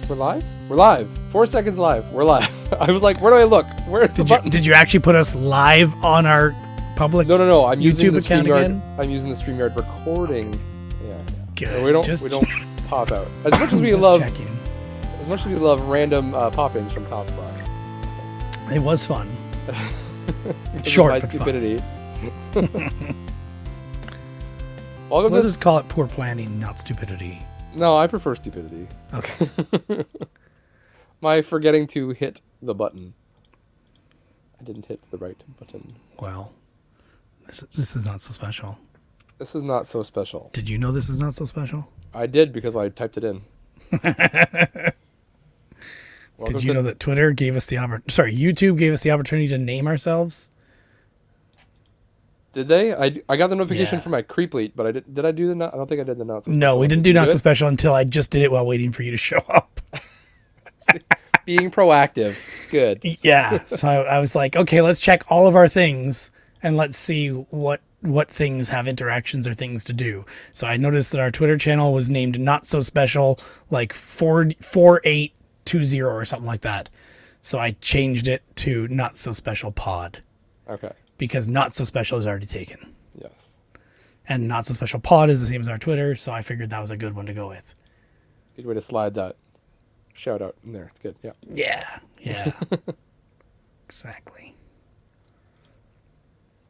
We're live? We're live. 4 seconds live. We're live. I was like, where do I look? Where's the button? Did you actually put us live on our public No. I'm using YouTube the account StreamYard. again? I'm using the StreamYard recording. Yeah. Good. So we don't pop out. As much as we love random pop-ins from Top Spot. It was fun. Short but stupidity. We'll just call it poor planning, not stupidity. No, I prefer stupidity. Okay. My forgetting to hit the button. I didn't hit the right button. Well, this is not so special. This is not so special. Did you know this is not so special? I did because I typed it in. Did you know that YouTube gave us the opportunity to name ourselves? Did they? I got the notification from my Creepleet, but did I do the I don't think I did the not so special. No, we didn't do not so special until I just did it while waiting for you to show up. Being proactive. Good. Yeah. So I was like, okay, let's check all of our things and let's see what things have interactions or things to do. So I noticed that our Twitter channel was named Not So Special, like 4820 or something like that. So I changed it to Not So Special Pod. Okay. Because Not So Special is already taken. Yes. And Not So Special Pod is the same as our Twitter, so I figured that was a good one to go with. Good way to slide that shout out in there. It's good. Yeah. Yeah. Exactly.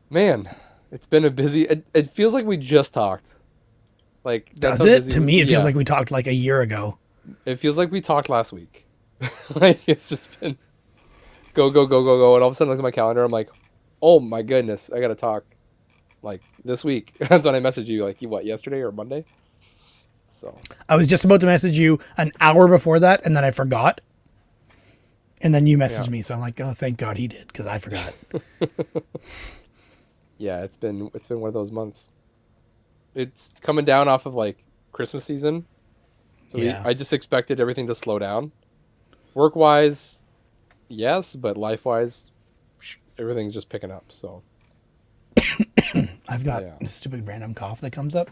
Man, it's been a busy. It feels like we just talked. Like does it? To me, it feels like we talked like a year ago. It feels like we talked last week. Like it's just been go, and all of a sudden I look at my calendar. I'm like, oh my goodness, I gotta talk. Like this week. That's when I messaged you. Like what? Yesterday or Monday? So I was just about to message you an hour before that, and then I forgot. And then you messaged me, so I'm like, oh, thank God he did, because I forgot. Yeah, it's been one of those months. It's coming down off of like Christmas season, so I just expected everything to slow down. Work wise, yes, but life wise, everything's just picking up. So I've got a stupid random cough that comes up.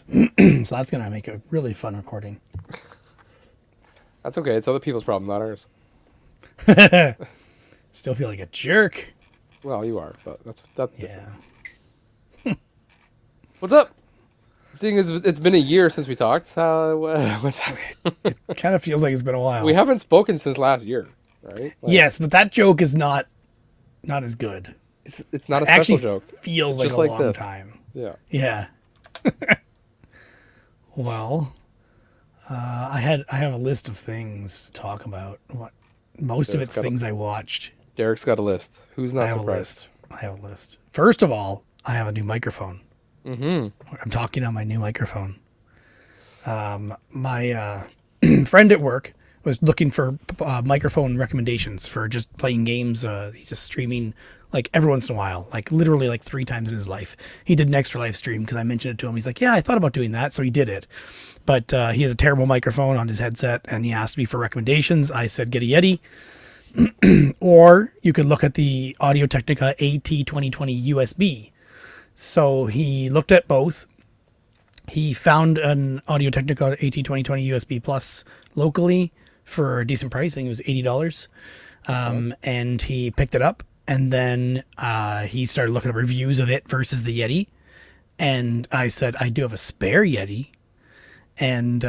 So that's going to make a really fun recording. That's okay. It's other people's problem, not ours. Still feel like a jerk. Well, you are, but that's yeah. What's up? Seeing as it's been a year since we talked, what's happening? It kind of feels like it's been a while. We haven't spoken since last year, right? Like, yes, but that joke is not as good. It's not a special joke. Feels like a long time. Yeah. Yeah. Well, I have a list of things to talk about. Most of it's things I watched. Derek's got a list. Who's not surprised? I have a list. First of all, I have a new microphone. Mm-hmm. I'm talking on my new microphone. My friend at work was looking for microphone recommendations for just playing games. He's just streaming like every once in a while, like literally like 3 times in his life. He did an extra live stream because I mentioned it to him. He's like, yeah, I thought about doing that. So he did it. But he has a terrible microphone on his headset and he asked me for recommendations. I said, get a Yeti. Or you could look at the Audio-Technica AT2020 USB. So he looked at both. He found an Audio-Technica AT2020 USB Plus locally for a decent price. I think it was $80. And he picked it up. And then he started looking at reviews of it versus the Yeti. And I said, I do have a spare Yeti. And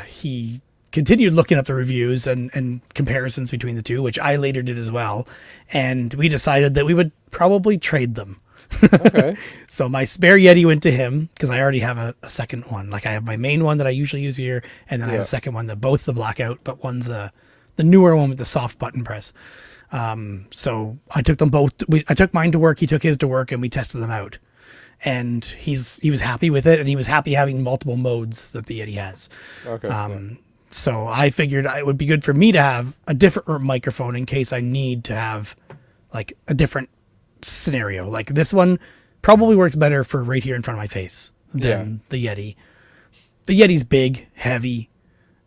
he continued looking up the reviews and comparisons between the two, which I later did as well. And we decided that we would probably trade them. Okay. So my spare Yeti went to him because I already have a second one. Like I have my main one that I usually use here, and then I have a second one that both the blackout, but one's the newer one with the soft button press. So I took them both. I took mine to work. He took his to work, and we tested them out. And he was happy with it, and he was happy having multiple modes that the Yeti has. Okay. So I figured it would be good for me to have a different microphone in case I need to have like a different scenario. Like this one probably works better for right here in front of my face than the Yeti. The Yeti's big, heavy,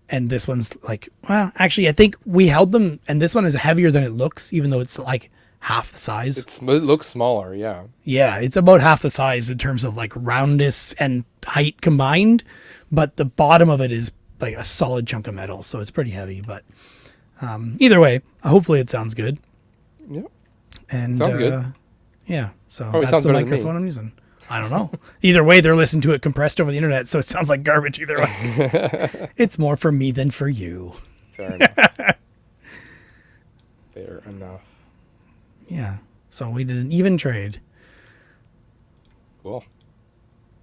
and this one's like, well, actually I think we held them, and this one is heavier than it looks, even though it's like half the size. It looks smaller, yeah. Yeah, it's about half the size in terms of like roundness and height combined, but the bottom of it is like a solid chunk of metal, so it's pretty heavy. But either way, hopefully it sounds good. Yep. And sounds good. Yeah, so Probably that's the sounds better than me. microphone I'm using. I don't know. Either way, they're listening to it compressed over the internet, so it sounds like garbage either way. It's more for me than for you. Fair enough. Fair enough. Yeah. So we did an even trade. Cool.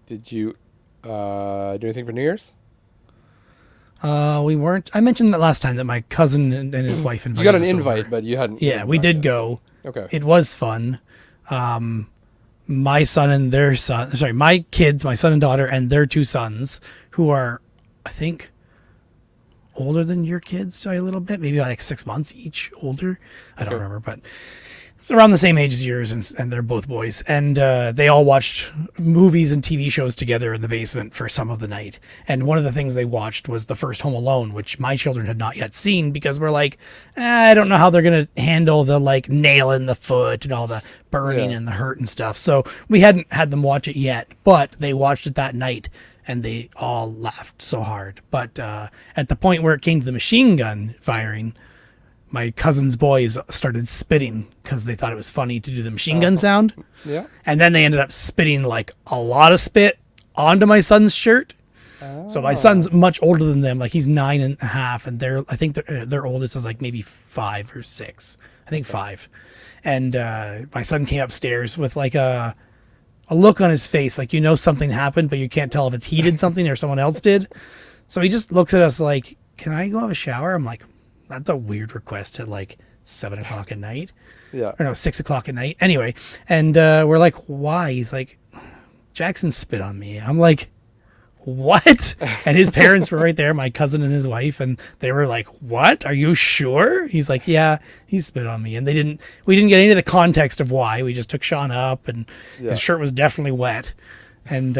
Did you do anything for New Year's? We weren't. I mentioned that last time that my cousin and his wife invited us. You got an over. invite, but you hadn't. Yeah, we did go. Okay. It was fun. My son and their son, sorry, my kids, my son and daughter, and their 2 sons, who are, I think, older than your kids by a little bit, maybe like 6 months each older. I don't remember, but it's around the same age as yours, and they're both boys. And they all watched movies and TV shows together in the basement for some of the night. And one of the things they watched was the first Home Alone, which my children had not yet seen because we're like, I don't know how they're going to handle the like nail in the foot and all the burning and the hurt and stuff. So we hadn't had them watch it yet, but they watched it that night and they all laughed so hard. But at the point where it came to the machine gun firing, my cousin's boys started spitting because they thought it was funny to do the machine gun sound. Yeah. And then they ended up spitting like a lot of spit onto my son's shirt. So my son's much older than them. Like he's 9.5, and I think their oldest is like maybe 5 or 6. I think 5. And my son came upstairs with like a look on his face, like something happened, but you can't tell if it's he did something or someone else did. So he just looks at us like, "Can I go have a shower?" I'm like, that's a weird request at like 7 o'clock at night. Yeah. Or no, 6 o'clock at night. Anyway, and we're like, why? He's like, Jackson spit on me. I'm like, what? And his parents were right there, my cousin and his wife, and they were like, what? Are you sure? He's like, yeah, he spit on me. And we didn't get any of the context of why. We just took Sean up, and his shirt was definitely wet. And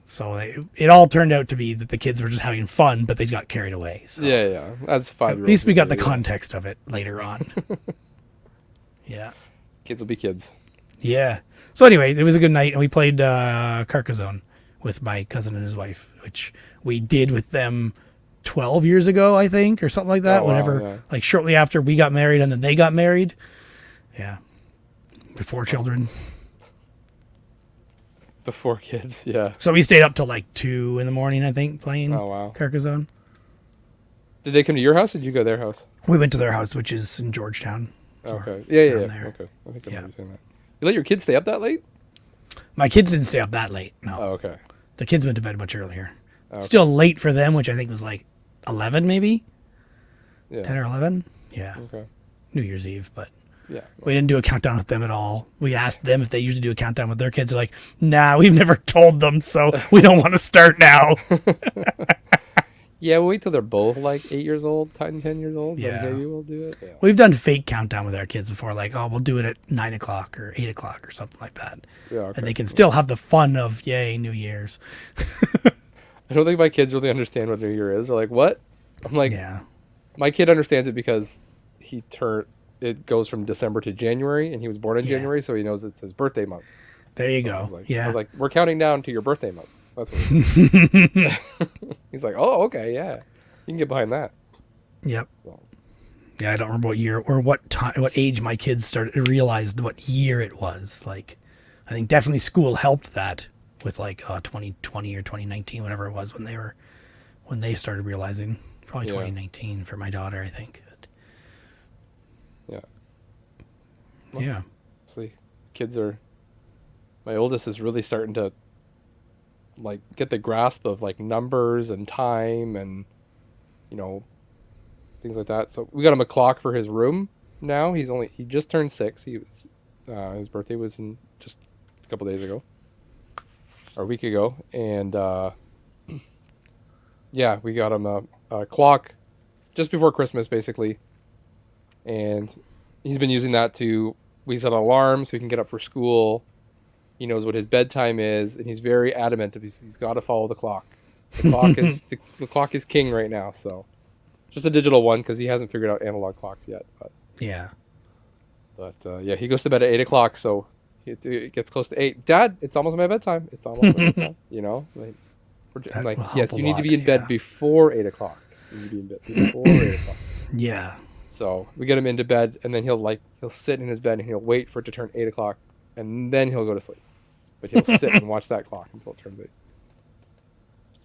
so it all turned out to be that the kids were just having fun, but they got carried away. So Yeah. That's 5 years. at least we got the context of it later on. Yeah. Kids will be kids. Yeah. So anyway, it was a good night, and we played Carcassonne with my cousin and his wife, which we did with them 12 years ago, I think, or something like that. Oh, wow, whenever, like shortly after we got married, and then they got married. Yeah. Before children. Before kids, yeah. So we stayed up till like 2 a.m, I think, playing Carcassonne. Did they come to your house or did you go to their house? We went to their house, which is in Georgetown. Okay. Yeah. There. Okay. I think I remember saying that. You let your kids stay up that late? My kids didn't stay up that late. No. Oh, okay. The kids went to bed much earlier. Okay. Still late for them, which I think was like 11 maybe? Yeah. 10 or 11? Yeah. Okay. New Year's Eve, but yeah. We didn't do a countdown with them at all. We asked them if they usually do a countdown with their kids. They're like, nah, we've never told them, so we don't want to start now. Yeah, we'll wait till they're both like 8 years old, 10 years old. Yeah. Then maybe we'll do it. Yeah. We've done fake countdown with our kids before, like, oh, we'll do it at 9 o'clock or 8 o'clock or something like that. Yeah, okay. And they can still have the fun of, yay, New Year's. I don't think my kids really understand what New Year is. They're like, what? I'm like, yeah. My kid understands it because it goes from December to January, and he was born in January, so he knows it's his birthday month. There you so go. I was like, we're counting down to your birthday month. That's what he's like, oh, okay, yeah. You can get behind that. Yep. So. Yeah, I don't remember what year or what age my kids realized what year it was. Like, I think definitely school helped that with like 2020 or 2019, whatever it was when they started realizing. Probably 2019 for my daughter, I think. Yeah. Well, yeah. See, my oldest is really starting to like get the grasp of like numbers and time and things like that. So we got him a clock for his room now. He just turned 6. His birthday was in just a couple days ago or a week ago, and yeah, we got him a clock just before Christmas basically, and he's been using that we set an alarm so he can get up for school. He knows what his bedtime is, and he's very adamant he's got to follow the clock. The clock is the clock is king right now. So just a digital one because he hasn't figured out analog clocks yet. But yeah. But yeah, he goes to bed at 8 o'clock, so it gets close to 8. Dad, it's almost my bedtime. It's almost my bedtime. Like, I'm That like, will help yes, a you need to lot, be in bed yeah. before 8 o'clock. You need to be in bed before 8 o'clock. Yeah. So we get him into bed, and then he'll sit in his bed and he'll wait for it to turn 8 o'clock, and then he'll go to sleep. But he'll sit and watch that clock until it turns 8.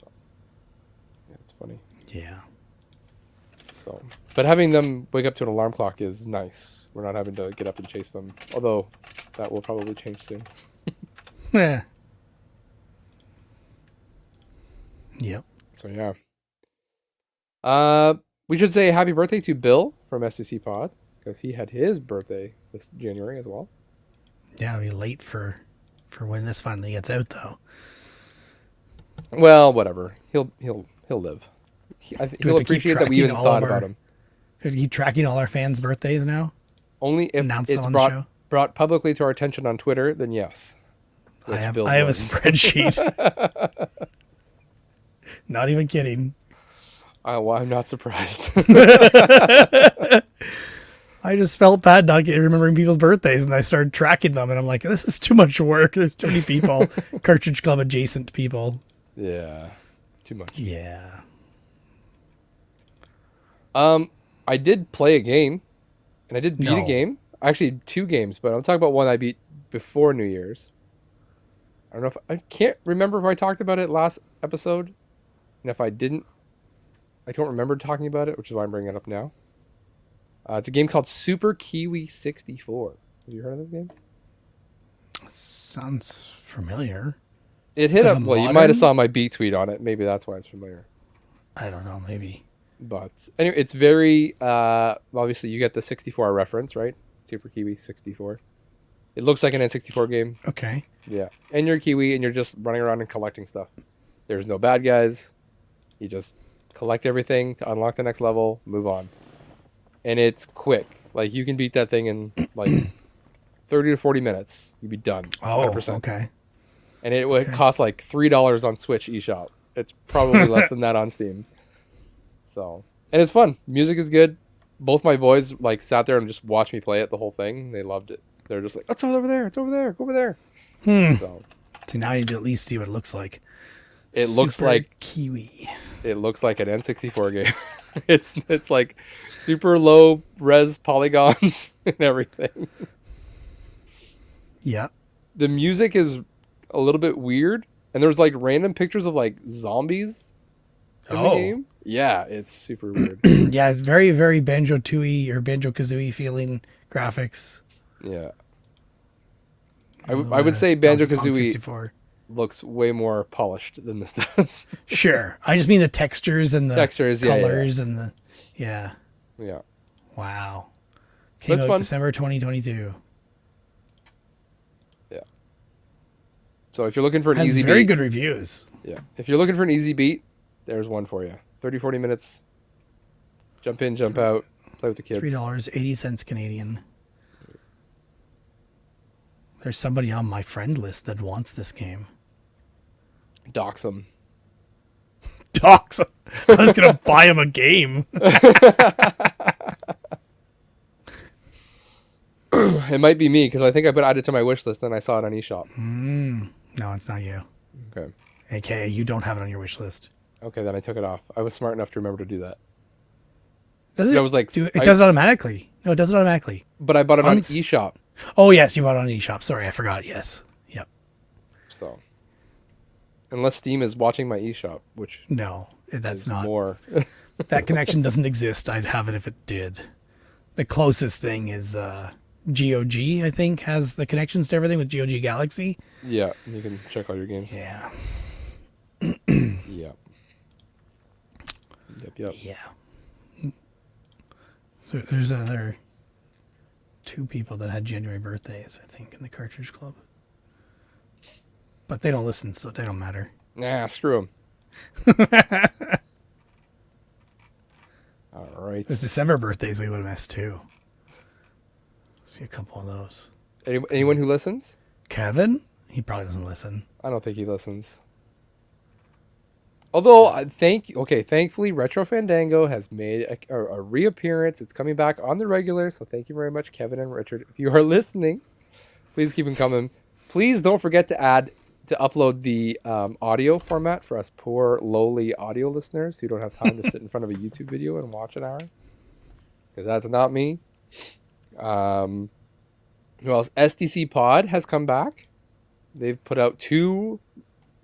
So yeah, it's funny. Yeah. So, but having them wake up to an alarm clock is nice. We're not having to get up and chase them. Although that will probably change soon. Yeah. Yep. So yeah. We should say happy birthday to Bill from STC Pod because he had his birthday this January as well. Yeah, it'll be late for when this finally gets out, though. Well, whatever. He'll live. He'll To keep appreciate that we tracking even all thought of our- about him. Do we have to keep tracking all our fans' birthdays now? Only if Announce them it's on the show? brought publicly to our attention on Twitter, then yes. I have Bill's a ones. spreadsheet. Not even kidding. Well, I'm not surprised. I just felt bad not remembering people's birthdays, and I started tracking them, and I'm like, this is too much work. There's too many people. Cartridge Club adjacent people. Yeah, too much. Yeah. I did play a game, and I did beat a No. game. Actually, 2 games, but I'll talk about one I beat before New Year's. I don't know if I can't remember if I talked about it last episode, and if I didn't, I don't remember talking about it, which is why I'm bringing it up now. It's a game called Super Kiwi 64. Have you heard of this game? Sounds familiar. It hit Is it up. a Well, you modern? might have saw my beat tweet on it. Maybe that's why it's familiar. I don't know, maybe. But anyway, it's very obviously you get the 64 reference, right? Super Kiwi 64. It looks like an N64 game. Okay. Yeah. And you're a Kiwi and you're just running around and collecting stuff. There's no bad guys. You just collect everything to unlock the next level, move on. And it's quick. Like you can beat that thing in like 30 to 40 minutes. You'd be done. Oh, 100%. okay. And it would cost like $3 on Switch eShop. It's probably less than that on Steam. So, and it's fun. Music is good. Both my boys like sat there and just watched me play it the whole thing. They loved it. They're just like, "It's over there. It's over there. Go over there." So now I need to at least see what it looks like. it looks Super like Kiwi. it looks like an N64 game. it's like super low res polygons and everything. Yeah. The music is a little bit weird, and there's like random pictures of like zombies in the game. Yeah, it's super weird. Yeah, very, very Banjo-Tooie or Banjo-Kazooie feeling graphics. Yeah. I would say Donkey Kong Banjo-Kazooie 64. looks way more polished than this does. Sure. I just mean the textures and the Textures, yeah, colors and the... Yeah. Yeah. Wow. But Came it's out fun. December 2022. Yeah. So if you're looking for an Has easy very beat, good reviews. yeah. If you're looking for an easy beat, there's one for you. 30, 40 minutes. Jump in, jump out, play with the kids. $3.80 Canadian. There's somebody on my friend list that wants this game. Dox them. Docs. I was going to buy him a game. It might be me because I think I put added to my wish list and I saw it on eShop. No, it's not you. Okay. AKA, you don't have it on your wish list. Okay, then I took it off. I was smart enough to remember to do that. Does I it? was like, It does it automatically. No, it does it automatically. But I bought it on Uns- eShop. Oh, yes, you bought it on eShop. Sorry, I forgot. Yes. Yep. So, unless Steam is watching my eShop, which No, that's is not. more. That connection doesn't exist. I'd have it if it did. The closest thing is GOG, I think, has the connections to everything with GOG Galaxy. Yeah, you can check all your games. Yeah. Yeah. Yep. Yeah. So there's other 2 people that had January birthdays, I think, in the Cartridge Club. But they don't listen, so they don't matter. Nah, screw them. All right. If it's December birthdays, we would have missed too. See a couple of those. Anyone who listens? Kevin? He probably doesn't listen. I don't think he listens. Although, thankfully, Retro Fandango has made a reappearance. It's coming back on the regular, so thank you very much, Kevin and Richard. If you are listening, please keep them coming. Please don't forget to add to upload the audio format for us poor, lowly audio listeners who don't have time to sit in front of a YouTube video and watch an hour. Because that's not me. Who else? SDC Pod has come back. They've put out 2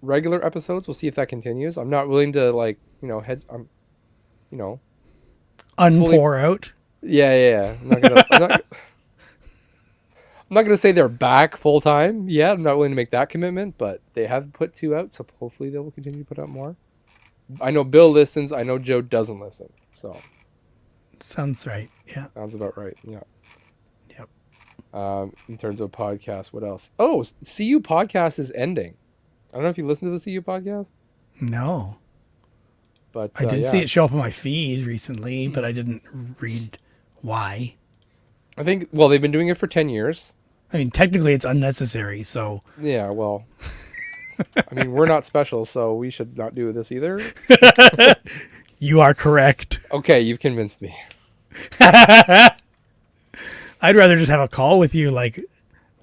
regular episodes. We'll see if that continues. I'm not willing to unpour out. Yeah. I'm not gonna say they're back full time. Yeah, I'm not willing to make that commitment, but they have put 2 out, so hopefully they will continue to put out more. I know Bill listens. I know Joe doesn't listen. So sounds right. Yeah, sounds about right. Yeah. Yep. In terms of podcasts, what else? Oh, CU podcast is ending. I don't know if you listen to the CU podcast. No. But I did see it show up on my feed recently, but I didn't read why. I think, well, they've been doing it for 10 years. I mean, technically it's unnecessary, so... Yeah, well... I mean, we're not special, so we should not do this either. You are correct. Okay, you've convinced me. I'd rather just have a call with you, like,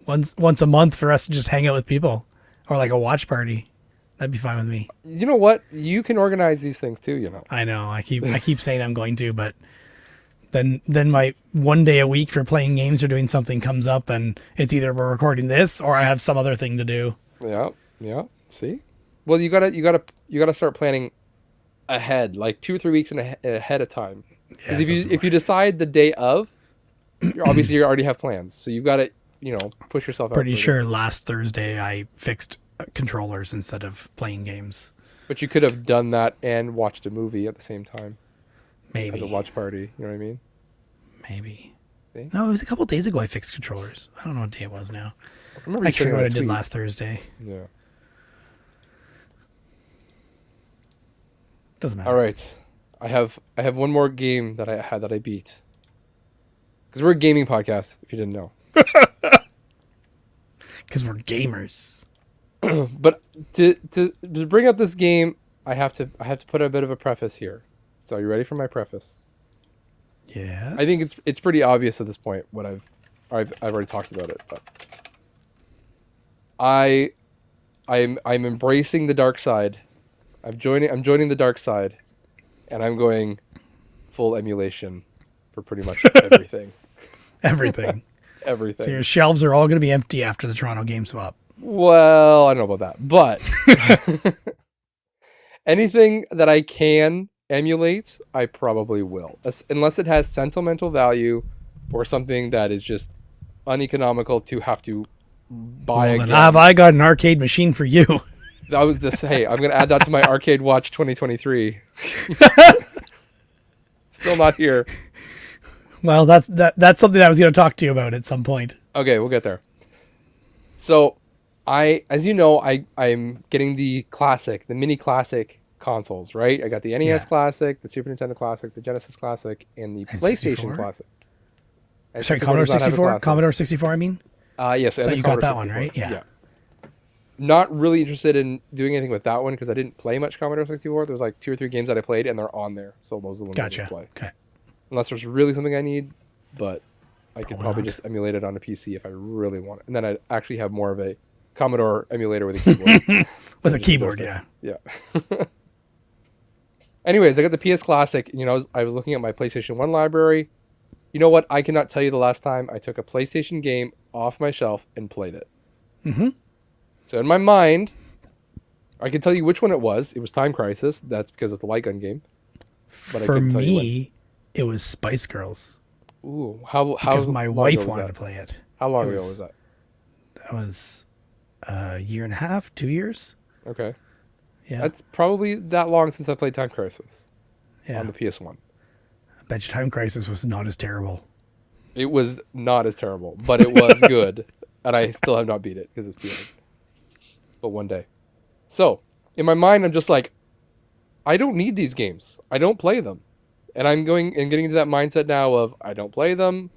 once a month for us to just hang out with people. Or like a watch party. That'd be fine with me. You know what? You can organize these things too, you know. I know. I keep saying I'm going to, but then my one day a week for playing games or doing something comes up, and it's either we're recording this or I have some other thing to do. Yeah. See? Well, you gotta start planning ahead, like 2 or 3 weeks ahead of time. Because if you decide the day of, you already have plans. So you've got to, push yourself out. Pretty sure last Thursday I fixed controllers instead of playing games. But you could have done that and watched a movie at the same time. Maybe. As a watch party. You know what I mean? Maybe. See? No, it was a couple days ago I fixed controllers. I don't know what day it was now. I forget what I did last Thursday. Yeah. Doesn't matter. All right. I have one more game that I beat. Because we're a gaming podcast, if you didn't know. Because we're gamers. But to bring up this game, I have to put a bit of a preface here. So are you ready for my preface? Yeah. I think it's pretty obvious at this point what I've already talked about it, but I'm embracing the dark side. I'm joining the dark side, and I'm going full emulation for pretty much everything. Everything. Everything. So your shelves are all going to be empty after the Toronto game swap. Well, I don't know about that, but anything that I can emulate, I probably will, unless it has sentimental value or something that is just uneconomical to have to buy again. Then have I got an arcade machine for you? That was this. Hey, I'm gonna add that to my Arcade Watch 2023. Still not here. Well, that's something I was going to talk to you about at some point. Okay, we'll get there. So, as you know, I'm getting the mini classic consoles, right? I got the NES Classic, the Super Nintendo Classic, the Genesis Classic, and the PlayStation 64? Classic. And Sorry, Commodore 64? Commodore 64, I mean? Yes. I thought you got that 64. One, right? Yeah. Not really interested in doing anything with that one because I didn't play much Commodore 64. There was like 2 or 3 games that I played, and they're on there. So those are the ones I didn't play. Okay. Unless there's really something I need, but I could probably just emulate it on a PC if I really want it. And then I'd actually have more of a Commodore emulator with a keyboard. With a keyboard, yeah. Yeah. Anyways, I got the PS Classic. I was looking at my PlayStation 1 library. You know what? I cannot tell you the last time I took a PlayStation game off my shelf and played it. Mm-hmm. So in my mind, I can tell you which one it was. It was Time Crisis. That's because it's the light gun game. But for me, it was Spice Girls. Ooh, because my wife wanted to play it. How long ago was that? That was a year and a half, 2 years. Okay. Yeah. That's probably that long since I played Time Crisis on the PS1. I bet you Time Crisis was not as terrible. It was not as terrible, but it was good. And I still have not beat it because it's too hard. But one day. So, in my mind, I'm just like, I don't need these games. I don't play them. And I'm going and getting into that mindset now of I don't play them.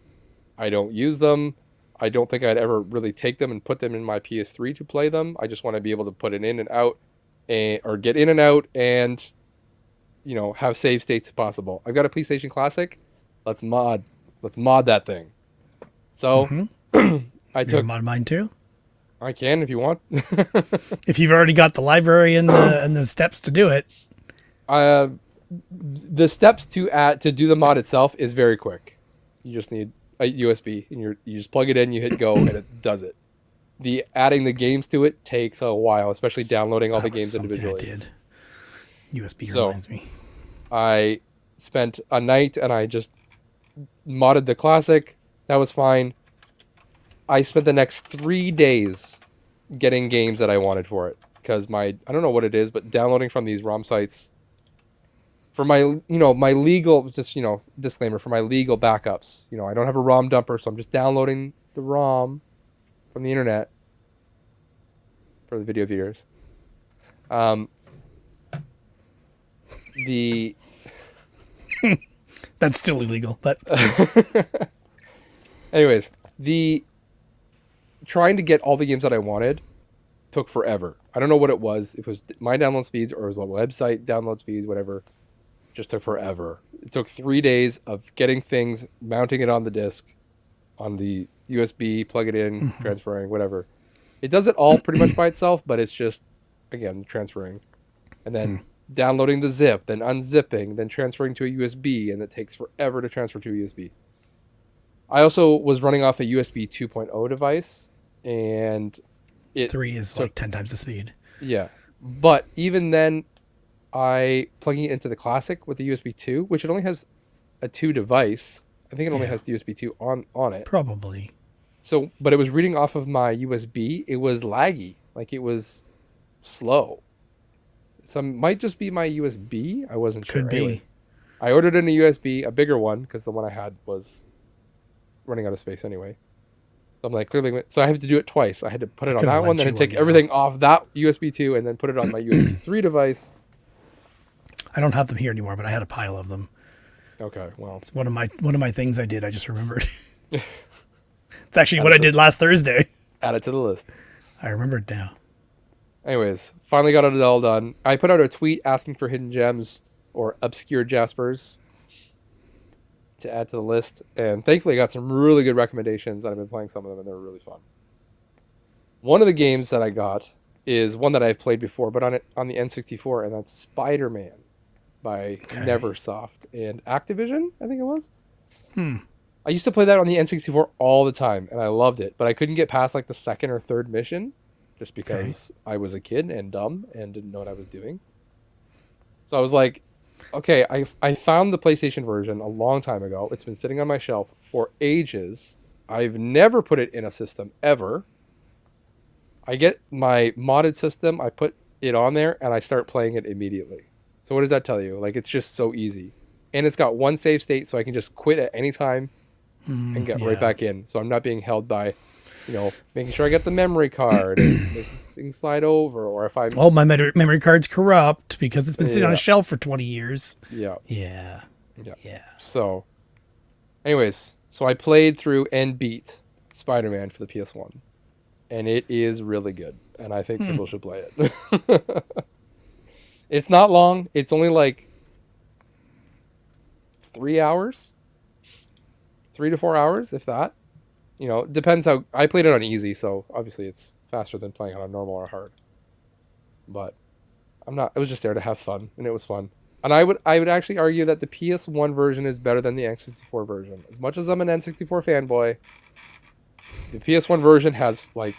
I don't use them. I don't think I'd ever really take them and put them in my PS3 to play them. I just want to be able to put it in and out or get in and out and, have save states if possible. I've got a PlayStation Classic. Let's mod that thing. So I took mod mine too. I can if you want. If you've already got the library and the steps to do it. The steps to do the mod itself is very quick. You just need a USB, and you just plug it in, you hit go, and it does it. The adding the games to it takes a while, especially downloading all the games individually. I did. USB reminds me. I spent a night and I just modded the classic. That was fine. I spent the next 3 days getting games that I wanted for it because I don't know what it is, but downloading from these ROM sites for my legal, just, disclaimer, for my legal backups. I don't have a ROM dumper, so I'm just downloading the ROM from the internet for the video viewers. That's still illegal, but anyways, trying to get all the games that I wanted took forever. I don't know what it was. It was my download speeds or it was a website download speeds, whatever. It just took forever. It took 3 days of getting things, mounting it on the disc, on the USB, plug it in, transferring, whatever. It does it all pretty much by itself, but it's just, again, transferring. And then downloading the zip, then unzipping, then transferring to a USB, and it takes forever to transfer to a USB. I also was running off a USB 2.0 device, and 3 is like 10 times the speed. Yeah. But even then, plugging it into the Classic with the USB 2, which it only has a 2 device. I think it only has the USB 2 on it. Probably. So, but it was reading off of my USB. It was laggy. Like, it was slow. So it might just be my USB. I wasn't sure. Could be. Anyways, I ordered in a USB, a bigger one, because the one I had was running out of space anyway. So I'm like, clearly, so I had to do it twice. I had to put it on that one, then I'd take everything off that USB 2 and then put it on my USB 3 device. I don't have them here anymore, but I had a pile of them. Okay, well, it's one of my things I did. I just remembered. It's actually what I did last Thursday. Add it to the list. I remembered now. Anyways, finally got it all done. I put out a tweet asking for hidden gems or obscure Jaspers to add to the list, and thankfully I got some really good recommendations, and I've been playing some of them, and they're really fun. One of the games that I got is one that I've played before, but on the N64, and that's Spider-Man by Neversoft and Activision, I think it was. I used to play that on the N64 all the time, and I loved it, but I couldn't get past like the second or third mission just because I was a kid and dumb and didn't know what I was doing. So I was like, okay, I found the PlayStation version a long time ago. It's been sitting on my shelf for ages. I've never put it in a system ever. I get my modded system, I put it on there, and I start playing it immediately. So what does that tell you? Like, it's just so easy. And it's got one save state, so I can just quit at any time and get right back in. So I'm not being held by, making sure I get the memory card and making things slide over. Or if my memory card's corrupt because it's been sitting on a shelf for 20 years. Yeah. So, anyways, so I played through and beat Spider-Man for the PS1. And it is really good. And I think people should play it. It's not long. It's only like 3 hours. 3 to 4 hours, if that. It depends how... I played it on easy, so obviously it's faster than playing it on normal or hard. But I was just there to have fun, and it was fun. And I would actually argue that the PS1 version is better than the N64 version. As much as I'm an N64 fanboy, the PS1 version has like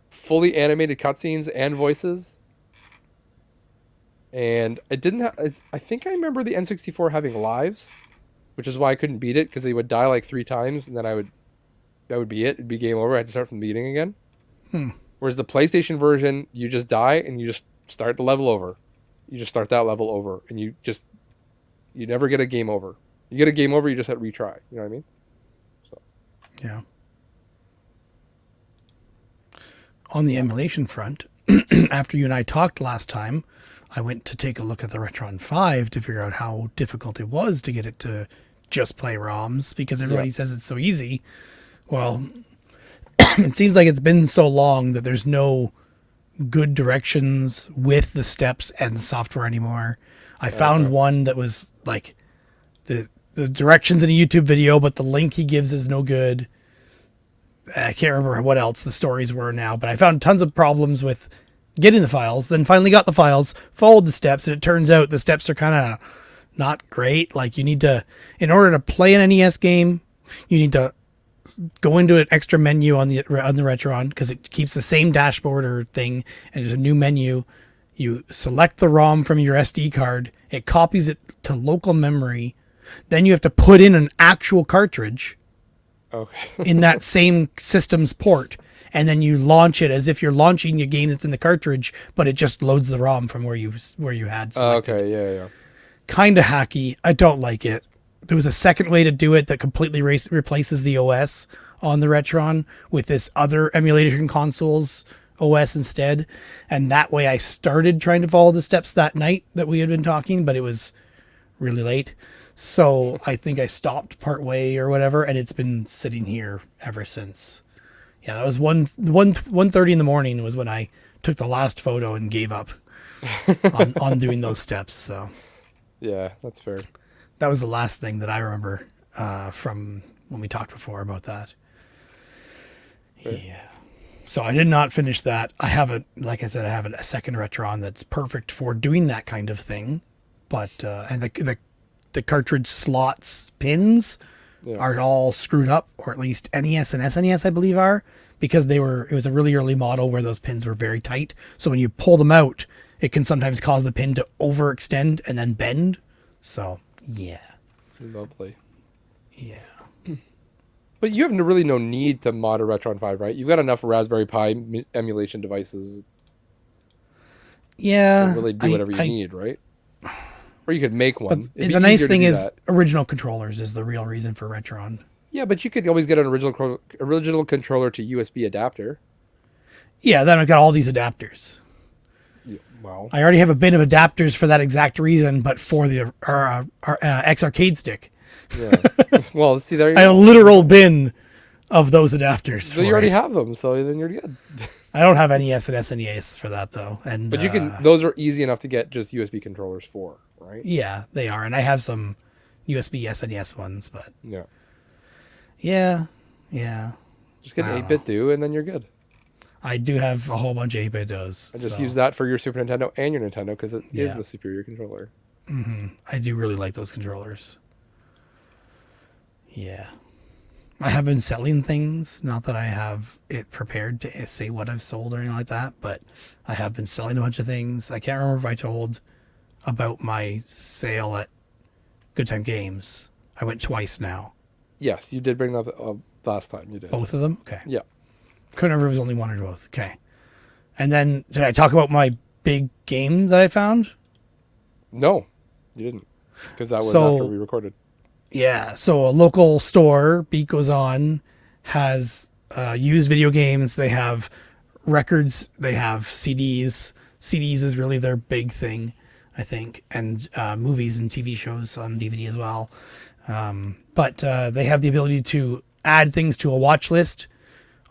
fully animated cutscenes and voices. And it didn't have... I think I remember the N64 having lives, which is why I couldn't beat it, because they would die like 3 times, and then that would be it. It'd be game over. I had to start from the beginning again. Whereas the PlayStation version, you just die, and you just start the level over. You just start that level over, and you never get a game over. You get a game over, you just have to retry. You know what I mean? So. Yeah. On the emulation front, after you and I talked last time, I went to take a look at the Retron 5 to figure out how difficult it was to get it to just play ROMs, because everybody says it's so easy. Well, it seems like it's been so long that there's no good directions with the steps and the software anymore. I found one that was like the directions in a YouTube video, but the link he gives is no good. I can't remember what else the stories were now, but I found tons of problems with getting the files, then finally got the files, followed the steps, and it turns out the steps are kind of not great. Like you need to, in order to play an NES game, you need to go into an extra menu on the Retron because it keeps the same dashboard or thing, and there's a new menu. You select the ROM from your SD card, it copies it to local memory, then you have to put in an actual cartridge in that same system's port, and then you launch it as if you're launching a game that's in the cartridge, but it just loads the ROM from where you had selected. Yeah. Kind of hacky. I don't like it. There was a second way to do it that completely replaces the OS on the Retron with this other emulation console's OS instead. And that way I started trying to follow the steps that night that we had been talking, but it was really late. So I think I stopped part way or whatever, and it's been sitting here ever since. Yeah, that was 1:30 in the morning was when I took the last photo and gave up on doing those steps. So yeah, that's fair. That was the last thing that I remember from when we talked before about that. Right. Yeah. So I did not finish that. I have like I said, I have a second Retron that's perfect for doing that kind of thing. But and the cartridge slots pins are all screwed up, or at least NES and SNES I believe are, because it was a really early model where those pins were very tight. So when you pull them out, it can sometimes cause the pin to overextend and then bend. So yeah. Lovely. Yeah. But you have really no need to mod a Retron 5, right? You've got enough Raspberry Pi emulation devices to really do whatever you need, right? Or you could make one. The nice thing is original controllers is the real reason for Retron. Yeah, but you could always get an original controller to USB adapter. Yeah, then I've got all these adapters. Yeah, well, I already have a bin of adapters for that exact reason, but for the X arcade stick. Yeah. Well, see, there you go. I have a literal bin of those adapters. So you already have them, so then you're good. I don't have NES and SNES for that though, but you can. Those are easy enough to get just USB controllers for, right? Yeah, they are, and I have some USB SNES ones, but yeah. Just get an 8-bit do, and then you're good. I do have a whole bunch of 8-bit does. And just use that for your Super Nintendo and your Nintendo because it is the superior controller. Mm-hmm. I do really like those controllers. Yeah. I have been selling things, not that I have it prepared to say what I've sold or anything like that, but I have been selling a bunch of things. I can't remember if I told about my sale at Good Time Games. I went twice now. Yes, you did bring that up last time. You did. Both of them? Okay. Yeah. Couldn't remember if it was only one or both. Okay. And then, did I talk about my big game that I found? No, you didn't. Because that was after we recorded. Yeah, so a local store, Beat Goes On, has used video games. They have records. They have CDs. CDs is really their big thing, I think, and movies and TV shows on DVD as well. But they have the ability to add things to a watch list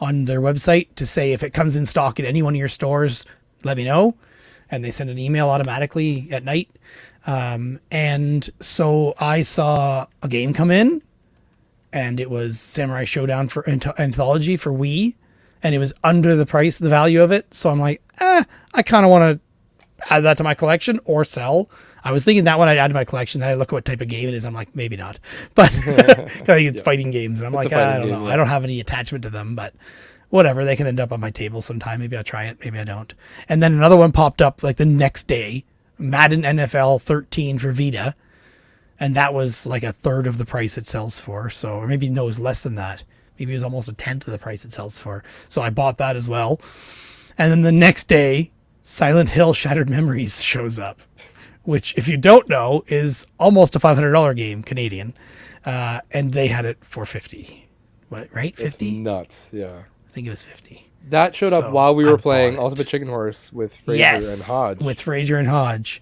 on their website to say if it comes in stock at any one of your stores, let me know. And they send an email automatically at night. And so I saw a game come in, and it was Samurai Showdown for Anthology for Wii, and it was under the value of it. So I'm like, I kind of want to add that to my collection or sell. I was thinking that one I'd add to my collection. Then I look at what type of game it is. I'm like, maybe not. But I think it's fighting games. And I'm like, I don't know. I don't have any attachment to them, but whatever. They can end up on my table sometime. Maybe I'll try it. Maybe I don't. And then another one popped up like the next day. Madden NFL 13 for Vita. And that was like a third of the price it sells for. So, or maybe no, it was less than that. Maybe it was almost a tenth of the price it sells for. So I bought that as well. And then the next day, Silent Hill Shattered Memories shows up, which, if you don't know, is almost a $500 game, Canadian. And they had it for $50. What, right? 50? It's nuts, yeah. I think it was 50. That showed up while we were playing Ultimate Chicken Horse with Fraser and Hodge. With Fraser and Hodge.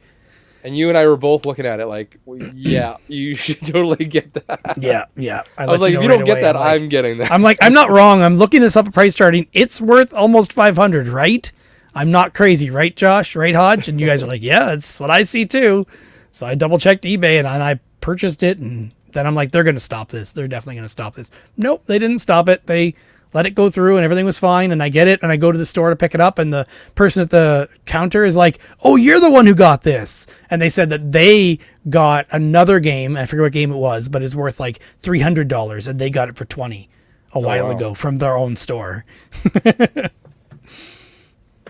And you and I were both looking at it like, well, yeah, you should totally get that. Yeah. I was like, if you don't get that, I'm getting that. I'm like, I'm not wrong. I'm looking this up at price charting. It's worth almost 500, right? I'm not crazy, right, Josh? Right, Hodge? And you guys are like, yeah, that's what I see too. So I double checked eBay and I purchased it. And then I'm like, they're going to stop this. They're definitely going to stop this. Nope, they didn't stop it. They let it go through and everything was fine. And I get it. And I go to the store to pick it up. And the person at the counter is like, oh, you're the one who got this. And they said that they got another game. I forget what game it was, but it's worth like $300. And they got it for $20 a while ago from their own store.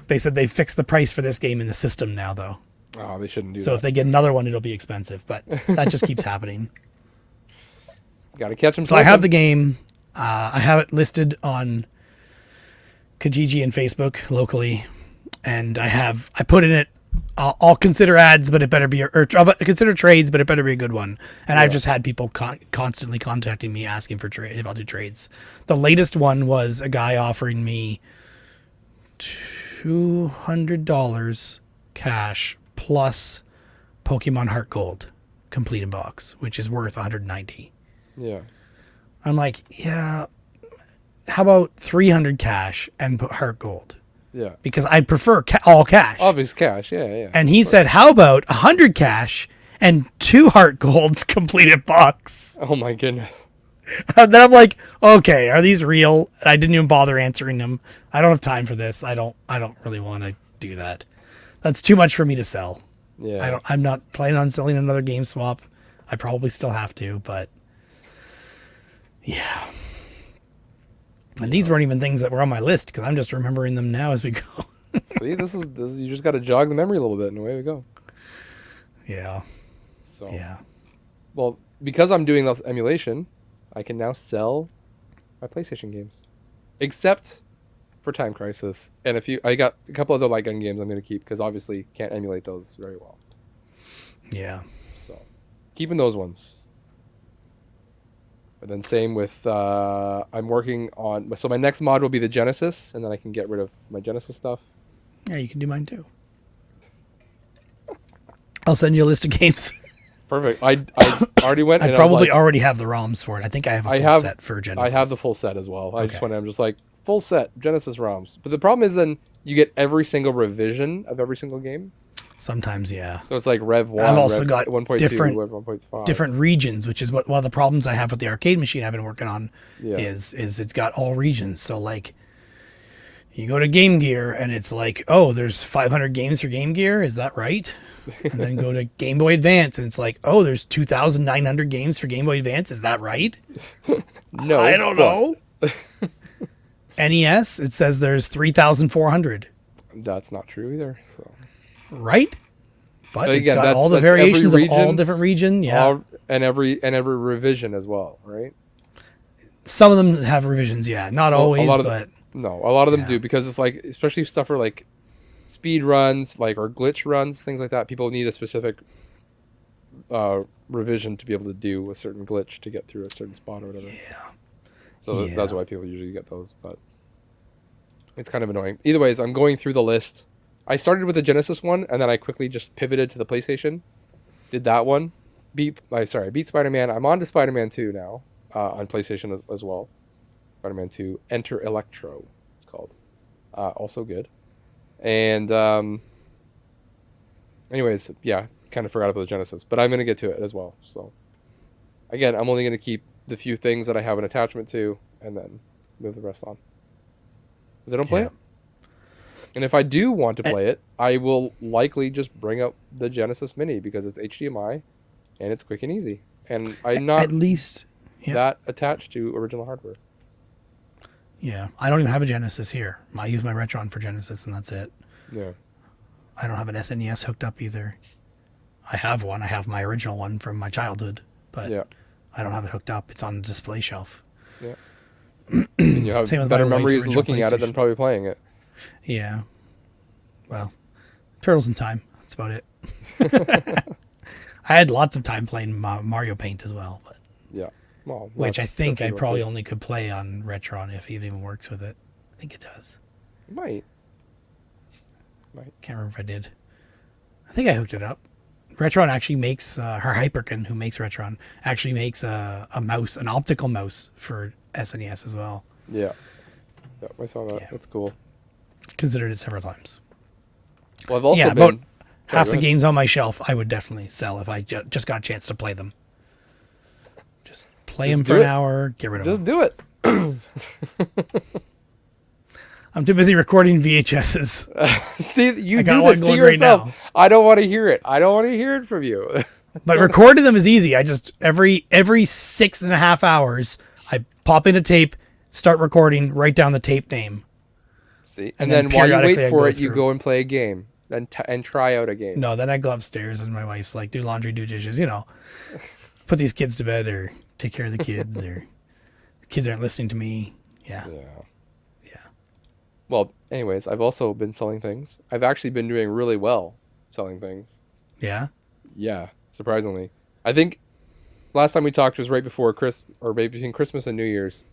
They said they fixed the price for this game in the system now, though. Oh, they shouldn't do that. So if they get another one, it'll be expensive. But that just keeps happening. Got to catch them. So I have the game. I have it listed on Kijiji and Facebook locally, and I put in it. I'll consider ads, but it better be, or I'll consider trades, but it better be a good one. And I've just had people constantly contacting me asking for trade if I'll do trades. The latest one was a guy offering me $200 cash plus Pokemon Heart Gold complete in box, which is worth $190. Yeah. I'm like, yeah, how about 300 cash and Heart Gold? Yeah. Because I'd prefer all cash. Obvious cash, yeah. And he said, how about 100 cash and 2 Heart Golds completed box? Oh my goodness. And then I'm like, okay, are these real? I didn't even bother answering them. I don't have time for this. I don't really want to do that. That's too much for me to sell. Yeah. I'm not planning on selling another game swap. I probably still have to, but yeah. And these weren't even things that were on my list because I'm just remembering them now as we go. See, this is you just got to jog the memory a little bit, and away we go. Yeah. So. Yeah. Well, because I'm doing this emulation, I can now sell my PlayStation games, except for Time Crisis and I got a couple other light gun games I'm going to keep because obviously can't emulate those very well. Yeah. So, keeping those ones. And then same with, I'm working on, so my next mod will be the Genesis, and then I can get rid of my Genesis stuff. Yeah, you can do mine too. I'll send you a list of games. Perfect. I already went. I probably already have the ROMs for it. I think I have a full set for Genesis. I have the full set as well. I just went, I'm just like, full set, Genesis ROMs. But the problem is then you get every single revision of every single game. Sometimes, yeah. So it's like Rev 1, I've also Rev got 1.2, different, Rev 1.5. different regions, which is one of the problems I have with the arcade machine I've been working on. Yeah. Is it's got all regions. So like, you go to Game Gear and it's like, oh, there's 500 games for Game Gear. Is that right? And then go to Game Boy Advance and it's like, oh, there's 2,900 games for Game Boy Advance. Is that right? No, I don't know. NES, it says there's 3,400. That's not true either. So. Right? But again, it's got all the variations of all different regions. Yeah. And every revision as well, right? Some of them have revisions, yeah. Not always, but... No, a lot of them do, because it's like, especially stuff for like speed runs, like, or glitch runs, things like that. People need a specific revision to be able to do a certain glitch to get through a certain spot or whatever. Yeah. So that's why people usually get those, but it's kind of annoying. Either ways, I'm going through the list. I started with the Genesis one, and then I quickly just pivoted to the PlayStation. Did that one. I beat Spider-Man. I'm on to Spider-Man 2 now on PlayStation as well. Spider-Man 2, Enter Electro, it's called. Also good. And anyways, yeah, kind of forgot about the Genesis, but I'm going to get to it as well. So again, I'm only going to keep the few things that I have an attachment to and then move the rest on. Because I don't play it. And if I do want to play it, I will likely just bring up the Genesis Mini because it's HDMI and it's quick and easy. And I'm not at least that attached to original hardware. Yeah, I don't even have a Genesis here. I use my Retron for Genesis, and that's it. Yeah. I don't have an SNES hooked up either. I have one. I have my original one from my childhood, but I don't have it hooked up. It's on the display shelf. Yeah. And you have better memories looking at it than probably playing it. Yeah. Well, Turtles in Time. That's about it. I had lots of time playing Mario Paint as well, but well, which I think I probably only could play on Retron if it even works with it. I think it does. It might. Can't remember if I did. I think I hooked it up. Retron actually makes her Hyperkin, who makes Retron, actually makes a mouse, an optical mouse for SNES as well. Yeah. Yeah, I saw that. Yeah. That's cool. Considered it several times. Well, I've also about half the games on my shelf I would definitely sell if I just got a chance to play them. Just play them for an hour, get rid of them. Just do it. I'm too busy recording VHSs. See, you do this to yourself. Right, I don't want to hear it. I don't want to hear it from you. But recording them is easy. I just every 6.5 hours, I pop in a tape, start recording, write down the tape name. See, and then while you wait for it, you go and play a game, and try out a game. No, then I go upstairs, and my wife's like, "Do laundry, do dishes, put these kids to bed, or take care of the kids, or the kids aren't listening to me." Yeah. Well, anyways, I've also been selling things. I've actually been doing really well selling things. Yeah. Yeah, surprisingly. I think last time we talked was right before between Christmas and New Year's.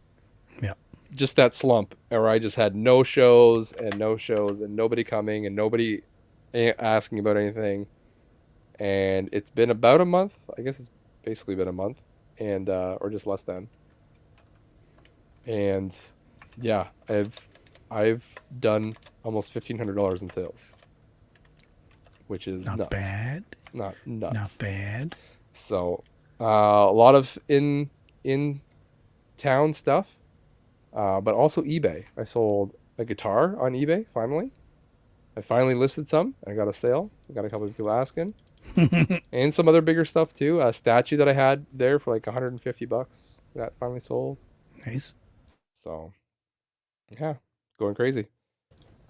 Yeah. Just that slump where I just had no shows and nobody coming and nobody asking about anything. And it's been about a month. I guess it's basically been a month, and or just less than. And yeah, I've done almost $1,500 in sales, which is not bad. Not nuts. Not bad. So a lot of in town stuff, but also eBay. I sold a guitar on eBay finally. I finally listed some. I got a sale. I got a couple of people asking, and some other bigger stuff too. A statue that I had there for like $150 that finally sold. Nice. So yeah, going crazy.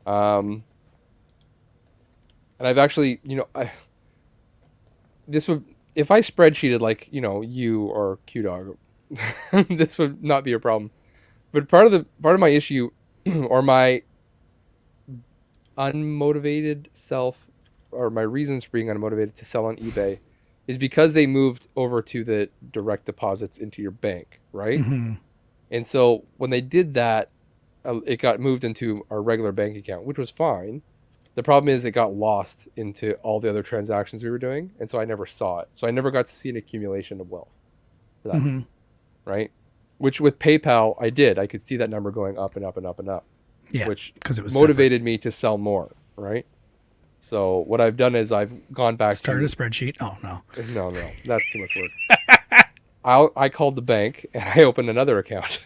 And I've actually, this would, if I spreadsheeted like, you or QDog, this would not be a problem. But part of my issue or my unmotivated self, or my reasons for being unmotivated to sell on eBay, is because they moved over to the direct deposits into your bank, right? Mm-hmm. And so when they did that, it got moved into our regular bank account, which was fine. The problem is it got lost into all the other transactions we were doing, and so I never saw it. So I never got to see an accumulation of wealth for that, mm-hmm. right? Which with PayPal, I did. I could see that number going up and up and up and up, which because it was motivated me to sell more, right? So what I've done is I've gone back started a spreadsheet. Oh, no. No, that's too much work. I called the bank, and I opened another account.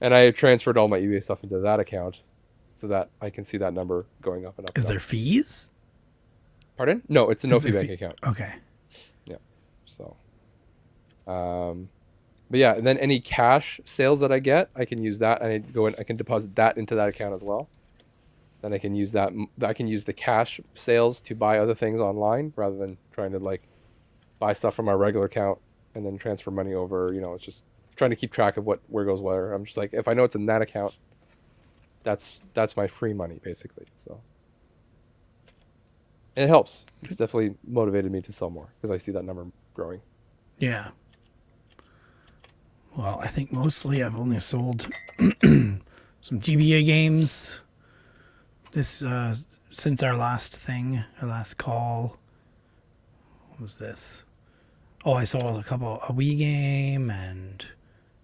And I transferred all my eBay stuff into that account so that I can see that number going up and up. Is there fees? Pardon? No, it's a no-fee bank account. Okay. Yeah. So, but yeah, and then any cash sales that I get, I can use that, and I can deposit that into that account as well. Then I can use that. I can use the cash sales to buy other things online rather than trying to like buy stuff from our regular account and then transfer money over. It's just trying to keep track of where goes where. I'm just like, if I know it's in that account, that's my free money basically. So, and it helps. It's definitely motivated me to sell more because I see that number growing. Yeah. Well, I think mostly I've only sold some GBA games this since our last call. What was this? Oh, I sold a Wii game and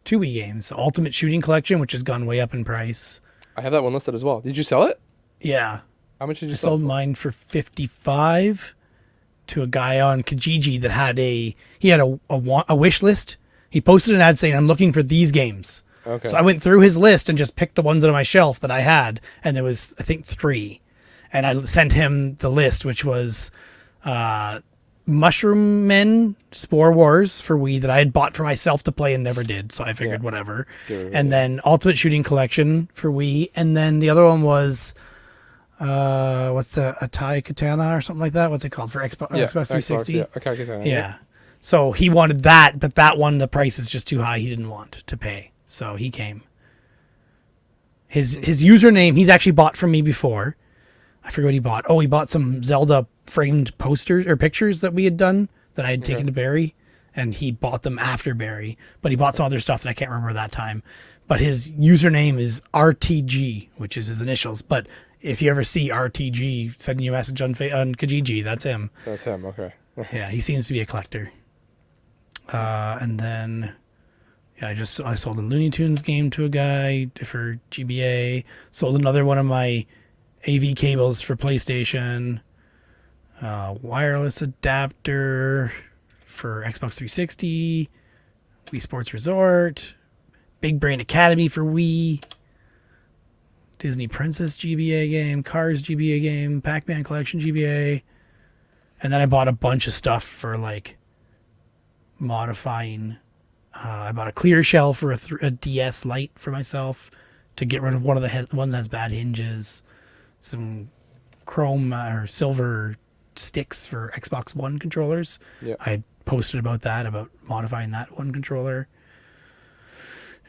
2 Wii games. Ultimate Shooting Collection, which has gone way up in price. I have that one listed as well. Did you sell it? Yeah. How much did you I sell? sold mine for $55 to a guy on Kijiji that had a wish list. He posted an ad saying, "I'm looking for these games." Okay. So I went through his list and just picked the ones on my shelf that I had, and there was I think 3, and I sent him the list, which was Mushroom Men Spore Wars for Wii that I had bought for myself to play and never did, so I figured whatever. And then Ultimate Shooting Collection for Wii, and then the other one was what's the Atai Katana or something like that? What's it called for Xbox 360? Yeah, Atai Katana. Yeah. So he wanted that, but that one the price is just too high. He didn't want to pay, so he came. His username he's actually bought from me before. I forget what he bought. Oh, he bought some Zelda framed posters or pictures that we had done that I had taken to Barry, and he bought them after Barry. But he bought some other stuff that I can't remember that time. But his username is RTG, which is his initials. But if you ever see RTG sending you a message on Kijiji, that's him. That's him. Okay. Yeah, he seems to be a collector. And then, I sold a Looney Tunes game to a guy for GBA. Sold another one of my AV cables for PlayStation. Wireless adapter for Xbox 360. Wii Sports Resort. Big Brain Academy for Wii. Disney Princess GBA game, Cars GBA game, Pac-Man Collection GBA. And then I bought a bunch of stuff for like modifying. I bought a clear shell for a DS Lite for myself to get rid of one of the ones that has bad hinges. Some chrome or silver sticks for Xbox One controllers. Yeah. I posted about that, about modifying that one controller.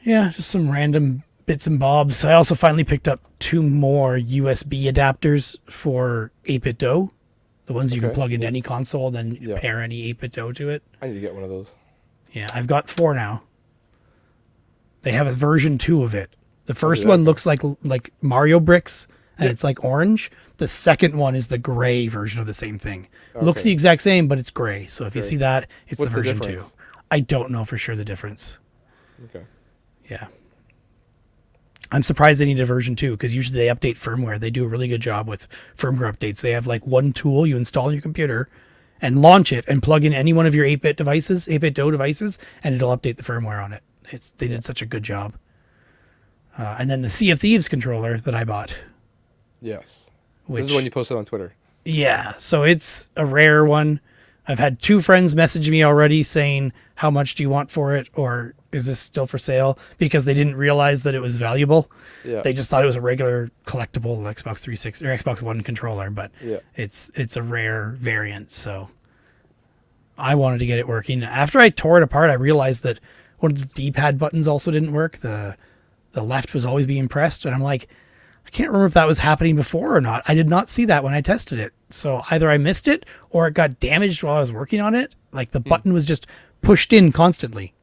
Yeah, just some random bits and bobs. I also finally picked up 2 more USB adapters for 8BitDo. The ones you can plug into any console, then pair any 8BitDo to it. I need to get one of those. Yeah, I've got 4 now. They have a version 2 of it. The first one looks like Mario bricks, and it's like orange. The second one is the gray version of the same thing. It looks the exact same, but it's gray. So if you see that, it's the version 2. I don't know for sure the difference. Okay. Yeah. I'm surprised they need a version 2 because usually they update firmware. They do a really good job with firmware updates. They have like one tool you install on your computer and launch it and plug in any one of your 8BitDo devices, and it'll update the firmware on it. They did such a good job. And then the Sea of Thieves controller that I bought. Yes. This is one you posted on Twitter. Yeah. So it's a rare one. I've had 2 friends message me already saying, how much do you want for it? Or is this still for sale? Because they didn't realize that it was valuable. Yeah. They just thought it was a regular collectible Xbox 360 or Xbox One controller, but it's a rare variant. So I wanted to get it working. After I tore it apart, I realized that one of the D-pad buttons also didn't work. The left was always being pressed. And I'm like, I can't remember if that was happening before or not. I did not see that when I tested it. So either I missed it or it got damaged while I was working on it. Like the button was just pushed in constantly.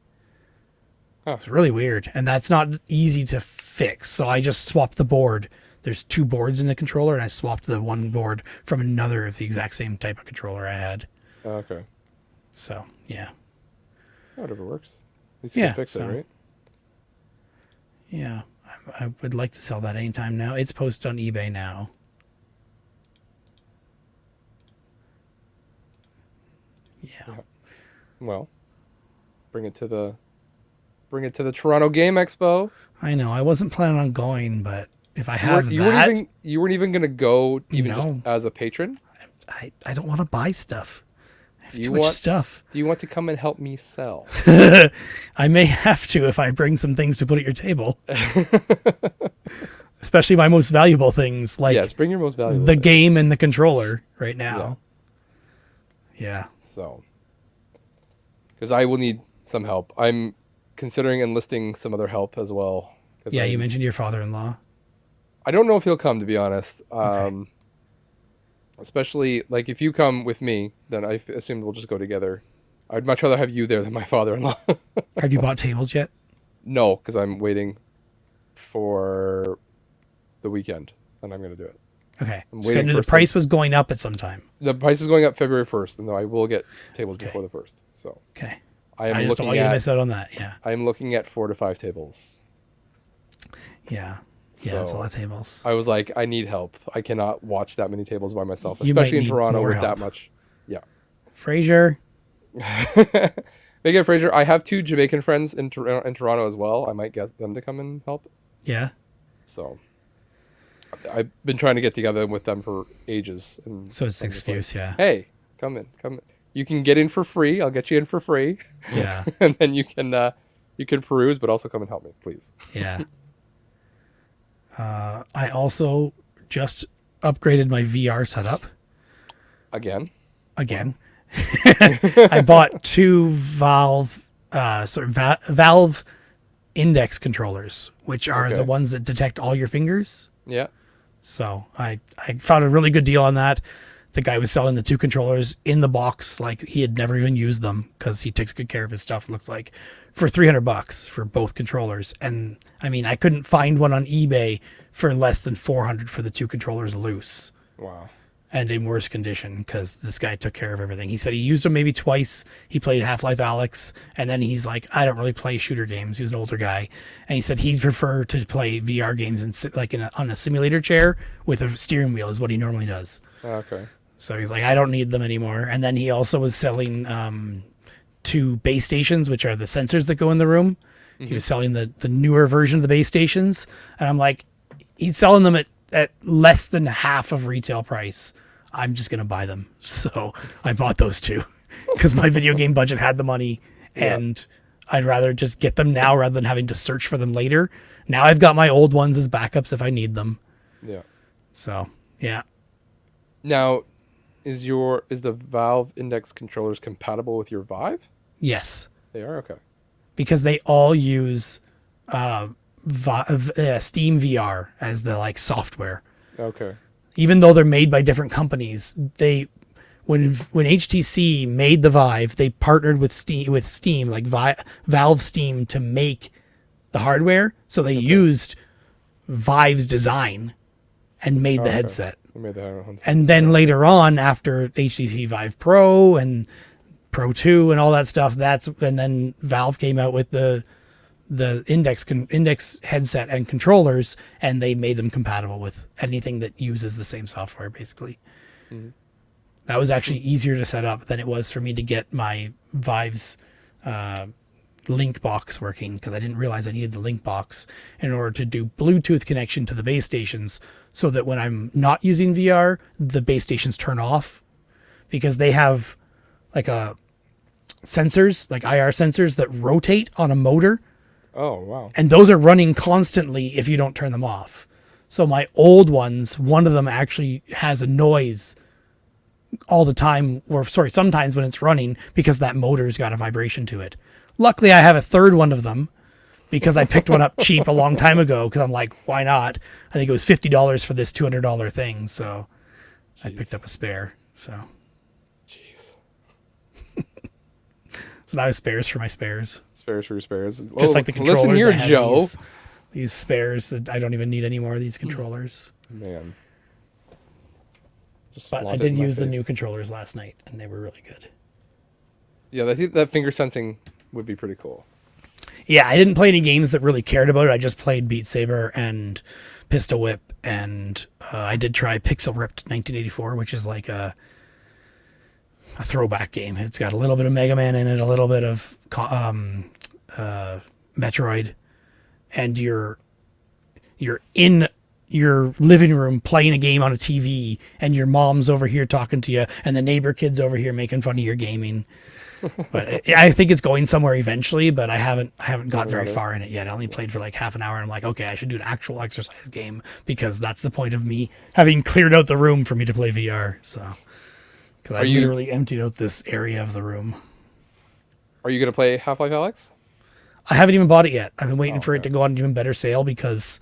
Oh. It's really weird. And that's not easy to fix. So I just swapped the board. There's 2 boards in the controller, and I swapped the one board from another of the exact same type of controller I had. Okay. So, yeah. Whatever works. At least you can fix it, right? Yeah. I would like to sell that anytime now. It's posted on eBay now. Yeah. Well, bring it to the Toronto Game Expo. I know. I wasn't planning on going, but if I have you weren't even going to go just as a patron? I don't want to buy stuff. I have too much stuff. Do you want to come and help me sell? I may have to if I bring some things to put at your table. Especially my most valuable things, like bring your most valuable the game and the controller right now. Yeah. So, because I will need some help. I'm considering enlisting some other help as well. Yeah, you mentioned your father-in-law. I don't know if he'll come, to be honest. Okay. Especially, like, if you come with me, then I assume we'll just go together. I'd much rather have you there than my father-in-law. Have you bought tables yet? No, because I'm waiting for the weekend, and I'm going to do it. Okay. So the price was going up at some time. The price is going up February 1st, and I will get tables before the 1st. So. Okay. I just don't want you to miss out on that. Yeah. I'm looking at 4 to 5 tables. Yeah. Yeah, that's a lot of tables. I was like, I need help. I cannot watch that many tables by myself, especially in Toronto with that much. Yeah. Fraser. Megan Fraser. I have 2 Jamaican friends in Toronto as well. I might get them to come and help. Yeah. So I've been trying to get together with them for ages. And so it's an excuse, yeah. Hey, come in. You can get in for free. I'll get you in for free. Yeah. And then you can peruse, but also come and help me, please. Yeah. I also just upgraded my VR setup. Again. I bought 2 Valve Index controllers, which are the ones that detect all your fingers. Yeah. So I found a really good deal on that. The guy was selling the 2 controllers in the box, like he had never even used them because he takes good care of his stuff, it looks like, for $300 for both controllers. And I mean, I couldn't find one on eBay for less than $400 for the 2 controllers loose. Wow. And in worse condition because this guy took care of everything. He said he used them maybe twice. He played Half-Life Alyx, and then he's like, I don't really play shooter games. He was an older guy, and he said he'd prefer to play VR games and sit like on a simulator chair with a steering wheel is what he normally does. Okay. So he's like, I don't need them anymore. And then he also was selling 2 base stations, which are the sensors that go in the room. Mm-hmm. He was selling the newer version of the base stations, and I'm like, he's selling them at less than half of retail price. I'm just going to buy them. So I bought those two because my video game budget had the money, and I'd rather just get them now rather than having to search for them later. Now I've got my old ones as backups if I need them. Yeah. So, yeah. Now, is the Valve Index controllers compatible with your Vive? Yes. They are? Okay. Because they all use Steam VR as the like software. Okay. Even though they're made by different companies, when HTC made the Vive, they partnered with Steam like Valve Steam to make the hardware. So they used Vive's design and made the headset. And then later on, after HTC Vive Pro and Pro 2 and all that stuff, and then Valve came out with the Index headset and controllers, and they made them compatible with anything that uses the same software, basically. Mm-hmm. That was actually easier to set up than it was for me to get my Vive's link box working, because I didn't realize I needed the link box in order to do Bluetooth connection to the base stations, so that when I'm not using VR, the base stations turn off, because they have like sensors, like IR sensors that rotate on a motor. Oh, wow. And those are running constantly if you don't turn them off. So my old ones, one of them actually has a noise all the time, sometimes when it's running, because that motor's got a vibration to it. Luckily, I have a third one of them because I picked one up cheap a long time ago, because I'm like, why not? I think it was $50 for this $200 thing, so I picked up a spare. So now I have spares for my spares. Spares for your spares. Just like the controllers. Listen here, Joe. These spares that I don't even need anymore, these controllers. Man. But I did use the new controllers last night, and they were really good. Yeah, I think that finger sensing would be pretty cool. Yeah, I didn't play any games that really cared about it. I just played Beat Saber and Pistol Whip, and I did try Pixel Ripped 1984, which is like a throwback game. It's got a little bit of Mega Man in it, a little bit of Metroid, and you're in your living room playing a game on a TV, and your mom's over here talking to you, and the neighbor kid's over here making fun of your gaming. But I think it's going somewhere eventually, but I haven't got very far in it yet. I only played for like half an hour, and I'm like, okay, I should do an actual exercise game, because that's the point of me having cleared out the room for me to play VR. So, because I literally emptied out this area of the room. Are you going to play Half-Life Alyx? I haven't even bought it yet. I've been waiting for it to go on an even better sale, because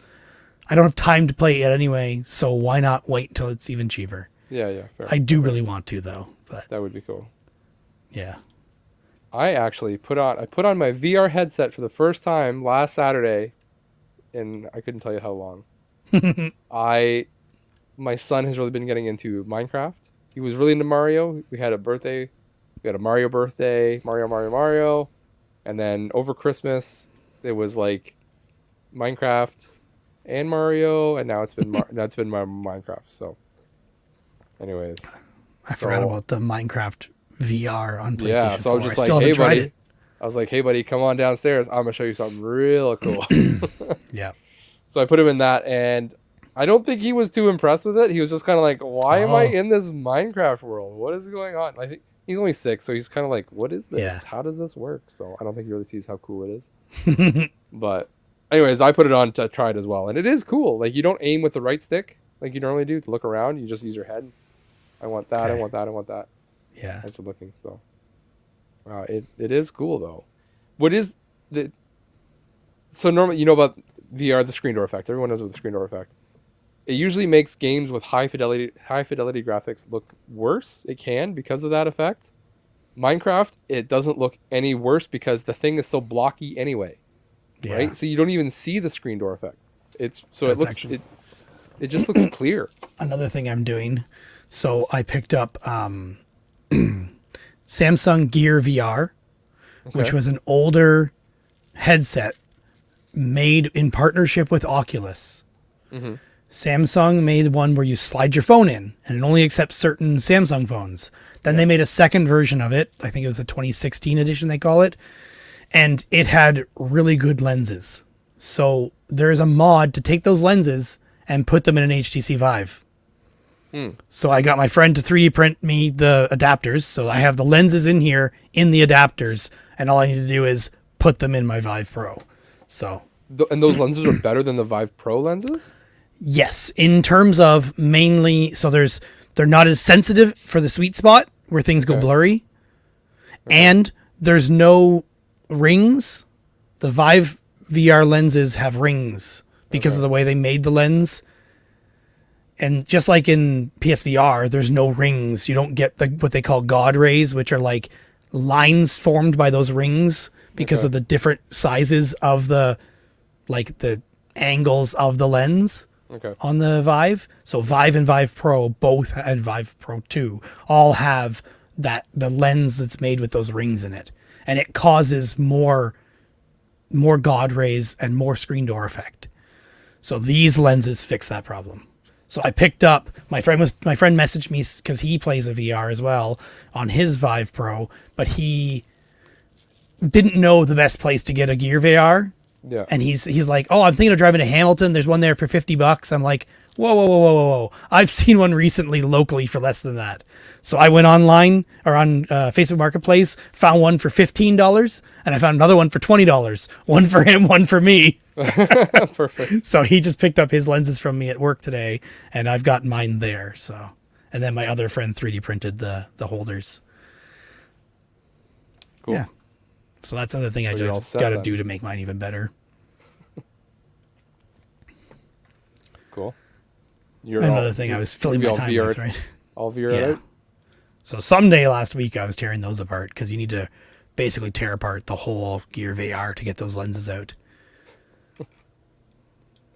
I don't have time to play it yet anyway, so why not wait until it's even cheaper? Yeah. Fair. I do really want to, though. But that would be cool. Yeah. I actually put on my VR headset for the first time last Saturday, and I couldn't tell you how long. My son has really been getting into Minecraft. He was really into Mario. We had a Mario birthday, Mario, and then over Christmas it was like Minecraft and Mario, and now it's been my Minecraft. So, anyways, I forgot about the Minecraft VR on PlayStation 4. Yeah, so I was just like, hey, buddy. I was like, hey, buddy, come on downstairs. I'm going to show you something real cool. Yeah. So I put him in that, and I don't think he was too impressed with it. He was just kind of like, why am I in this Minecraft world? What is going on? I think he's only 6, so he's kind of like, what is this? Yeah. How does this work? So I don't think he really sees how cool it is. But anyways, I put it on to try it as well, and it is cool. Like, you don't aim with the right stick like you normally do to look around. You just use your head. I want that, I want that, I want that. Yeah. Thanks for looking. So, it is cool though. What is the? So normally, you know about VR, the screen door effect. Everyone knows about the screen door effect. It usually makes games with high fidelity graphics look worse. It can, because of that effect. Minecraft, it doesn't look any worse because the thing is so blocky anyway, right? So you don't even see the screen door effect. It just looks clear. Another thing I'm doing. So I picked up Samsung Gear VR, which was an older headset made in partnership with Oculus. Mm-hmm. Samsung made one where you slide your phone in, and it only accepts certain Samsung phones. Then they made a second version of it. I think it was the 2016 edition, they call it. And it had really good lenses. So there's a mod to take those lenses and put them in an HTC Vive. Hmm. So I got my friend to 3D print me the adapters. So I have the lenses in here in the adapters, and all I need to do is put them in my Vive Pro. So And those lenses are better than the Vive Pro lenses? yes, in terms of mainly, so they're not as sensitive for the sweet spot where things go blurry, and there's no rings. The Vive VR lenses have rings because of the way they made the lens. And just like in PSVR, there's no rings. You don't get what they call God rays, which are like lines formed by those rings because of the different sizes of the angles of the lens on the Vive. So Vive and Vive Pro both, and Vive Pro 2 all have the lens that's made with those rings in it, and it causes more God rays and more screen door effect. So these lenses fix that problem. So I picked up, my friend messaged me because he plays a VR as well on his Vive Pro, but he didn't know the best place to get a Gear VR. Yeah. And he's like, oh, I'm thinking of driving to Hamilton. There's one there for $50. I'm like, whoa. I've seen one recently locally for less than that. So I went online or on Facebook Marketplace, found one for $15, and I found another one for $20. One for him, one for me. Perfect. So he just picked up his lenses from me at work today, and I've got mine there. So, and then my other friend 3D printed the holders. Cool. Yeah. So that's another thing I just got to do to make mine even better. Cool. Another thing I was filling my time with, right? All VR out? So someday last week I was tearing those apart because you need to basically tear apart the whole Gear VR to get those lenses out.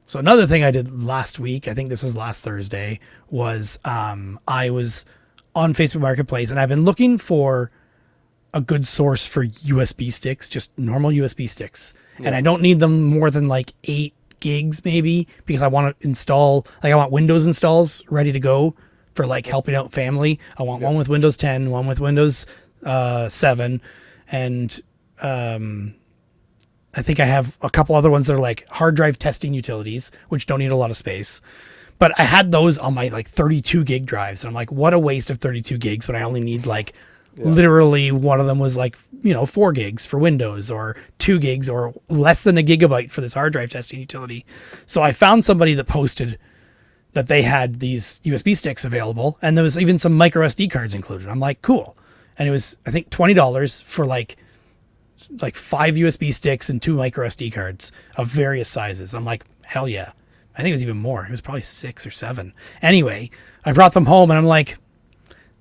So another thing I did last week, I think this was last Thursday, was I was on Facebook Marketplace, and I've been looking for a good source for USB sticks, just normal USB sticks. Yeah. And I don't need them more than like 8 gigs maybe, because I want to install, like I want Windows installs ready to go for like helping out family. I want one with Windows 10, one with Windows 7, and I think I have a couple other ones that are like hard drive testing utilities, which don't need a lot of space. But I had those on my like 32 gig drives, and I'm like, what a waste of 32 gigs when I only need like literally one of them was like, 4 gigs for Windows, or 2 gigs or less than a gigabyte for this hard drive testing utility. So I found somebody that posted that they had these USB sticks available, and there was even some micro SD cards included. I'm like, cool. And it was, I think, $20 for like 5 USB sticks and 2 micro SD cards of various sizes. I'm like, hell yeah. I think it was even more. It was probably 6 or 7. Anyway, I brought them home, and I'm like,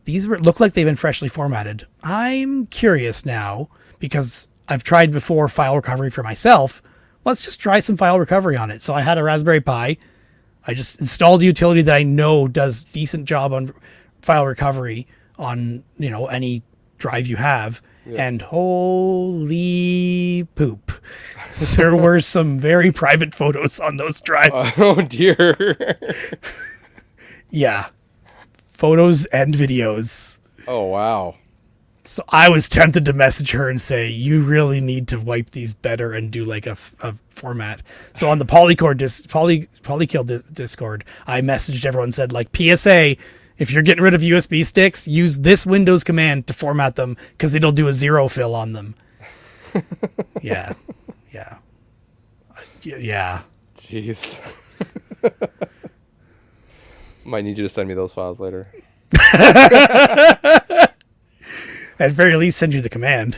these look like they've been freshly formatted. I'm curious now, because I've tried before file recovery for myself. Let's just try some file recovery on it. So I had a Raspberry Pi. I just installed a utility that I know does decent job on file recovery on, any drive you have. Yeah. And holy poop. There were some very private photos on those drives. Oh dear. Yeah. Photos and videos. Oh, wow. So I was tempted to message her and say, you really need to wipe these better and do like a format. So on the Polykill Discord, I messaged everyone and said, like, PSA, if you're getting rid of USB sticks, use this Windows command to format them, because it'll do a zero fill on them. Yeah. Jeez. Might need you to send me those files later. At very least, send you the command.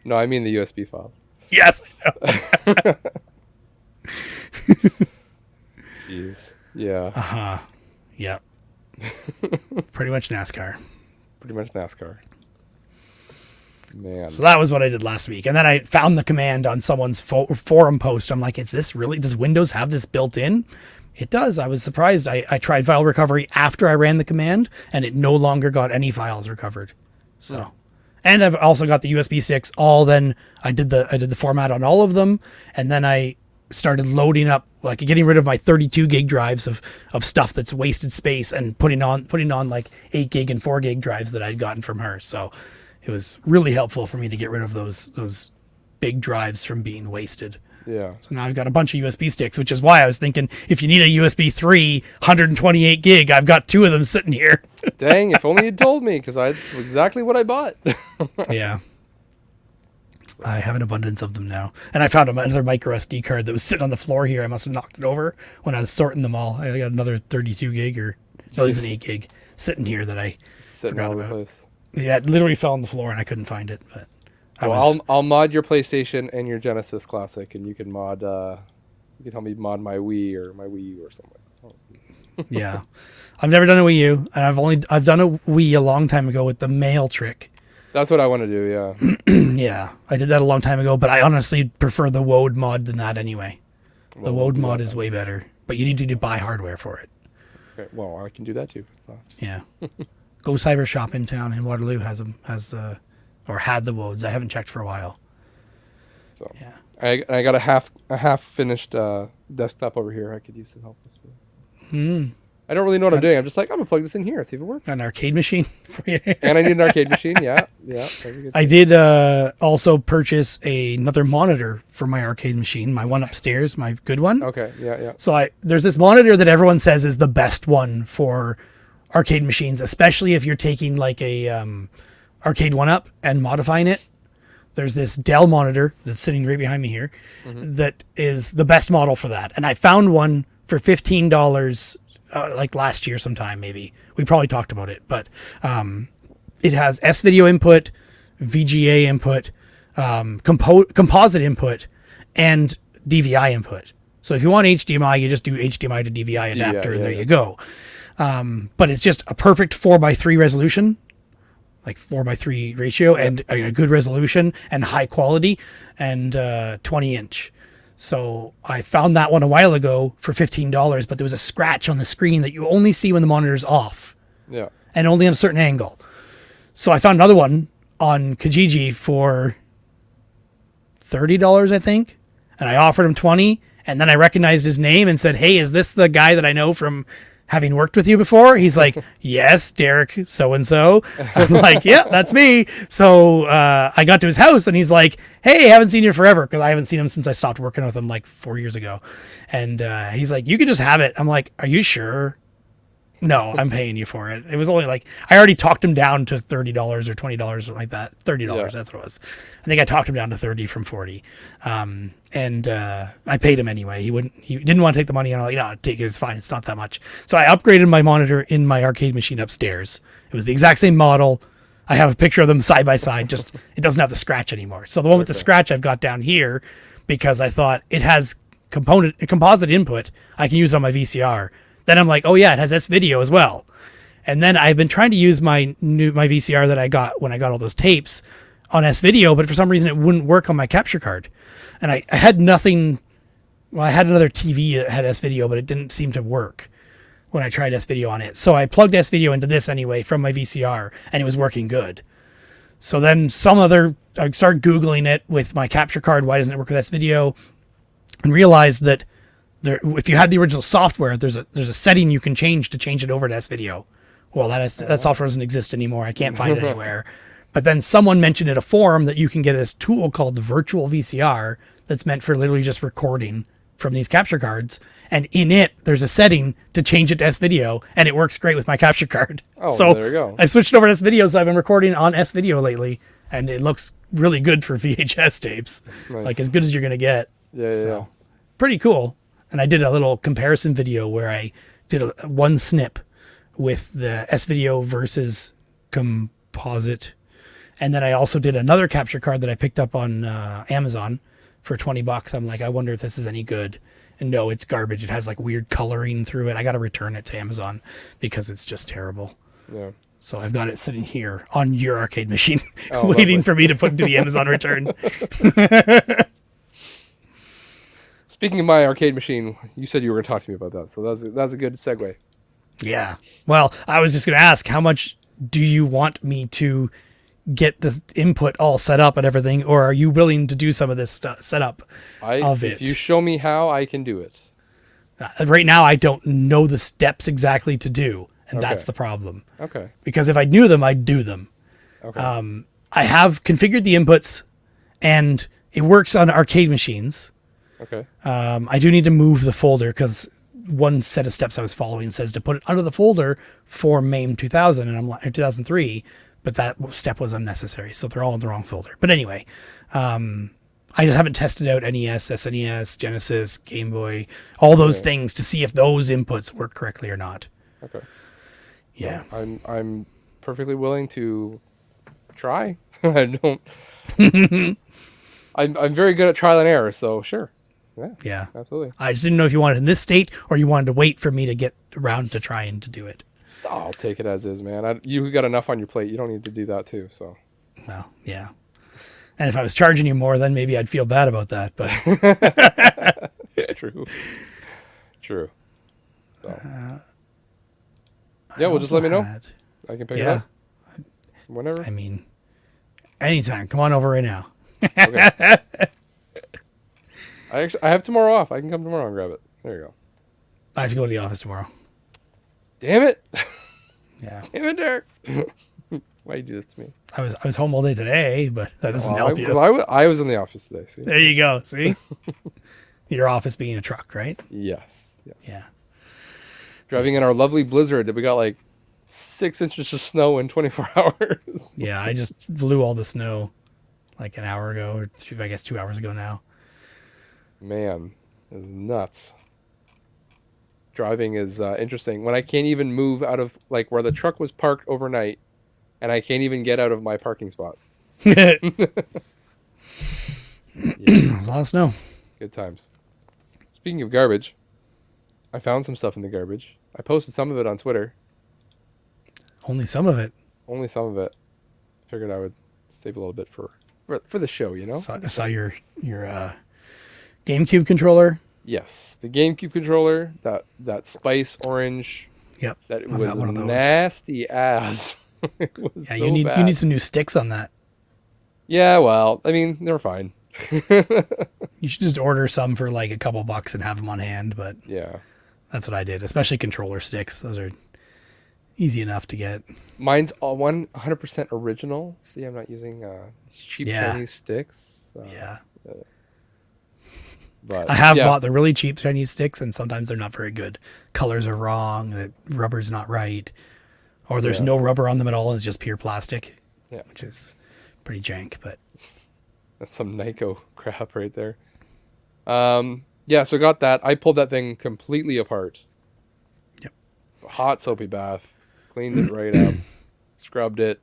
No, I mean the USB files. Yes, I know. Jeez. Yeah. Uh-huh. Yep. Pretty much NASCAR. Man. So that was what I did last week. And then I found the command on someone's forum post. I'm like, does Windows have this built in? It does. I was surprised. I tried file recovery after I ran the command, and it no longer got any files recovered. So, and I've also got the USB sticks. Then I did the format on all of them, and then I started loading up, like getting rid of my 32 gig drives of stuff that's wasted space, and putting on like 8 gig and 4 gig drives that I'd gotten from her. So it was really helpful for me to get rid of those big drives from being wasted. Yeah. So now I've got a bunch of USB sticks, which is why I was thinking if you need a USB 3, 128 gig, I've got 2 of them sitting here. Dang, if only you'd told me, because that's exactly what I bought. Yeah. I have an abundance of them now. And I found another micro SD card that was sitting on the floor here. I must have knocked it over when I was sorting them all. I got another 32 gig or, no, it's an 8 gig sitting here that I forgot about. Place. Yeah, it literally fell on the floor and I couldn't find it. But I'll mod your PlayStation and your Genesis Classic, and you can mod. You can help me mod my Wii or my Wii U or something. Oh. Yeah, I've never done a Wii U, and I've done a Wii a long time ago with the mail trick. That's what I want to do. Yeah. Yeah, I did that a long time ago, but I honestly prefer the WOD mod than that anyway. The WOD mod is way better, but you need to buy hardware for it. Okay, well, I can do that too. Yeah. Go Cyber Shop in town in Waterloo had the WODs. I haven't checked for a while. So yeah, I got a half finished desktop over here. I could use some help with. I don't really know what I'm doing. I'm just like, I'm gonna plug this in here, see if it works. An arcade machine for you. And I need an arcade machine. Yeah. I did also purchase another monitor for my arcade machine, my one upstairs, my good one. Okay. Yeah. So there's this monitor that everyone says is the best one for arcade machines, especially if you're taking like a arcade 1-up and modifying it. There's this Dell monitor that's sitting right behind me here that is the best model for that. And I found one for $15 like last year sometime, maybe. We probably talked about it, but it has S-video input, VGA input, composite input, and DVI input. So if you want HDMI, you just do HDMI to DVI adapter, and there you go. But it's just a perfect 4:3 resolution, like 4:3 ratio, and a good resolution and high quality, and 20-inch. So I found that one a while ago for $15, but there was a scratch on the screen that you only see when the monitor's off. Yeah. And only on a certain angle. So I found another one on Kijiji for $30, I think. And I offered him $20, and then I recognized his name and said, "Hey, is this the guy that I know from having worked with you before?" He's like, "Yes, Derek so-and-so." I'm like, "Yeah, that's me." So I got to his house and he's like, "Hey, haven't seen you forever." Because I haven't seen him since I stopped working with him like 4 years ago. And he's like, "You can just have it." I'm like, "Are you sure?" "No, I'm paying you for it." It was only like, I already talked him down to $30 or $20, something like that. $30, that's what it was. I think I talked him down to 30 from 40. And I paid him anyway. He didn't want to take the money, and I'm like, "No, take it, it's fine, it's not that much." So I upgraded my monitor in my arcade machine upstairs. It was the exact same model. I have a picture of them side by side, just it doesn't have the scratch anymore. So the one with the scratch I've got down here, because I thought it has composite input. I can use it on my VCR. Then I'm like, oh yeah, it has S-video as well. And then I've been trying to use my VCR that I got when I got all those tapes on S-video, but for some reason it wouldn't work on my capture card. And I had nothing. Well, I had another TV that had S-video, but it didn't seem to work when I tried S-video on it. So I plugged S-video into this anyway from my VCR, and it was working good. So then I started Googling it with my capture card. Why doesn't it work with S-video? And realized that if you had the original software, there's a setting you can change to change it over to S-video. Well, that software doesn't exist anymore. I can't find it anywhere. But then someone mentioned at a forum that you can get this tool called the virtual VCR that's meant for literally just recording from these capture cards. And in it, there's a setting to change it to S-video, and it works great with my capture card. Oh, so there you go. I switched over to S-video, so I've been recording on S-video lately, and it looks really good for VHS tapes. Nice. Like as good as you're going to get. Yeah. Pretty cool. And I did a little comparison video where I did one snip with the S-video versus composite. And then I also did another capture card that I picked up on Amazon for $20. I'm like, I wonder if this is any good. And no, it's garbage. It has like weird coloring through it. I got to return it to Amazon because it's just terrible. Yeah. So I've got it sitting here on your arcade machine, waiting for me to put to the Amazon return. Speaking of my arcade machine, you said you were going to talk to me about that, so that's a good segue. Yeah. Well, I was just going to ask, how much do you want me to get the input all set up and everything, or are you willing to do some of this setup of it? If you show me how, I can do it. Right now, I don't know the steps exactly to do, and that's the problem. Okay. Because if I knew them, I'd do them. Okay. I have configured the inputs, and it works on arcade machines. Okay. I do need to move the folder because one set of steps I was following says to put it under the folder for MAME 2000 and I'm like 2003, but that step was unnecessary, so they're all in the wrong folder. But anyway, I just haven't tested out NES, SNES, Genesis, Game Boy, all those things to see if those inputs work correctly or not. Okay. Yeah. No, I'm perfectly willing to try. I don't. I'm very good at trial and error, so sure. Yeah. Absolutely. I just didn't know if you wanted it in this state or you wanted to wait for me to get around to trying to do it. Oh, I'll take it as is, man. You got enough on your plate. You don't need to do that too. So. Well, yeah. And if I was charging you more, then maybe I'd feel bad about that. But True. So. Yeah, well, just let me know. I can pick it up whenever. I mean, anytime. Come on over right now. Okay. I have tomorrow off. I can come tomorrow and grab it. There you go. I have to go to the office tomorrow. Damn it. Yeah. Damn it, Derek. Why you do this to me? I was home all day today, but that doesn't help you. I was in the office today. See? There you go. See? Your office being a truck, right? Yes. Yeah. Driving in our lovely blizzard that we got like 6 inches of snow in 24 hours. Yeah, I just blew all the snow like an hour ago, or I guess 2 hours ago now. Man, it's nuts. Driving is interesting. When I can't even move out of like where the truck was parked overnight, and I can't even get out of my parking spot. Yeah. A lot of snow. Good times. Speaking of garbage, I found some stuff in the garbage. I posted some of it on Twitter. Only some of it. Only some of it. Figured I would save a little bit for the show, you know? I saw your GameCube controller. Yes, the GameCube controller, that spice orange. Yep. That it I've was got one of those. nasty ass. It was Yeah, so you bad. need some new sticks on that. Yeah, well, I mean, they're fine. You should just order some for like a couple bucks and have them on hand, but Yeah. that's what I did, especially controller sticks. Those are easy enough to get. Mine's all 100% original. See, I'm not using cheap Chinese sticks. Yeah. But I have bought the really cheap Chinese sticks, and sometimes they're not very good. Colors are wrong, the rubber's not right, or there's no rubber on them at all, and it's just pure plastic, which is pretty jank, but... That's some Nyko crap right there. Yeah, so got that. I pulled that thing completely apart. Yep. Hot soapy bath. Cleaned it right up. Scrubbed it.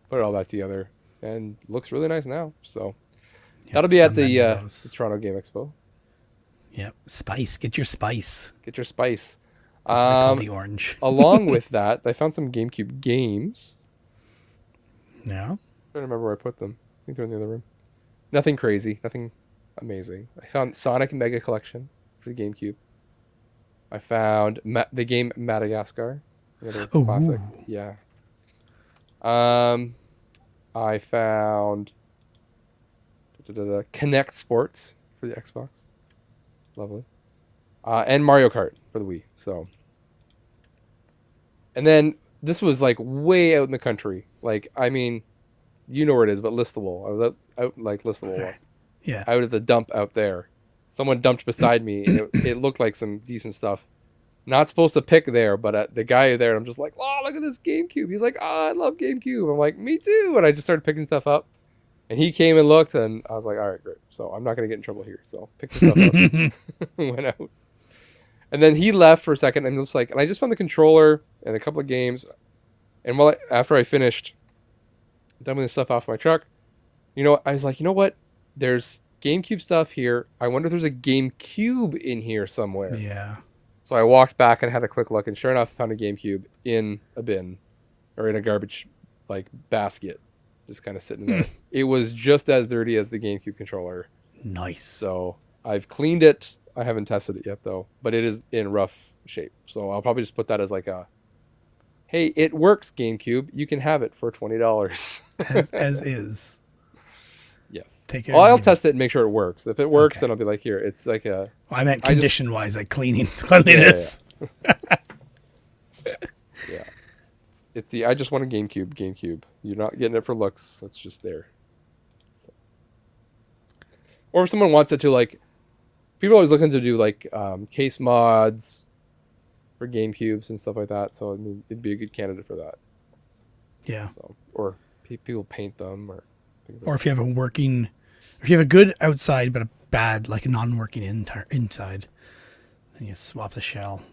Put it all back together. And looks really nice now. So that'll be at the Toronto Game Expo. Yep. Spice. Get your spice. Get your spice. That's what I call the orange. Along with that, I found some GameCube games. Yeah. I don't remember where I put them. I think they're in the other room. Nothing crazy. Nothing amazing. I found Sonic Mega Collection for the GameCube. I found the game Madagascar. Another classic. Yeah. I found Kinect Sports for the Xbox. Lovely. And Mario Kart for the Wii. So. And then this was like way out in the country. Like, I mean, you know where it is, but Listowel. I was out like Listowel was. Yeah. Out at the dump out there. Someone dumped beside me, and it looked like some decent stuff. Not supposed to pick there, but the guy there, I'm just like, oh, look at this GameCube. He's like, oh, I love GameCube. I'm like, me too. And I just started picking stuff up. And he came and looked, and I was like, all right, great. So I'm not going to get in trouble here. So picked the stuff up. Went out. And then he left for a second, and just like, and I just found the controller and a couple of games. And after I finished dumping this stuff off my truck, I was like, you know what? There's GameCube stuff here. I wonder if there's a GameCube in here somewhere. Yeah. So I walked back and had a quick look, and sure enough, I found a GameCube in a bin or in a garbage basket, just kind of sitting there. It was just as dirty as the GameCube controller. Nice. So I've cleaned it. I haven't tested it yet though, but it is in rough shape. So I'll probably just put that as like a, hey, it works, GameCube. You can have it for $20. as is. Yes. Take it. Well, I'll test it and make sure it works. If it works, then I'll be like, here. It's like a. Well, I meant condition-wise, like cleanliness. Yeah. It's the I just want a GameCube. You're not getting it for looks. It's just there. So. Or if someone wants it to people are always looking to do like case mods for GameCubes and stuff like that. So I mean, it'd be a good candidate for that. Yeah. So or people paint them or things like Or that. if you have a good outside but a bad, like a non-working inside, then you swap the shell.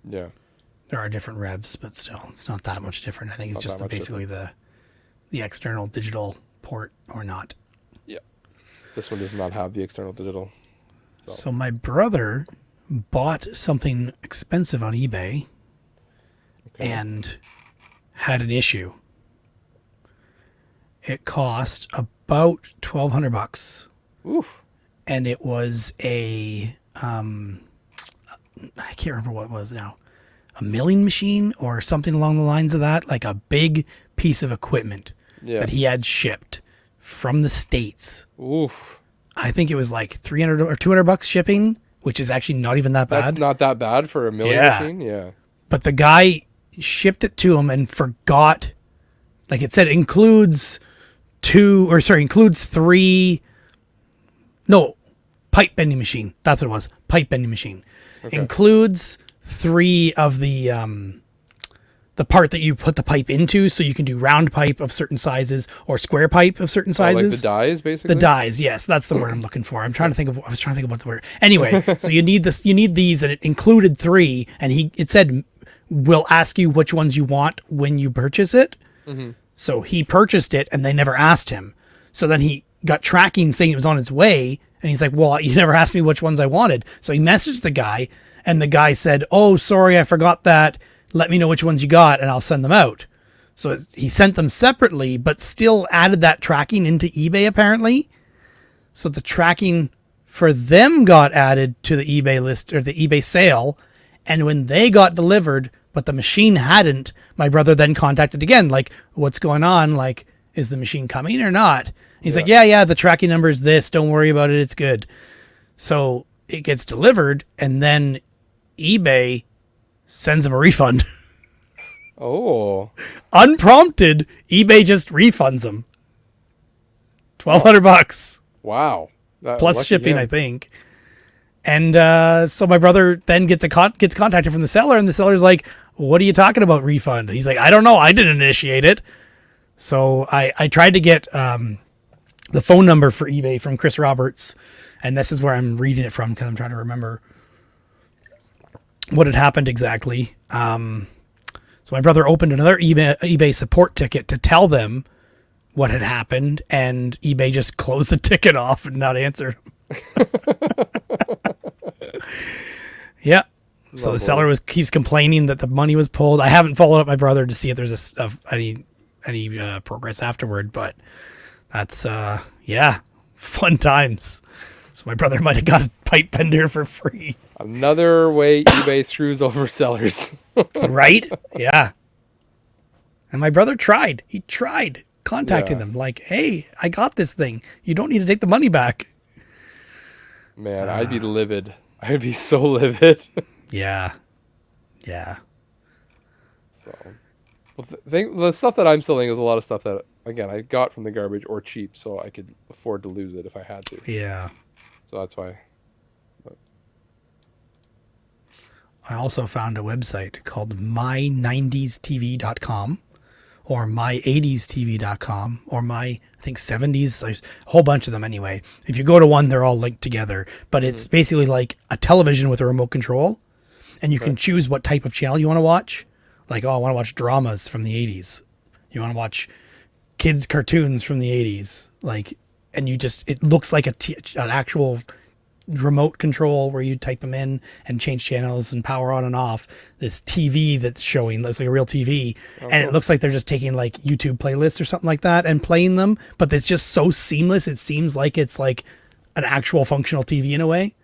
Yeah. There are different revs, but still, it's not that much different. I think it's just basically the external digital port or not. Yeah. This one does not have the external digital. So my brother bought something expensive on eBay and had an issue. It cost about $1,200. Oof. And it was I can't remember what it was now. A milling machine or something along the lines of that, like a big piece of equipment that he had shipped from the States. Oof. I think it was like $300 or $200 shipping, which is actually not even that bad. That's not that bad for a milling machine. Yeah. But the guy shipped it to him and forgot, like it said, includes pipe bending machine. That's what it was. Pipe bending machine. Okay. Includes 3 of the part that you put the pipe into, so you can do round pipe of certain sizes or square pipe of certain sizes. Like the dies, basically? The dies, yes. That's the word I'm looking for. I was trying to think about the word. Anyway, so you need these, and it included 3, and it said, we'll ask you which ones you want when you purchase it. Mm-hmm. So he purchased it, and they never asked him. So then he got tracking saying it was on its way, and he's like, well, you never asked me which ones I wanted. So he messaged the guy, and the guy said, oh, sorry, I forgot that. Let me know which ones you got, and I'll send them out. So he sent them separately, but still added that tracking into eBay, apparently. So the tracking for them got added to the eBay list, or the eBay sale, and when they got delivered, but the machine hadn't, my brother then contacted again, like, what's going on? Like, is the machine coming or not? He's like, yeah, the tracking number is this. Don't worry about it. It's good. So it gets delivered, and then eBay sends him a refund. Oh. Unprompted, eBay just refunds him. $1,200. Wow. Plus shipping, I think. And so my brother then gets contacted from the seller, and the seller's like, what are you talking about refund? He's like, I don't know. I didn't initiate it. So I tried to get the phone number for eBay from Chris Roberts, and this is where I'm reading it from because I'm trying to remember what had happened exactly. So my brother opened another eBay support ticket to tell them what had happened, and eBay just closed the ticket off and not answered him. Yeah. So the seller keeps complaining that the money was pulled. I haven't followed up my brother to see if there's any progress afterward, but that's fun times. So my brother might have got a pipe bender for free. Another way eBay screws over sellers. Right? Yeah. And my brother tried. He tried contacting them like, hey, I got this thing. You don't need to take the money back. Man, I'd be livid. I'd be so livid. Yeah. Yeah. So, the stuff that I'm selling is a lot of stuff that, again, I got from the garbage or cheap, so I could afford to lose it if I had to. Yeah. So that's why. I also found a website called my90stv.com or my80stv.com or I think 70s. There's a whole bunch of them anyway. If you go to one, they're all linked together. But it's basically like a television with a remote control, and you can choose what type of channel you want to watch. Like, I want to watch dramas from the 80s. You want to watch kids' cartoons from the 80s. Like, and it looks like an actual remote control where you type them in and change channels and power on and off. This TV that's showing looks like a real TV, and it looks like they're just taking like YouTube playlists or something like that and playing them, but it's just so seamless. It seems like it's like an actual functional TV in a way.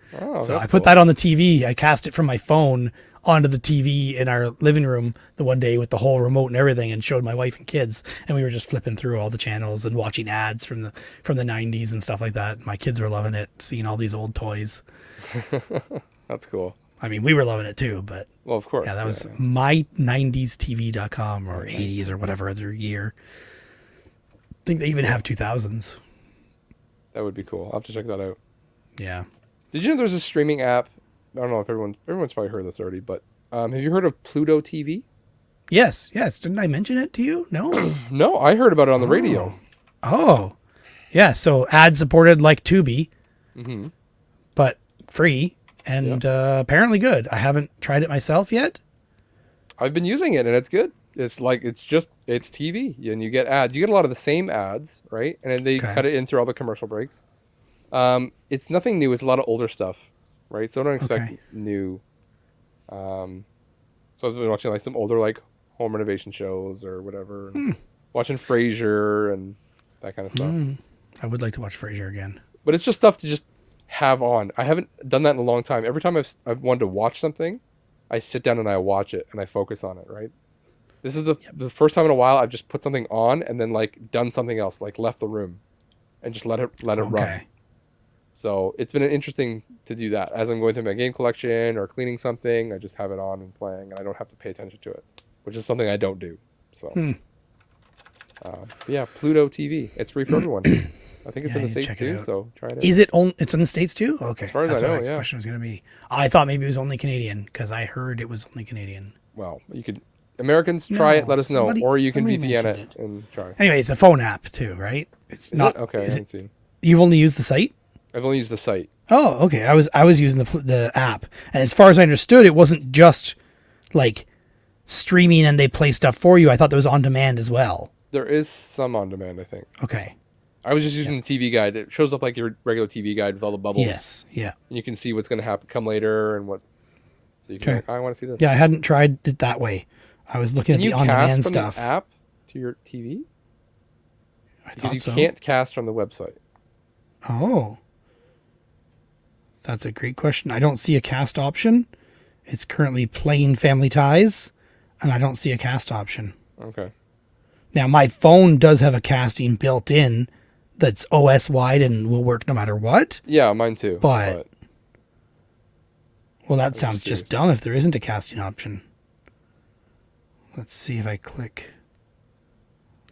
So I put that on the TV. I cast it from my phone onto the TV in our living room the one day with the whole remote and everything, and showed my wife and kids, and we were just flipping through all the channels and watching ads from the 90s and stuff like that. My kids were loving it, seeing all these old toys. That's cool. I mean, we were loving it too, but well, of course. Yeah, that was my90stv.com or 80s or whatever other year. I think they even have 2000s. That would be cool. I'll have to check that out. Yeah. Did you know there's a streaming app? I don't know if everyone's probably heard this already, but have you heard of Pluto TV? Yes. Didn't I mention it to you? No. No, I heard about it on the radio. Oh. Yeah. So ad supported like Tubi, Mm-hmm. but free and apparently good. I haven't tried it myself yet. I've been using it and it's good. It's TV and you get ads. You get a lot of the same ads, right? And then they cut it in through all the commercial breaks. It's nothing new. It's a lot of older stuff, right? So I don't expect new. So I've been watching like some older like home renovation shows or whatever. Watching Frasier and that kind of stuff. I would like to watch Frasier again. But it's just stuff to just have on. I haven't done that in a long time. Every time I've wanted to watch something, I sit down and I watch it and I focus on it, right? This is the first time in a while I've just put something on and then like done something else, like left the room and just let it run. So it's been interesting to do that. As I'm going through my game collection or cleaning something, I just have it on and playing and I don't have to pay attention to it, which is something I don't do. So yeah, Pluto TV. It's free for everyone. I think it's in the States too, so try it out. Is it it's in the States too? Okay. As far as I know, yeah. The question was going to be. I thought maybe it was only Canadian because I heard it was only Canadian. Well, you could. Americans, try it. Let us know, or you can VPN it and try. Anyway, it's a phone app too, right? It's not okay. I haven't seen. You've only used the site? I've only used the site. Oh, okay. I was using the app, and as far as I understood, it wasn't just like streaming and they play stuff for you. I thought there was on demand as well. There is some on demand, I think. Okay. I was just using the TV guide. It shows up like your regular TV guide with all the bubbles. Yes. Yeah. And you can see what's going to happen come later and what. So you can. Like, I want to see this. Yeah, I hadn't tried it that way. I was looking at the on demand stuff. The app to your TV? Because you can't cast from the website. Oh. That's a great question. I don't see a cast option. It's currently plain Family Ties, and I don't see a cast option. Okay. Now, my phone does have a casting built in that's OS wide and will work no matter what. Yeah, mine too. But well, that sounds just dumb if there isn't a casting option. Let's see if I click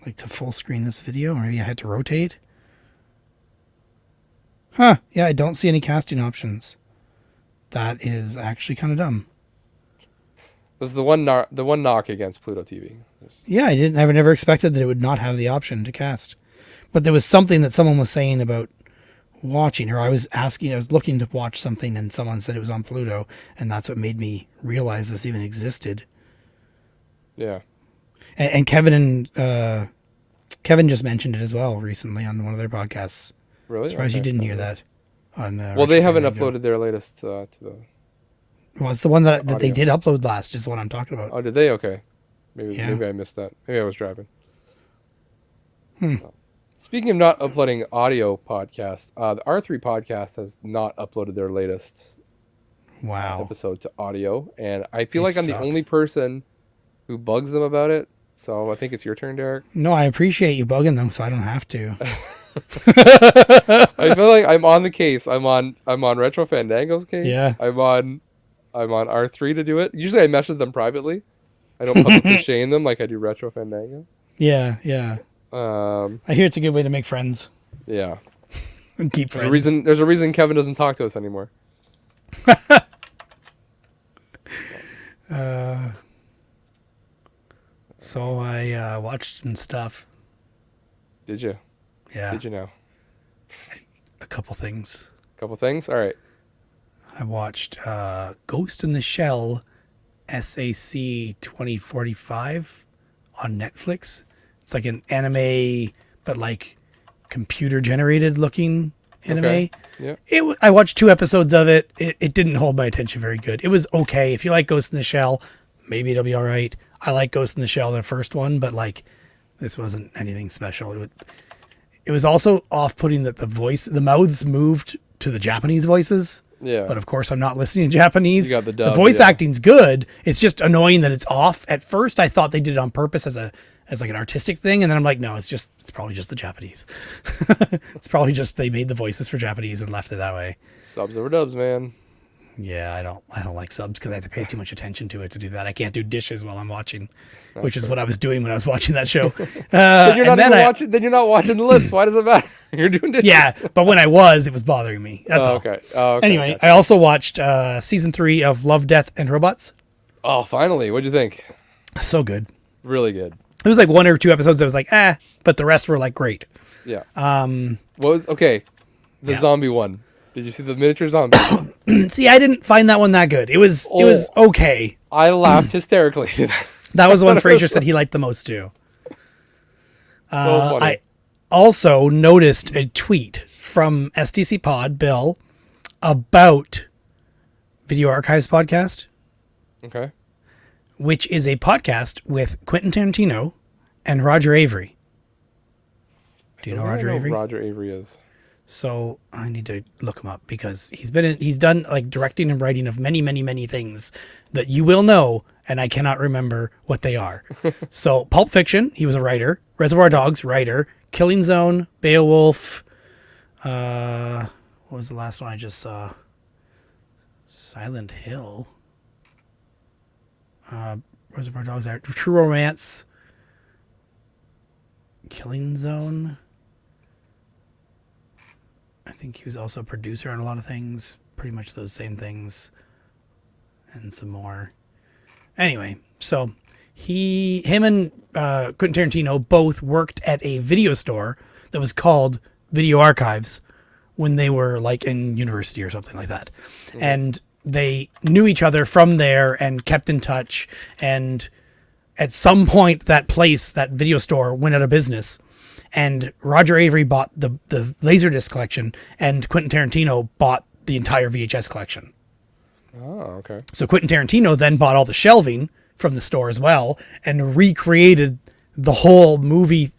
like to full screen this video, or maybe I had to rotate. Huh, yeah, I don't see any casting options. That is actually kind of dumb. This is the one knock against Pluto TV. Yeah, I never expected that it would not have the option to cast. But there was something that someone was saying about watching, or I was looking to watch something and someone said it was on Pluto, and that's what made me realize this even existed. Yeah. And Kevin just mentioned it as well recently on one of their podcasts. Really? Surprised you didn't hear that. Well, they haven't uploaded their latest to the. Well, it's the one that they did upload last is the one I'm talking about. Oh, did they? Okay. Maybe I missed that. Maybe I was driving. So. Speaking of not uploading audio podcasts, the R3 podcast has not uploaded their latest episode to audio, and I feel like I'm the only person who bugs them about it. So I think it's your turn, Derek. No, I appreciate you bugging them, so I don't have to. I feel like I'm on the case. I'm on Retro Fandango's case. Yeah. I'm on R3 to do it. Usually I message them privately. I don't publicly shame them like I do Retro Fandango. Yeah. I hear it's a good way to make friends. Yeah. And keep friends. There's a reason Kevin doesn't talk to us anymore. So I watched some stuff. Did you? Yeah. Did you know? A couple things. Couple things? All right. I watched Ghost in the Shell SAC 2045 on Netflix. It's like an anime, but like computer generated looking anime. Okay. Yeah. I watched 2 episodes of it. It didn't hold my attention very good. It was okay. If you like Ghost in the Shell, maybe it'll be all right. I like Ghost in the Shell, the first one, but like this wasn't anything special. It was also off-putting that the mouths moved to the Japanese voices. Yeah. But of course, I'm not listening to Japanese. You got the dub, voice acting's good. It's just annoying that it's off. At first, I thought they did it on purpose as like an artistic thing, and then I'm like, no, it's probably just the Japanese. It's probably just they made the voices for Japanese and left it that way. Subs over dubs, man. Yeah, I don't like subs because I have to pay too much attention to it to do that. I can't do dishes while I'm watching, which is what I was doing when I was watching that show. Then you're not even watching. Then you're not watching the lips. Why does it matter? You're doing dishes. Yeah, but when I was, it was bothering me. That's all. Okay. Oh, okay. Anyway, Gotcha. I also watched season 3 of Love, Death, and Robots. Oh, finally! What'd you think? So good. Really good. It was like 1 or 2 episodes that was like, but the rest were like great. Yeah. What was okay? The zombie one. Did you see the miniature zombie? See, I didn't find that one that good. It was okay. I laughed hysterically. That was the one Fraser said he liked the most too. So funny. I also noticed a tweet from STC Pod Bill about Video Archives podcast, Okay. which is a podcast with Quentin Tarantino and Roger Avery. Do you know Roger Avery? Roger Avery is. So I need to look him up because he's done like directing and writing of many, many, many things that you will know, and I cannot remember what they are. So Pulp Fiction, he was a writer. Reservoir Dogs, writer. Killing Zone, Beowulf. What was the last one I just saw? Silent Hill. Reservoir Dogs, True Romance. Killing Zone. I think he was also a producer on a lot of things. Pretty much those same things. And some more. Anyway, so him and Quentin Tarantino both worked at a video store that was called Video Archives when they were like in university or something like that. Mm-hmm. And they knew each other from there and kept in touch. And at some point, that video store went out of business. And Roger Avery bought the Laserdisc collection, and Quentin Tarantino bought the entire VHS collection. Oh, okay. So Quentin Tarantino then bought all the shelving from the store as well, and recreated the whole movie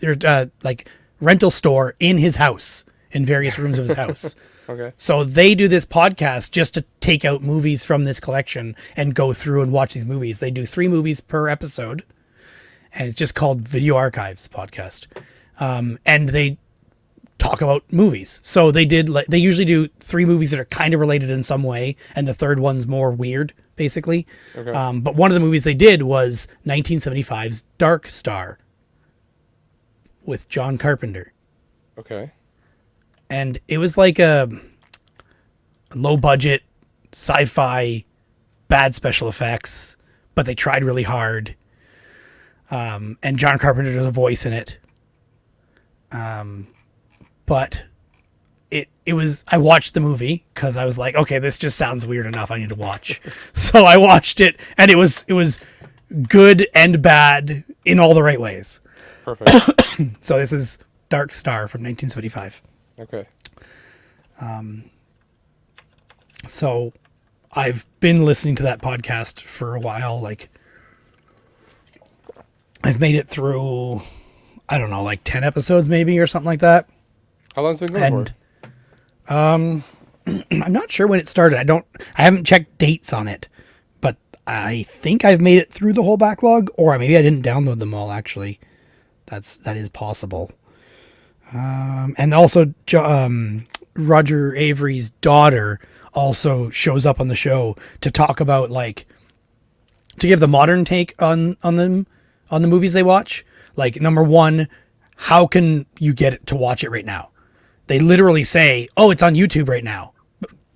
like rental store in his house, in various rooms of his house. Okay. So they do this podcast just to take out movies from this collection and go through and watch these movies. They do 3 movies per episode, and it's just called Video Archives Podcast. And they talk about movies. So they usually do 3 movies that are kind of related in some way, and the third one's more weird, basically. Okay. But one of the movies they did was 1975's Dark Star with John Carpenter. Okay. And it was like a low budget sci-fi, bad special effects, but they tried really hard. And John Carpenter does a voice in it. But it was, I watched the movie because I was like, okay, this just sounds weird enough. I need to watch. So I watched it, and it was good and bad in all the right ways. Perfect. So this is Dark Star from 1975. Okay. So I've been listening to that podcast for a while. Like, I've made it through, I don't know, like 10 episodes maybe or something like that. How long's it been going for? I'm not sure when it started. I haven't checked dates on it, but I think I've made it through the whole backlog, or maybe I didn't download them all actually. That is possible. And also Roger Avery's daughter also shows up on the show to talk about, like, to give the modern take on the movies they watch. Like, number one, how can you get it to watch it right now? They literally say, oh, it's on YouTube right now.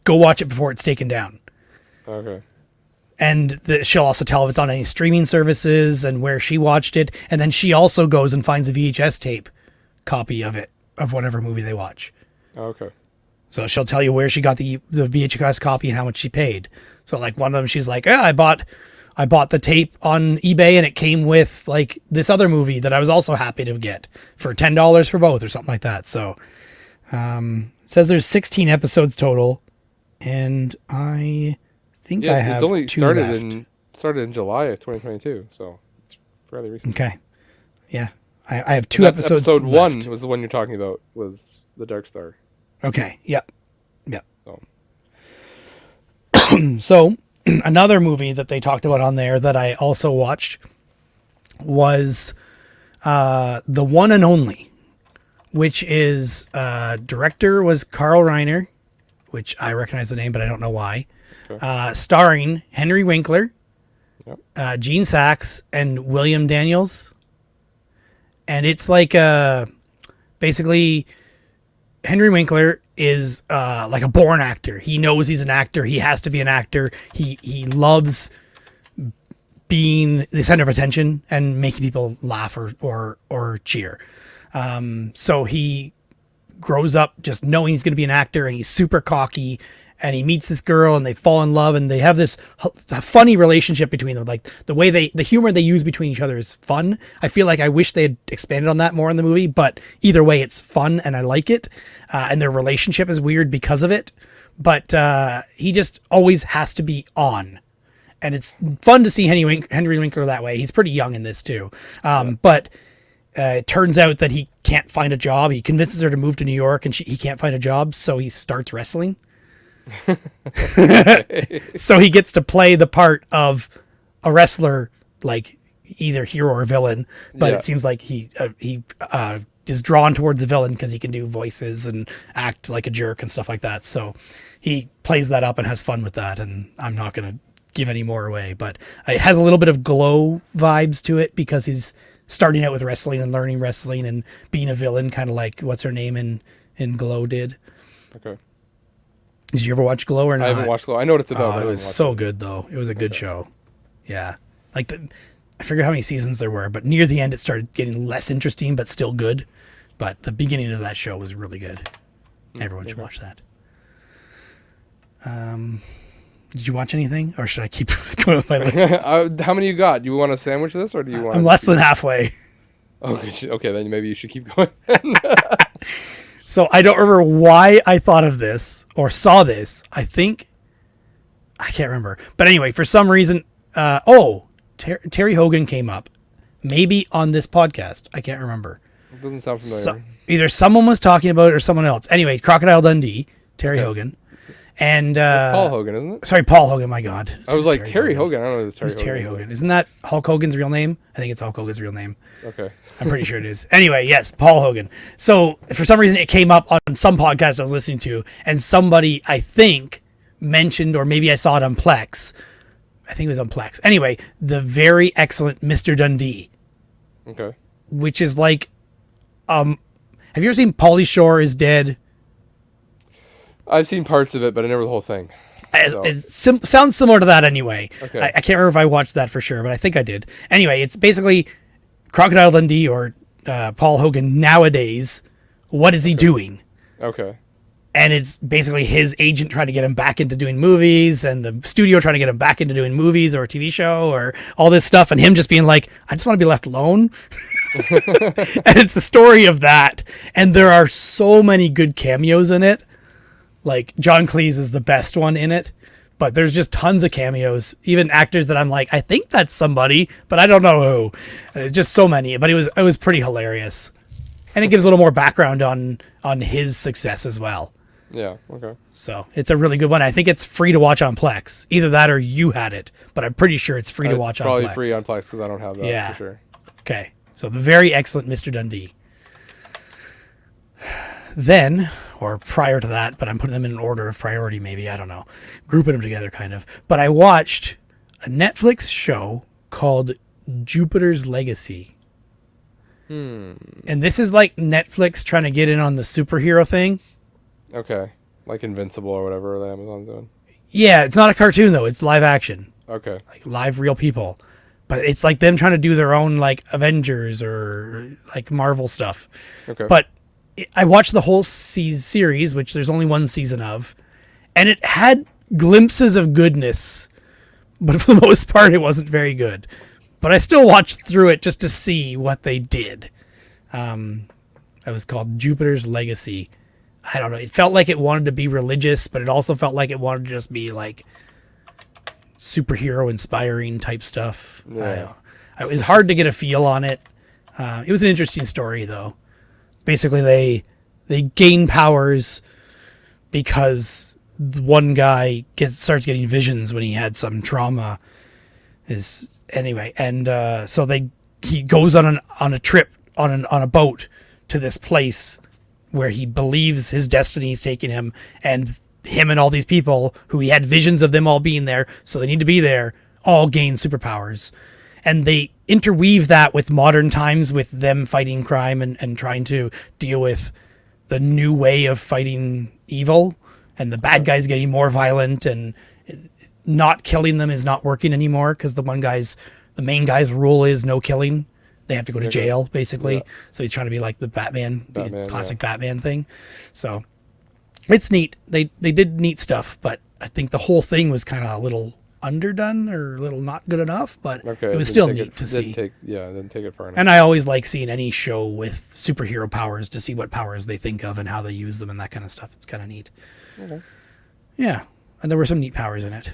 Go watch it before it's taken down. Okay. And she'll also tell if it's on any streaming services and where she watched it. And then she also goes and finds a VHS tape copy of it, of whatever movie they watch. Okay. So she'll tell you where she got the VHS copy and how much she paid. So, like, one of them, she's like, I bought the tape on eBay, and it came with, like, this other movie that I was also happy to get for $10 for both or something like that. So it says there's 16 episodes total, and I think I have it's only 2 started left. in July of 2022, so it's fairly recent. Okay. Yeah. I have 2 episodes Episode left. 1 was the one you're talking about, was the Dark Star. Okay. Yep. So another movie that they talked about on there that I also watched was The One and Only, which is director was Carl Reiner, which I recognize the name, but I don't know why. Okay. Starring Henry Winkler, Yep. Gene Sachs, and William Daniels. And it's like basically Henry Winkler is like a born actor. He knows he's an actor. He has to be an actor. He loves being the center of attention and making people laugh or cheer. So he grows up just knowing he's going to be an actor, and he's super cocky, and he meets this girl and they fall in love, and they have this funny relationship between them. Like the humor they use between each other is fun. I feel like I wish they had expanded on that more in the movie, but either way it's fun and I like it. And their relationship is weird because of it, but he just always has to be on. And it's fun to see Henry Winkler that way. He's pretty young in this too. But it turns out that he can't find a job. He convinces her to move to New York, and he can't find a job, so he starts wrestling. So he gets to play the part of a wrestler, like either hero or villain. But it seems like he is drawn towards the villain because he can do voices and act like a jerk and stuff like that. So he plays that up and has fun with that. And I'm not going to give any more away, but it has a little bit of Glow vibes to it because he's starting out with wrestling and learning wrestling and being a villain, kind of like what's her name in Glow did. Okay. Did you ever watch Glow or not? I haven't watched Glow. I know what it's about. It was so good though. It was a good show. Yeah. Like I forget how many seasons there were, but near the end it started getting less interesting, but still good. But the beginning of that show was really good. Everyone should watch that. Did you watch anything, or should I keep going with my list? How many you got? Do you want to sandwich this, or do you want? I'm less than halfway. Okay, then maybe you should keep going. So I don't remember why I thought of this or saw this. I can't remember. But anyway, for some reason, Terry Hogan came up, maybe on this podcast. I can't remember. It doesn't sound familiar. Either someone was talking about it or someone else. Anyway, Crocodile Dundee, Terry Hogan. And Paul Hogan, isn't it? Sorry, Paul Hogan. My God, I was like Terry Hogan. I don't know if it was Terry Hogan. Isn't that Hulk Hogan's real name? I think it's Hulk Hogan's real name. Okay, I'm pretty sure it is. Anyway, yes, Paul Hogan. So for some reason, it came up on some podcast I was listening to, and somebody I think mentioned, or maybe I saw it on Plex. I think it was on Plex. Anyway, the very excellent Mr. Dundee. Okay. Which is like, have you ever seen Pauly Shore is Dead? I've seen parts of it, but I never the whole thing. So. It sounds similar to that anyway. Okay. I can't remember if I watched that for sure, but I think I did. Anyway, it's basically Crocodile Dundee or Paul Hogan nowadays. What is he doing? Okay. And it's basically his agent trying to get him back into doing movies, and the studio trying to get him back into doing movies or a TV show or all this stuff, and him just being like, I just want to be left alone. And it's the story of that. And there are so many good cameos in it. Like John Cleese is the best one in it, but there's just tons of cameos, even actors that I'm like, I think that's somebody, but I don't know who. Just so many, but it was pretty hilarious. And it gives a little more background on his success as well. Yeah, okay. So it's a really good one. I think it's free to watch on Plex. Either that or you had it, but I'm pretty sure it's free to watch on Plex. Probably free on Plex because I don't have that for sure. Okay, so the very excellent Mr. Dundee. Then, or prior to that, but I'm putting them in an order of priority maybe, I don't know. Grouping them together kind of. But I watched a Netflix show called Jupiter's Legacy. And this is like Netflix trying to get in on the superhero thing. Okay. Like Invincible or whatever the Amazon's doing. Yeah, it's not a cartoon though, it's live action. Okay. Like live real people. But it's like them trying to do their own like Avengers or like Marvel stuff. Okay. But I watched the whole series, which there's only one season of, and it had glimpses of goodness, but for the most part, it wasn't very good. But I still watched through it just to see what they did. It was called Jupiter's Legacy. I don't know. It felt like it wanted to be religious, but it also felt like it wanted to just be like superhero inspiring type stuff. Yeah. It was hard to get a feel on it. It was an interesting story though. Basically, they gain powers because the one guy starts getting visions when he had some trauma. So he goes on a trip on a boat to this place where he believes his destiny is taking him, and him and all these people who he had visions of them all being there, so they need to be there, all gain superpowers. And they interweave that with modern times, with them fighting crime and trying to deal with the new way of fighting evil, and the bad guys getting more violent, and not killing them is not working anymore because the main guy's rule is no killing. They have to go to jail, basically. Yeah. So he's trying to be like the classic Batman thing. So it's neat. They did neat stuff, but I think the whole thing was kind of a little underdone or a little not good enough, but it was still neat to see. Didn't take it far enough. And I always like seeing any show with superhero powers to see what powers they think of and how they use them and that kind of stuff. It's kind of neat. Okay. Yeah. And there were some neat powers in it.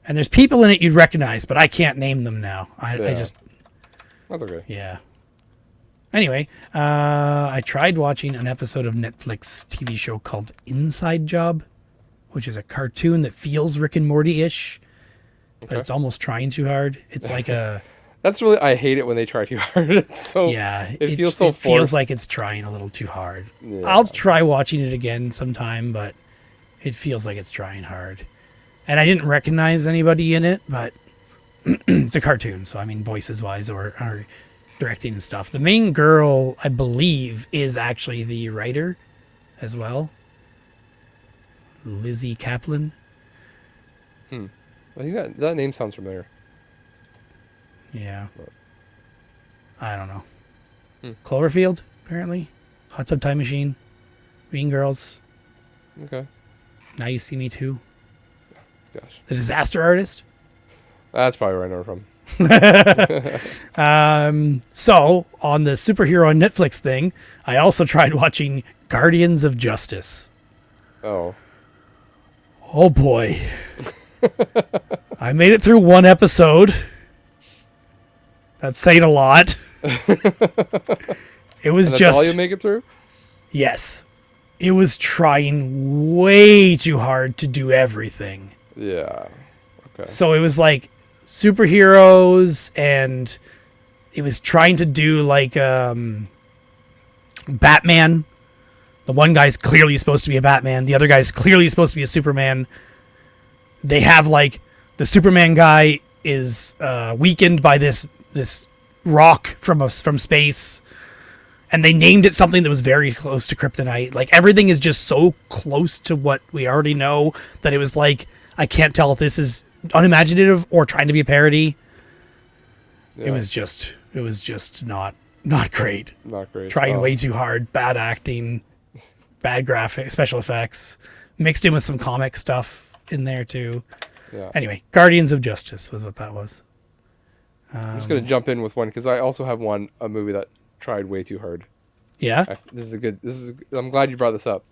And there's people in it you'd recognize, but I can't name them now. I just... That's okay. Yeah. Anyway, I tried watching an episode of Netflix TV show called Inside Job, which is a cartoon that feels Rick and Morty-ish, but it's almost trying too hard. It's like a... That's really... I hate it when they try too hard. It's so... Yeah. It feels so forced. It feels like it's trying a little too hard. Yeah. I'll try watching it again sometime, but it feels like it's trying hard. And I didn't recognize anybody in it, but it's a cartoon, so I mean, voices-wise or directing and stuff. The main girl, I believe, is actually the writer as well. Lizzie Kaplan. I think that name sounds familiar. Yeah. But I don't know. Cloverfield, apparently. Hot Tub Time Machine. Mean Girls. Okay. Now You See Me Too. Gosh. The Disaster Artist. That's probably where I know her from. So, on the superhero on Netflix thing, I also tried watching Guardians of Justice. Oh boy. I made it through one episode. That's saying a lot. It was all you make it through? Yes. It was trying way too hard to do everything. Yeah. Okay. So it was like superheroes, and it was trying to do like Batman. The one guy's clearly supposed to be a Batman. The other guy's clearly supposed to be a Superman. They have like the Superman guy is weakened by this rock from space, and they named it something that was very close to kryptonite. Like everything is just so close to what we already know that it was like, I can't tell if this is unimaginative or trying to be a parody. Yeah. It was just not great. Not great. Trying way too hard. Bad acting, bad graphics, special effects, mixed in with some comic stuff in there too. Yeah. Anyway, Guardians of Justice was what that was. I'm just gonna jump in with one because I also have a movie that tried way too hard. Yeah. I'm glad you brought this up.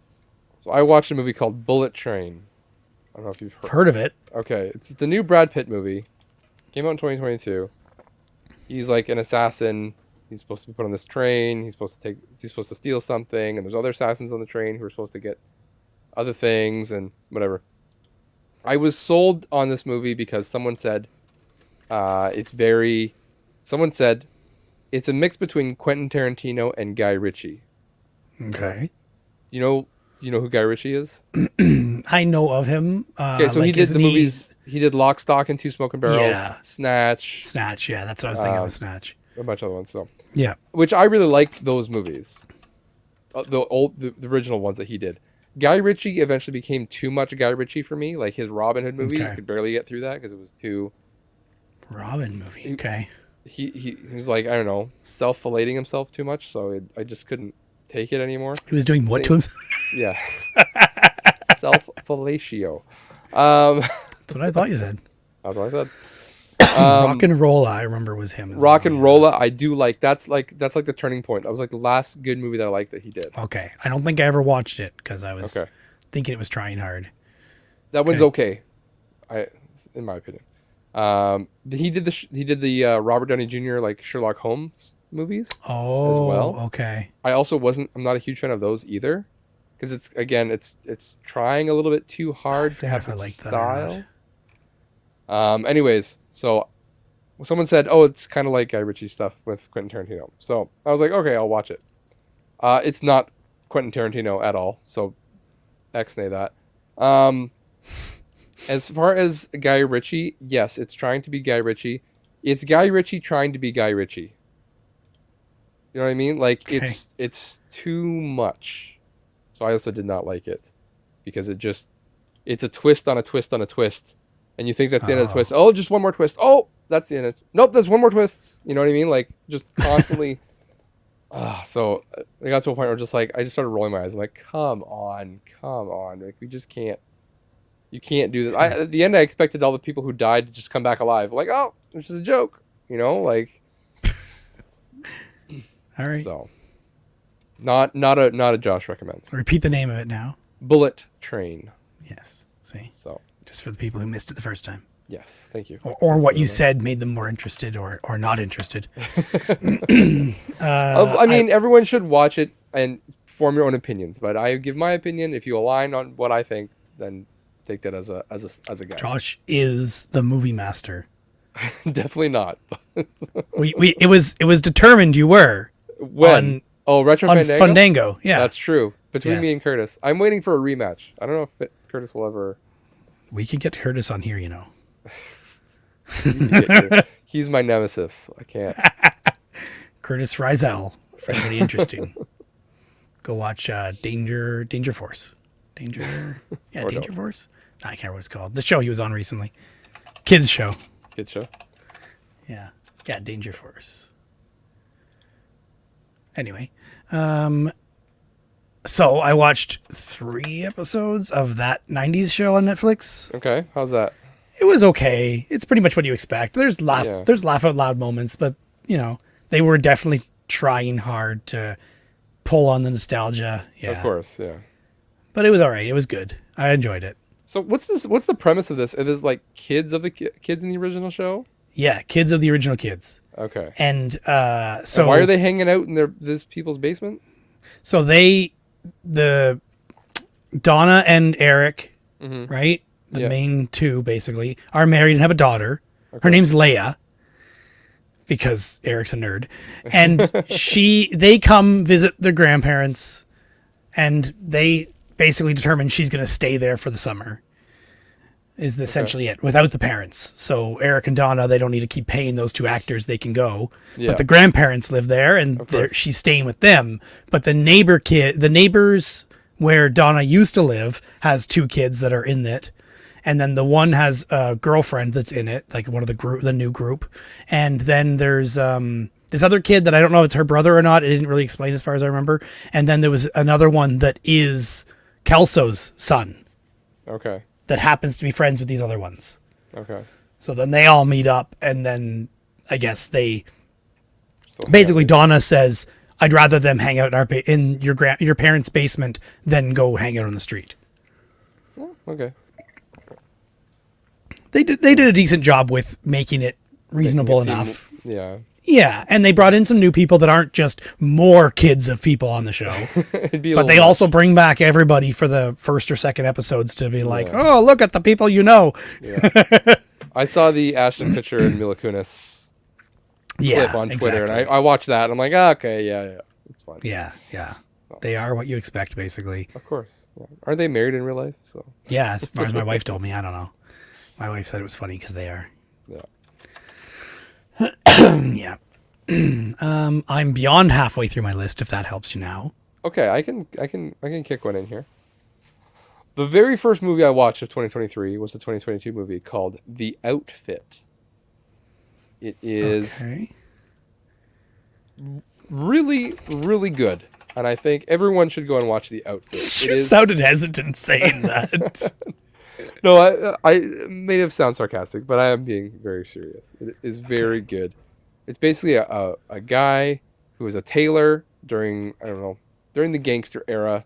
So I watched a movie called Bullet Train. I don't know if you've heard of it. Okay, it's the new Brad Pitt movie. Came out in 2022. He's like an assassin. He's supposed to be put on this train. He's supposed to steal something, and there's other assassins on the train who are supposed to get other things and whatever. I was sold on this movie because someone said it's a mix between Quentin Tarantino and Guy Ritchie. Okay. You know who Guy Ritchie is? I know of him. Okay, so he did the movies. He did Lock, Stock, and Two Smoking Barrels. Yeah. Snatch. Yeah, that's what I was thinking of. Snatch. A bunch of other ones. So yeah, which I really like those movies. The original ones that he did. Guy Ritchie eventually became too much Guy Ritchie for me. Like his Robin Hood movie, you could barely get through that because it was too. Robin movie. Okay. He was like, I don't know, self-filleting himself too much, so I just couldn't take it anymore. He was doing what to himself? Yeah. Self-fellatio. That's what I thought you said. That's what I said. Rock and Rolla, I remember, was him. Rock and Rolla, I do like. That's like the turning point. That was like the last good movie that I liked that he did. Okay. I don't think I ever watched it because I was thinking it was trying hard. That one's okay. In my opinion. He did the Robert Downey Jr. like Sherlock Holmes movies as well. Okay. I'm not a huge fan of those either because it's trying a little bit too hard to have its style. Anyways, so someone said, "Oh, it's kind of like Guy Ritchie stuff with Quentin Tarantino." So I was like, "Okay, I'll watch it." It's not Quentin Tarantino at all. So, X-nay that. As far as Guy Ritchie, yes, it's trying to be Guy Ritchie. It's Guy Ritchie trying to be Guy Ritchie. You know what I mean? Like Okay. it's too much. So I also did not like it because it's a twist on a twist on a twist, and you think that's the end of the Oh. twist. Oh, just one more twist. Oh, that's the end. Nope, there's one more twist. You know what I mean? Like just constantly. So I got to a point where just like I just started rolling my eyes. I'm like, come on, like we just can't. You can't do this. Okay. At the end, I expected all the people who died to just come back alive. Like, oh, this is a joke. You know, like All right. so. Not a Josh recommends. Repeat the name of it now. Bullet Train. Yes. See, So just for the people who missed it the first time, yes, thank you. or what you said made them more interested or not interested. I mean, everyone should watch it and form your own opinions. But I give my opinion. If you align on what I think, then take that as a guide. Josh is the movie master. Definitely not. It was determined you were When Retro on Fandango? Fandango. Yeah, That's true. Between me Yes. and Curtis, I'm waiting for a rematch. I don't know if Curtis will ever. we could get Curtis on here. You know, He's my nemesis. I can't. Curtis Rizel. For anybody interesting, go watch Danger Force. Danger Or Danger don't. Force. No, I can't remember what it's called. The show he was on recently, kids show. Good show. Yeah, Danger Force. Anyway, so I watched 3 episodes of that 90s show on Netflix. Okay, how's that? It was okay. It's pretty much what you expect. There's Yeah. laugh out loud moments, but you know, they were definitely trying hard to pull on the nostalgia. Yeah. Of course, yeah. But it was all right. It was good. I enjoyed it. So what's this? What's the premise of this? It is like kids of the kids in the original show. Yeah, kids of the original kids. Okay. And so And why are they hanging out in this people's basement? So the Donna and Eric, right? The Yeah. main two basically are married and have a daughter. Her Okay. name's Leia because Eric's a nerd. And they come visit their grandparents and they basically determine she's going to stay there for the summer. Is essentially it without the parents. So Eric and Donna, they don't need to keep paying those 2 actors. They can go. Yeah. But the grandparents live there and course. she's staying with them. But the neighbors where Donna used to live has 2 kids that are in it. And then the one has a girlfriend that's in it, like one of the new group. And then there's this other kid that I don't know if it's her brother or not. It didn't really explain as far as I remember. And then there was another one that is Kelso's son Okay. that happens to be friends with these other ones. Okay. So then they all meet up, and then I guess they So basically Donna says, "I'd rather them hang out in your parents' basement than go hang out on the street." Oh, okay. They did a decent job with making it reasonable It seemed- enough. Yeah. Yeah, and they brought in some new people that aren't just more kids of people on the show, It'd be a but little they much. also bring back everybody for the first or second episodes to be like, Yeah. "Oh, look at the people you know." Yeah. I saw the Ashton Kutcher and Mila Kunis Yeah, clip on Twitter, exactly. and I watched that. And I'm like, okay, yeah, it's fine. Yeah. They are what you expect, basically. Of course. Yeah. Aren't they married in real life? So Yeah, as far as my wife told me, I don't know. My wife said it was funny because they are. yeah. Yeah. I'm beyond halfway through my list. If that helps you now. Okay, I can kick one in here. The very first movie I watched of 2023 was the 2022 movie called The Outfit. It is Okay. really, really good, and I think everyone should go and watch The Outfit. You sounded hesitant saying that. No, I may have sound sarcastic, but I am being very serious. It is very good. It's basically a guy who was a tailor during the gangster era,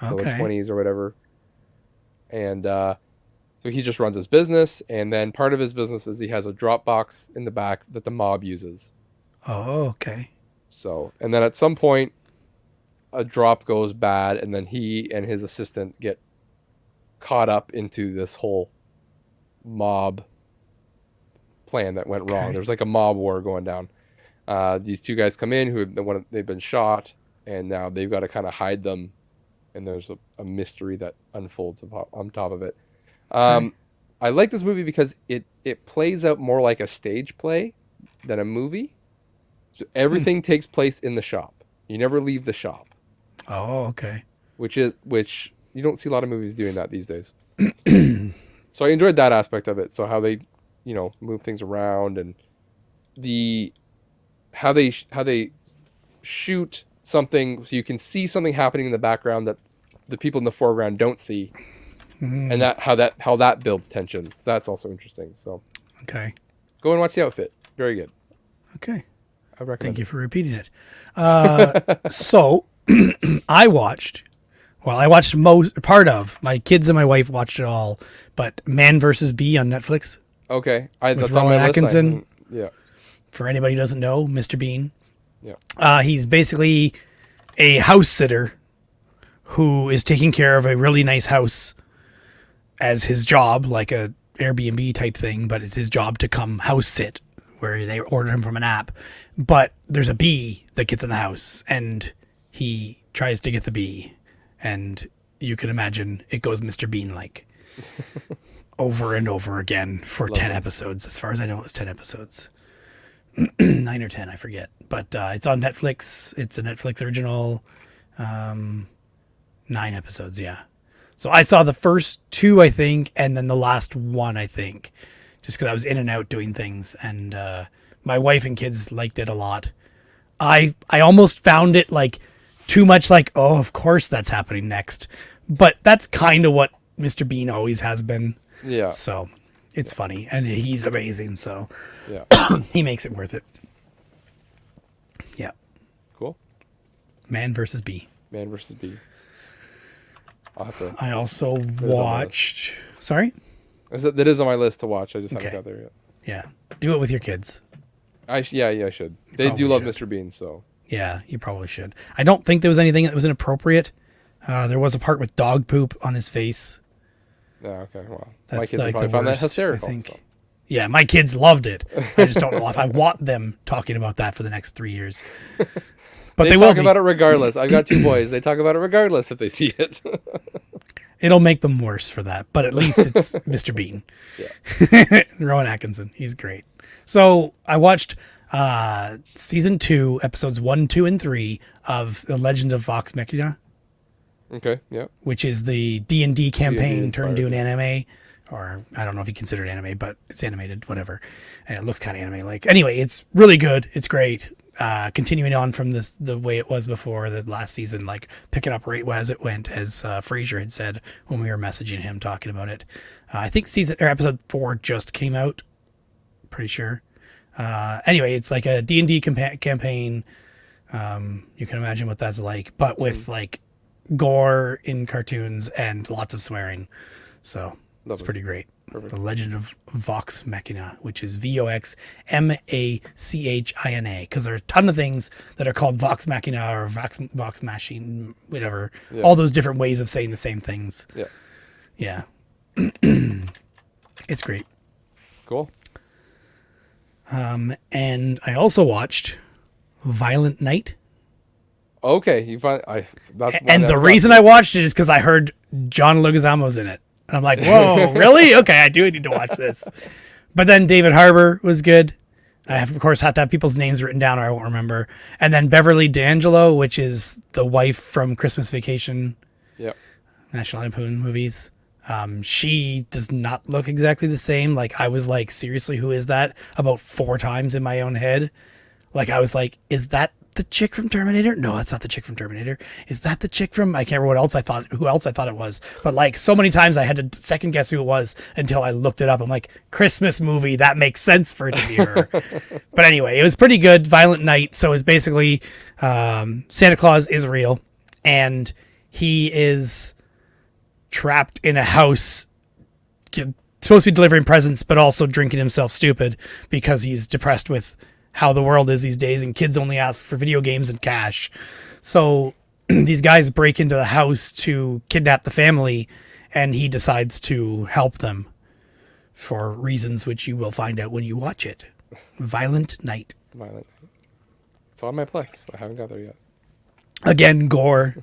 so the Okay. 20s or whatever. And so he just runs his business, and then part of his business is he has a drop box in the back that the mob uses. Oh, okay. So, and then at some point, a drop goes bad, and then he and his assistant get caught up into this whole mob plan that went wrong. Okay. There's like a mob war going down. These 2 guys come in they've been shot, and now they've got to kind of hide them and there's a mystery that unfolds on top of it. Okay. I like this movie because it plays out more like a stage play than a movie. So everything takes place in the shop. You never leave the shop. Oh, okay. Which you don't see a lot of movies doing that these days. So I enjoyed that aspect of it. So how they, move things around, and how they shoot something so you can see something happening in the background that the people in the foreground don't see, and how that builds tension. So that's also interesting. So Okay. go and watch The Outfit. Very good. Okay. I recommend. Thank you for repeating it. So I watched my kids and my wife watched it all, but Man vs. Bee on Netflix. Okay, With that's on Rowan my list. Atkinson. Yeah. For anybody who doesn't know, Mr. Bean. Yeah. He's basically a house sitter who is taking care of a really nice house as his job, like a Airbnb type thing, but it's his job to come house sit where they order him from an app. But there's a bee that gets in the house and he tries to get the bee. And you can imagine it goes Mr. Bean like over and over again for 10 episodes. As far as I know, it was 10 episodes. 9 or 10, I forget. But it's on Netflix. It's a Netflix original. 9 episodes, yeah. So I saw the first 2, I think, and then the last 1, I think, just because I was in and out doing things. And my wife and kids liked it a lot. I almost found it like too much like, oh, of course that's happening next. But that's kind of what Mr. Bean always has been. Yeah. So it's funny. And he's amazing. So Yeah. he makes it worth it. Yeah. Cool. Man versus Bee. Man versus Bee. I'll have to. I also watched. Sorry? That is on my list to watch. I just haven't got there yet. Yeah. Do it with your kids. I should. They do love Mr. Bean, so. Yeah, you probably should. I don't think there was anything that was inappropriate. There was a part with dog poop on his face. Yeah, okay. Well, That's my kids like probably the found that worst, hysterical. I think. So. Yeah, my kids loved it. I just don't know if I want them talking about that for the next 3 years. But they will talk about it regardless. I've got 2 boys. They talk about it regardless if they see it. It'll make them worse for that, but at least it's Mr. Bean. Yeah. Rowan Atkinson. He's great. So I watched season 2, episodes 1, 2, and 3 of The Legend of Vox Machina. Okay, yeah. Which is the D&D campaign D&D turned to an anime. Or I don't know if you consider it anime, but it's animated, whatever. And it looks kind of anime-like. Anyway, it's really good. It's great. Continuing on from the way it was before the last season, like picking up right as it went, as Fraser had said when we were messaging him talking about it. I think episode 4 just came out. Pretty sure. Anyway, it's like a D&D campaign. You can imagine what that's like, but with like gore in cartoons and lots of swearing. So it's pretty great. Perfect. The Legend of Vox Machina, which is VOXMACHINA, because there are a ton of things that are called Vox Machina or Vox Machine, whatever. Yeah. All those different ways of saying the same things. Yeah. Yeah. It's great. Cool. And I also watched Violent Night. Okay, and the reason I watched it is because I heard John Leguizamo's in it. And I'm like, whoa, really? Okay, I do need to watch this. But then David Harbour was good. I have, of course, had to have people's names written down or I won't remember. And then Beverly D'Angelo, which is the wife from Christmas Vacation. Yep. National Lampoon movies. She does not look exactly the same. Like, I was like, seriously, who is that? About 4 times in my own head. Like, I was like, is that the chick from Terminator? No, that's not the chick from Terminator. Is that the chick from, I can't remember who else I thought it was. But like so many times I had to second guess who it was until I looked it up. I'm like, Christmas movie, that makes sense for it to be her. But anyway, it was pretty good. Violent Night. So it's basically Santa Claus is real and he is trapped in a house supposed to be delivering presents, but also drinking himself stupid because he's depressed with how the world is these days and kids only ask for video games and cash. So these guys break into the house to kidnap the family and he decides to help them for reasons which you will find out when you watch it. Violent Night. Violent Night. It's on my Plex. I haven't got there yet. Again, gore.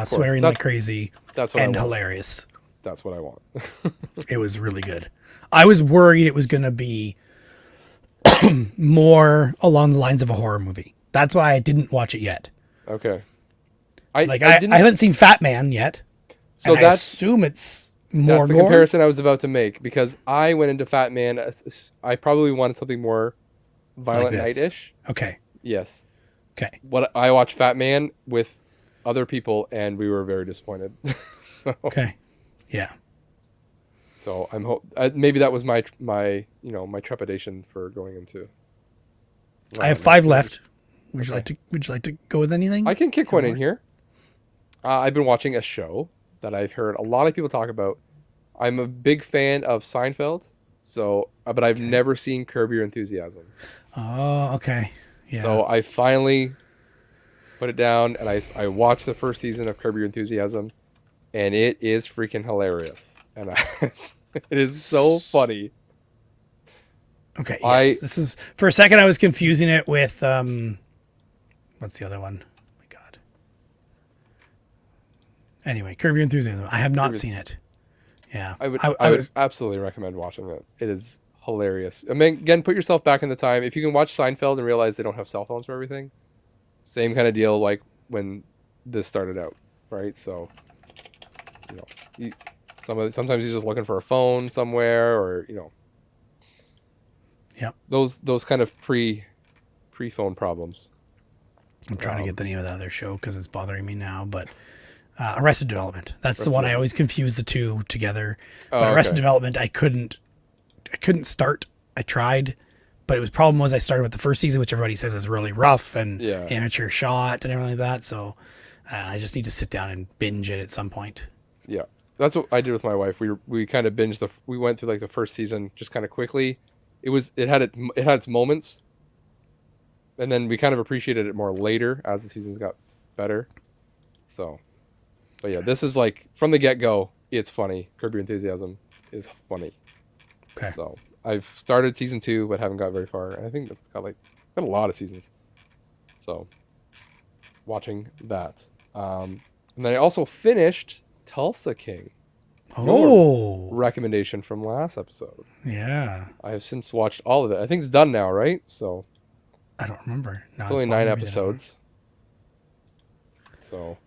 swearing like crazy, that's what and I want. hilarious. That's what I want. It was really good. I was worried it was going to be more along the lines of a horror movie. That's why I didn't watch it yet. Okay. I haven't seen Fat Man yet. So I assume it's more. That's the comparison I was about to make, because I went into Fat Man. I probably wanted something more Violent Night-ish. Okay. Yes. Okay. What I watched Fat Man with other people, and we were very disappointed. Okay. Yeah. So maybe that was my trepidation for going into. I have 5 left. Would you like to go with anything? I can kick one in here. I've been watching a show that I've heard a lot of people talk about. I'm a big fan of Seinfeld, but I've never seen Curb Your Enthusiasm. Oh, okay. Yeah. So I finally put it down, and I watched the first season of Curb Your Enthusiasm, and it is freaking hilarious. And it is so funny. Okay. Yes. This is, for a second I was confusing it with what's the other one? Oh my God. Anyway, Curb Your Enthusiasm. I have not seen it. Yeah. I would absolutely recommend watching it. It is hilarious. I mean, again, put yourself back in the time. If you can watch Seinfeld and realize they don't have cell phones for everything, same kind of deal like when this started out, right? So, sometimes he's just looking for a phone somewhere, or yeah, those kind of pre-phone problems. I'm trying to get the name of that other show because it's bothering me now, but Arrested Development. That's the one I always confuse the two together. But Arrested Development, I couldn't start. I tried, but problem was I started with the first season, which everybody says is really rough and amateur shot and everything like that. So I just need to sit down and binge it at some point. Yeah, that's what I did with my wife. We kind of binged we went through like the first season just kind of quickly. It had its moments, and then we kind of appreciated it more later as the seasons got better. So, but yeah, this is like from the get-go, it's funny. Curb Your Enthusiasm is funny. Okay. So I've started season 2, but haven't got very far. And I think it's got a lot of seasons. So watching that. And then I also finished Tulsa King. Oh, recommendation from last episode. Yeah. I have since watched all of it. I think it's done now, right? So I don't remember. No, it's only 9 episodes. So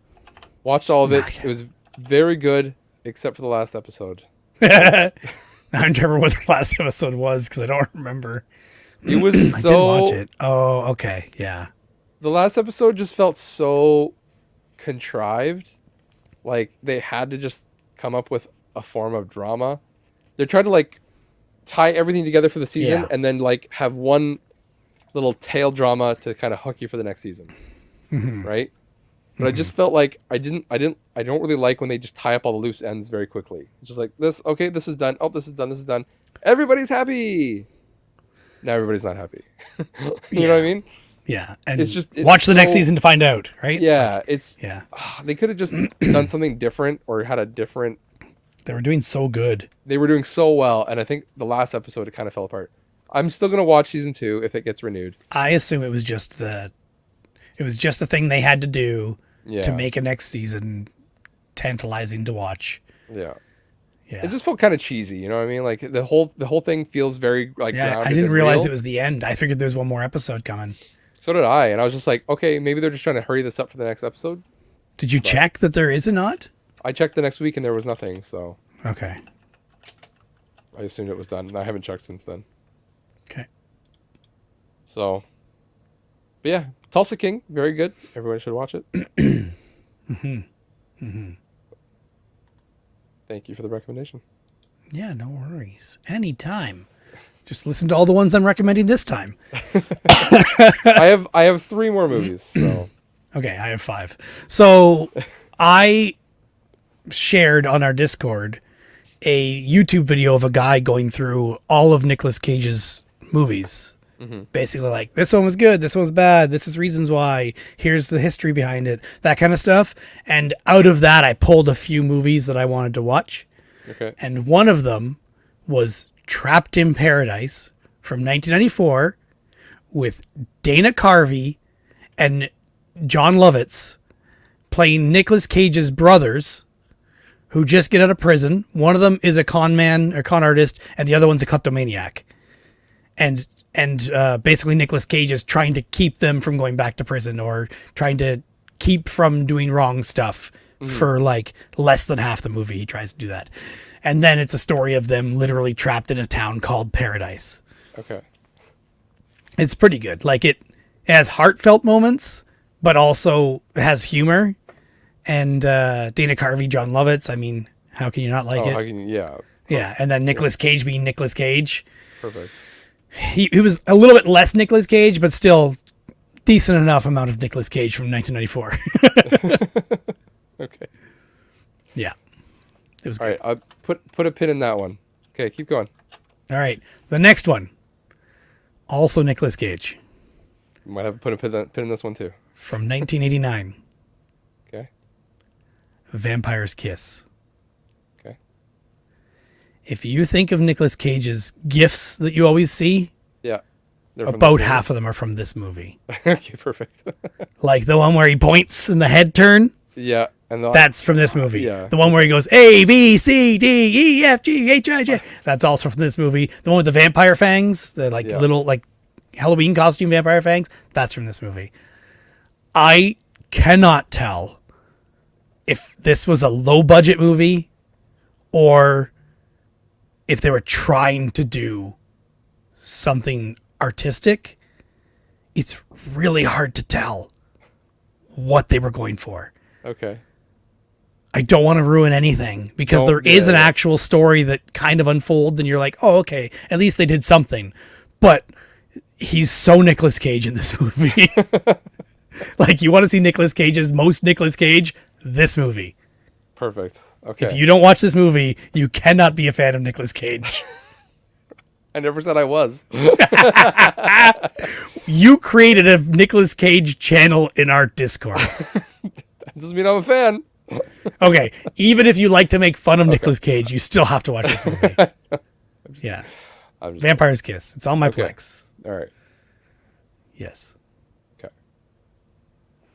watched all of it. It was very good, except for the last episode. I don't remember what the last episode was because I don't remember. It was I did watch it. Oh, okay. Yeah. The last episode just felt so contrived. Like they had to just come up with a form of drama. They tried to tie everything together for the season and then have one little tail drama to kind of hook you for the next season. Mm-hmm. Right? But I just felt like I don't really like when they just tie up all the loose ends very quickly. It's just like this is done. Oh, this is done. Everybody's happy. Now everybody's not happy. You know what I mean? Yeah. And it's watch the next season to find out, right? Yeah. They could have just done something different or had a different. They were doing so good. They were doing so well, and I think the last episode it kind of fell apart. I'm still gonna watch season 2 if it gets renewed. I assume it was just a thing they had to do to make a next season tantalizing to watch. Yeah. Yeah. It just felt kind of cheesy, you know what I mean? Like the whole thing feels very grounded. I didn't realize it was the end. I figured there was one more episode coming. So did I, and I was just like, okay, maybe they're just trying to hurry this up for the next episode. Did you check that there is a not? I checked the next week and there was nothing, so. Okay. I assumed it was done. I haven't checked since then. Okay. So, but yeah, Tulsa King, very good. Everybody should watch it. Thank you for the recommendation. Yeah, no worries. Anytime. Just listen to all the ones I'm recommending this time. I have 3 more movies. So. Okay, I have 5. So I shared on our Discord a YouTube video of a guy going through all of Nicolas Cage's movies. Mm-hmm. Basically like, this one was good, this one was bad, this is reasons why, here's the history behind it, that kind of stuff. And out of that, I pulled a few movies that I wanted to watch. Okay. And one of them was Trapped in Paradise from 1994 with Dana Carvey and John Lovitz playing Nicolas Cage's brothers who just get out of prison. One of them is a con man or con artist, and the other one's a kleptomaniac. And basically Nicolas Cage is trying to keep them from going back to prison, or trying to keep from doing wrong stuff for like less than half the movie. He tries to do that. And then it's a story of them literally trapped in a town called Paradise. Okay. It's pretty good. Like it has heartfelt moments, but also it has humor. And Dana Carvey, John Lovitz. I mean, how can you not like it? Yeah. Yeah. And then Nicolas Cage being Nicolas Cage. Perfect. He was a little bit less Nicolas Cage, but still decent enough amount of Nicolas Cage from 1994. Okay. Yeah. It was good. All right. I'll put a pin in that one. Okay. Keep going. All right. The next one. Also Nicolas Cage. Might have to put a pin in this one too. From 1989. Okay. Vampire's Kiss. Okay. If you think of Nicolas Cage's gifts that you always see, Yeah. about half of them are from this movie. Okay, perfect. Like the one where he points and the head turn. Yeah. And That's from this movie. Yeah. The one where he goes A, B, C, D, E, F, G, H, I, J. That's also from this movie. The one with the vampire fangs, the little like Halloween costume vampire fangs, that's from this movie. I cannot tell if this was a low budget movie or if they were trying to do something artistic. It's really hard to tell what they were going for. Okay. I don't want to ruin anything because there is an actual story that kind of unfolds and you're like, oh, okay, at least they did something. But he's so Nicolas Cage in this movie. Like, you want to see Nicolas Cage's most Nicolas Cage? This movie. Perfect. Okay. If you don't watch this movie, you cannot be a fan of Nicolas Cage. I never said I was. You created a Nicolas Cage channel in our Discord. That doesn't mean I'm a fan. Okay, even if you like to make fun of Nicolas Cage, you still have to watch this movie. Yeah. Vampire's Kiss. It's on my Plex. All right. Yes. Okay.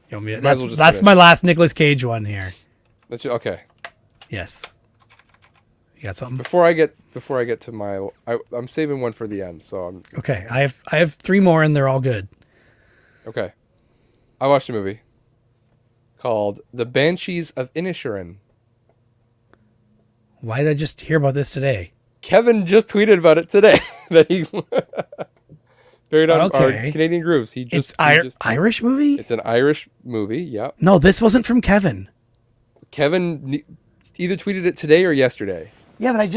You want me to, that's my last Nicolas Cage one here. Okay. Yes. You got something? Before I get to my, I'm saving one for the end. So I'm okay. I have three more and they're all good. Okay. I watched a movie called The Banshees of Inisherin. Why did I just hear about this today? Kevin just tweeted about it today that he buried on our Canadian grooves. It's Irish movie? It's an Irish movie. Yeah. No, this wasn't from Kevin. Kevin either tweeted it today or yesterday. Yeah, but I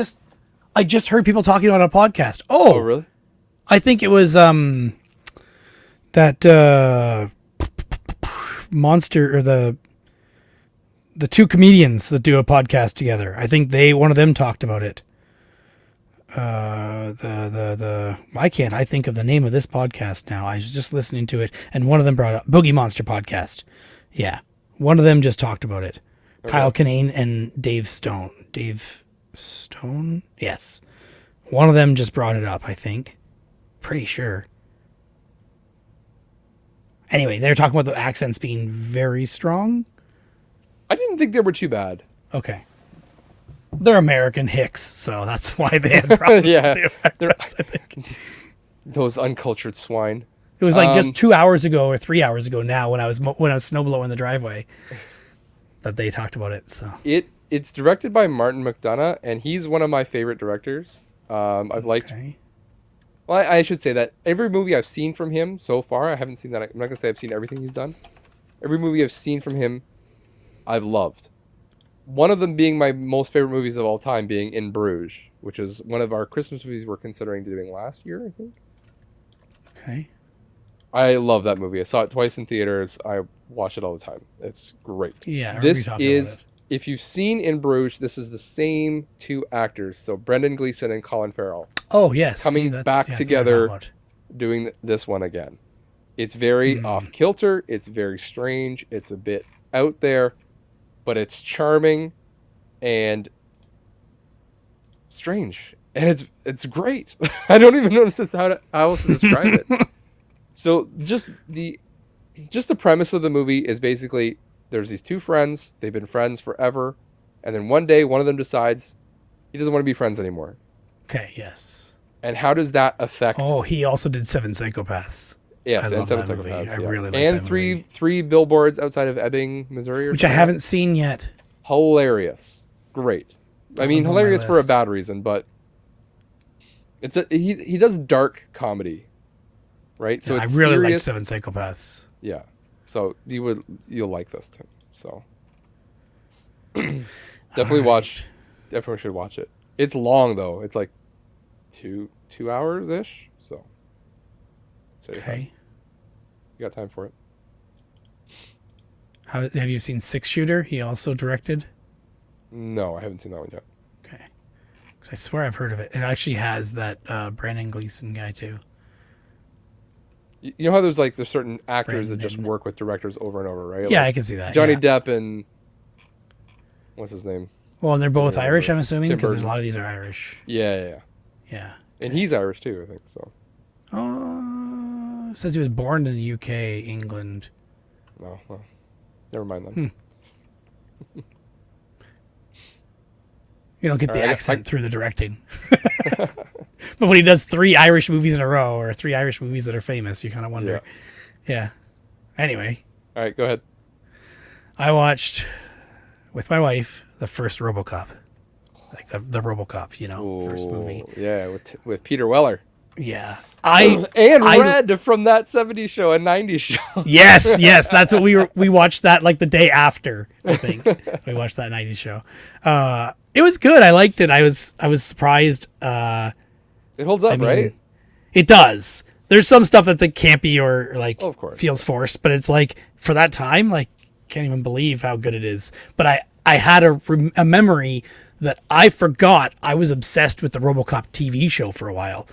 just heard people talking on a podcast. Oh, really? I think it was that monster or the two comedians that do a podcast together. I think one of them talked about it. Why can't I think of the name of this podcast now? I was just listening to it and one of them brought up Boogie Monster podcast. Yeah. One of them just talked about it. Okay. Kyle Kinane and Dave Stone. Dave Stone? Yes. One of them just brought it up, I think. Pretty sure. Anyway, they're talking about the accents being very strong. I didn't think they were too bad. Okay. They're American hicks, so that's why they had problems with their accents, I think. Those uncultured swine. It was like just 2 hours ago or 3 hours ago now when I was snowblowing in the driveway that they talked about it. So it's directed by Martin McDonagh, and he's one of my favorite directors. I've liked. Well, I should say that every movie I've seen from him so far, I haven't seen that. I'm not gonna say I've seen everything he's done. Every movie I've seen from him, I've loved. One of them being my most favorite movies of all time, being In Bruges, which is one of our Christmas movies we're considering doing last year, I think. Okay. I love that movie. I saw it twice in theaters. I watch it all the time. It's great. Yeah. This is, if you've seen In Bruges, this is the same two actors. So Brendan Gleeson and Colin Farrell. Oh, yes. Coming back together, doing this one again. It's very off kilter. It's very strange. It's a bit out there, but it's charming and strange. And it's great. I don't even know how else to describe it. So just the premise of the movie is basically there's these two friends. They've been friends forever, and then one day one of them decides he doesn't want to be friends anymore. Okay, yes. And how does that affect? Oh, he also did Seven Psychopaths. Yes, I and love Seven that movie. Psychopaths. I Yeah. really like and that movie. three billboards outside of Ebbing, Missouri, Which I haven't seen yet. Hilarious, great. I mean, one's on my hilarious for a list. bad reason, but he does dark comedy, right? So Yeah, I it's really like serious. Seven Psychopaths. Yeah, so you'll like this too. So definitely watch. Everyone should watch it. It's long though. It's like 2 hours ish. So Okay. you got time for it. Have you seen Six Shooter? He also directed. No, I haven't seen that one yet. Okay. Because I swear I've heard of it. It actually has that Brandon Gleeson guy too. You know how there's certain actors that Brandon. just work with directors over and over, right? Yeah, Like I can see that. Johnny yeah. Depp and what's his name? Well, and they're both Yeah, Irish, but I'm assuming, Tim because a Burton. lot of these are Irish. Yeah. Yeah. And he's Irish too, I think. So Says he was born in the UK, England. no, well, never mind then. You don't get the Alright, accent through the directing. But when he does 3 Irish movies in a row, or 3 Irish movies that are famous, you kind of wonder. Yeah. Anyway, All right, go ahead. I watched with my wife the first RoboCop, like the RoboCop, first movie. Yeah, with Peter Weller. Yeah, And Red from that '70s show and '90s show. Yes, that's what we watched that like the day after. I think we watched that '90s show. It was good. I liked it. I was surprised. It holds up, right? It does. There's some stuff that's like campy or like of course. feels forced, but it's like for that time, like can't even believe how good it is. But I had a memory that I forgot I was obsessed with the RoboCop TV show for a while.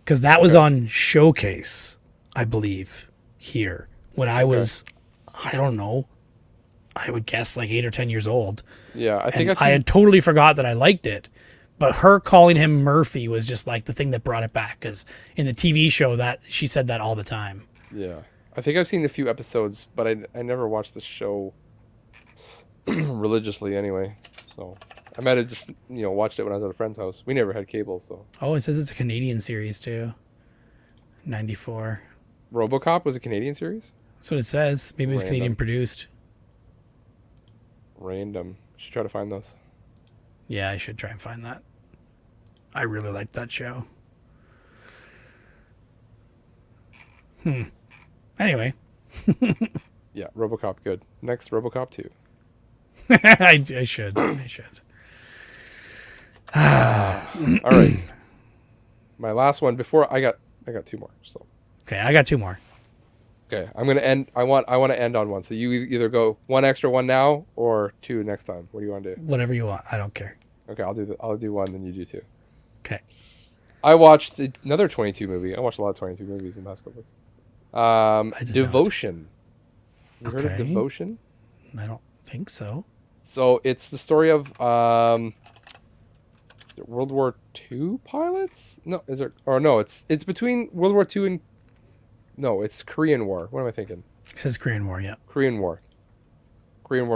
Because that was on Showcase, I believe, here. When I was, I don't know, I would guess like 8 or 10 years old. Yeah, I think I had totally forgot that I liked it. But her calling him Murphy was just like the thing that brought it back. Because in the TV show, that she said that all the time. Yeah, I think I've seen a few episodes, but I never watched the show religiously anyway. So I might have just watched it when I was at a friend's house. We never had cable, so. Oh, it says it's a Canadian series too. 94. RoboCop was a Canadian series? That's what it says. Maybe it was Random. Canadian produced. Random. Should try to find those. Yeah, I should try and find that. I really liked that show. Anyway. Yeah, RoboCop good. Next, RoboCop 2. I should. All right. My last one before I got 2 more. So. Okay, I got 2 more. Okay, I'm gonna end. I want to end on one. So you either go 1 extra one now or 2 next time. What do you want to do? Whatever you want. I don't care. Okay, I'll do 1, then you do 2. Okay. I watched another 22 movie. I watched a lot of 22 movies in the past couple weeks. Devotion. You heard of Devotion? I don't think so. So it's the story of World War II pilots? No, is there? Or no, it's between World War II and no, it's Korean War. What am I thinking? It says Korean War, yeah. Korean War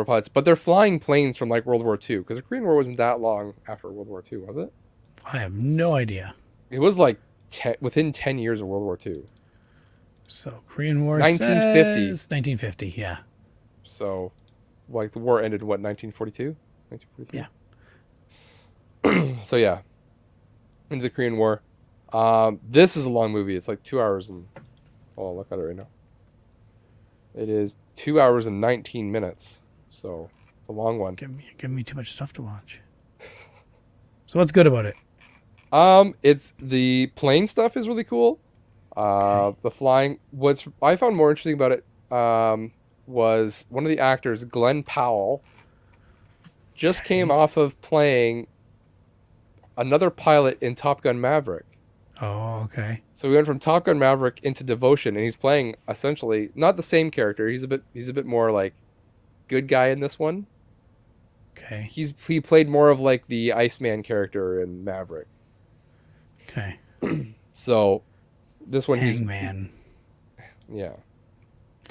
pilots, but they're flying planes from like World War II because the Korean War wasn't that long after World War II, was it? I have no idea. It was like within 10 years of World War II. So Korean War 1950. says 1950, yeah. So, like the war ended what 1942? 1943. Yeah. So yeah, into the Korean War. This is a long movie. It's like 2 hours and. I'll look at it right now. It is 2 hours and 19 minutes. So it's a long one. Give me too much stuff to watch. So what's good about it? It's the plane stuff is really cool. The flying. What's I found more interesting about it was one of the actors, Glenn Powell, just came off of playing another pilot in Top Gun Maverick. Oh, okay. So we went from Top Gun Maverick into Devotion, and he's playing essentially not the same character. He's a bit more like good guy in this one. Okay. He played more of like the Iceman character in Maverick. Okay. So this one Hangman. yeah.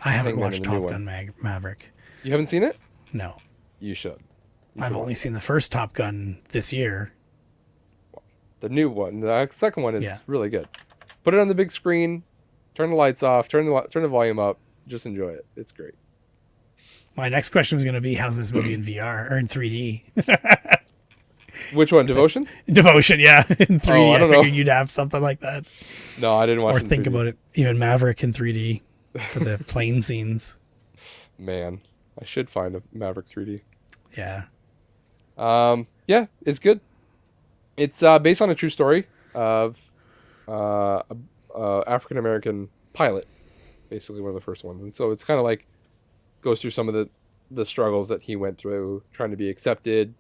I haven't Hangman watched in the new Top one. Gun Maverick. You haven't seen it? No. You should. I've only seen the first Top Gun this year. The new one. The second one is really good. Put it on the big screen. Turn the lights off. Turn the volume up. Just enjoy it. It's great. My next question was going to be, how's this movie in VR or in 3D? Which one? Devotion? Devotion, yeah. In 3D, Oh, I don't know. figured you'd have something like that. No, I didn't watch Or it in think 3D. about it. Even Maverick in 3D for the plane scenes. Man, I should find a Maverick 3D. Yeah. Yeah, it's good. It's based on a true story of a African American pilot, basically one of the first ones, and so it's kind of like goes through some of the struggles that he went through trying to be accepted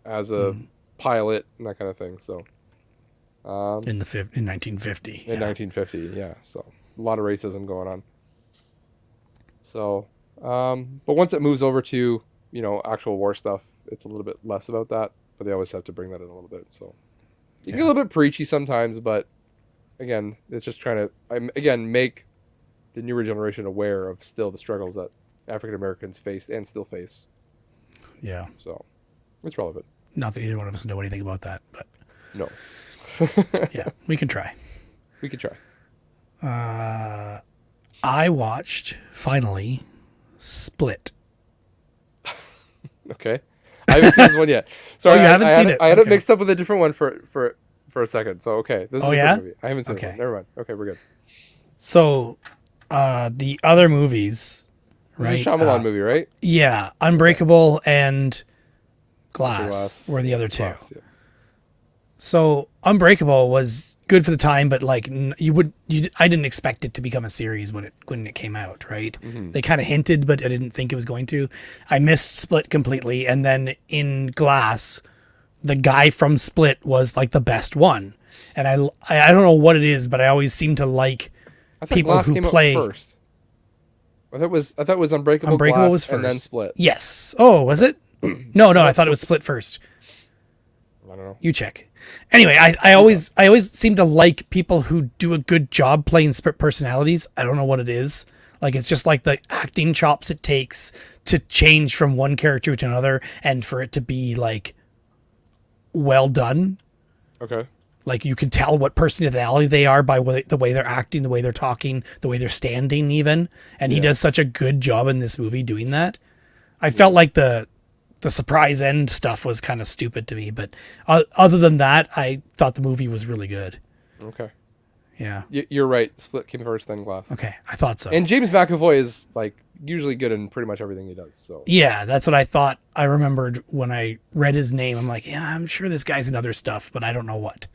as a pilot and that kind of thing. So In 1950. in 1950, yeah. So a lot of racism going on. So, but once it moves over to actual war stuff, it's a little bit less about that. But they always have to bring that in a little bit. So you get a little bit preachy sometimes, but again, it's just trying to make the newer generation aware of still the struggles that African Americans faced and still face. Yeah. So it's relevant. Not that either one of us know anything about that, but No. yeah, we can try. We could try. I watched, finally, Split. Okay. I haven't seen this one yet. Sorry, you haven't seen it? I had it Okay. mixed up with a different one for a second. So okay, this is a different movie. I haven't seen Okay. it. Never mind. Okay, we're good. So, the other movies, right? This is a Shyamalan movie, right? Yeah, Unbreakable and Glass Glass. were the other two. Glass, yeah. So Unbreakable was good for the time, but like I didn't expect it to become a series when it came out, right? Mm-hmm. They kind of hinted, but I didn't think it was going to. I missed Split completely, and then in Glass, the guy from Split was like the best one, and I don't know what it is, but I always seem to like I thought people Glass who came play. out first. I thought it was Unbreakable. Unbreakable Glass, was first, and then Split. Yes. Oh, was it? No, I thought it was Split first. I don't know. You check. Anyway, I always seem to like people who do a good job playing split personalities. I don't know what it is. Like, it's just like the acting chops it takes to change from one character to another and for it to be like well done. Okay. Like, you can tell what personality they are by the way they're acting, the way they're talking, the way they're standing even. And he does such a good job in this movie doing that. I felt like the surprise end stuff was kind of stupid to me, but other than that, I thought the movie was really good. Okay. Yeah. You're right. Split came first, then Glass. Okay, I thought so. And James McAvoy is like usually good in pretty much everything he does. So Yeah, that's what I thought. I remembered when I read his name. I'm like, yeah, I'm sure this guy's in other stuff, but I don't know what.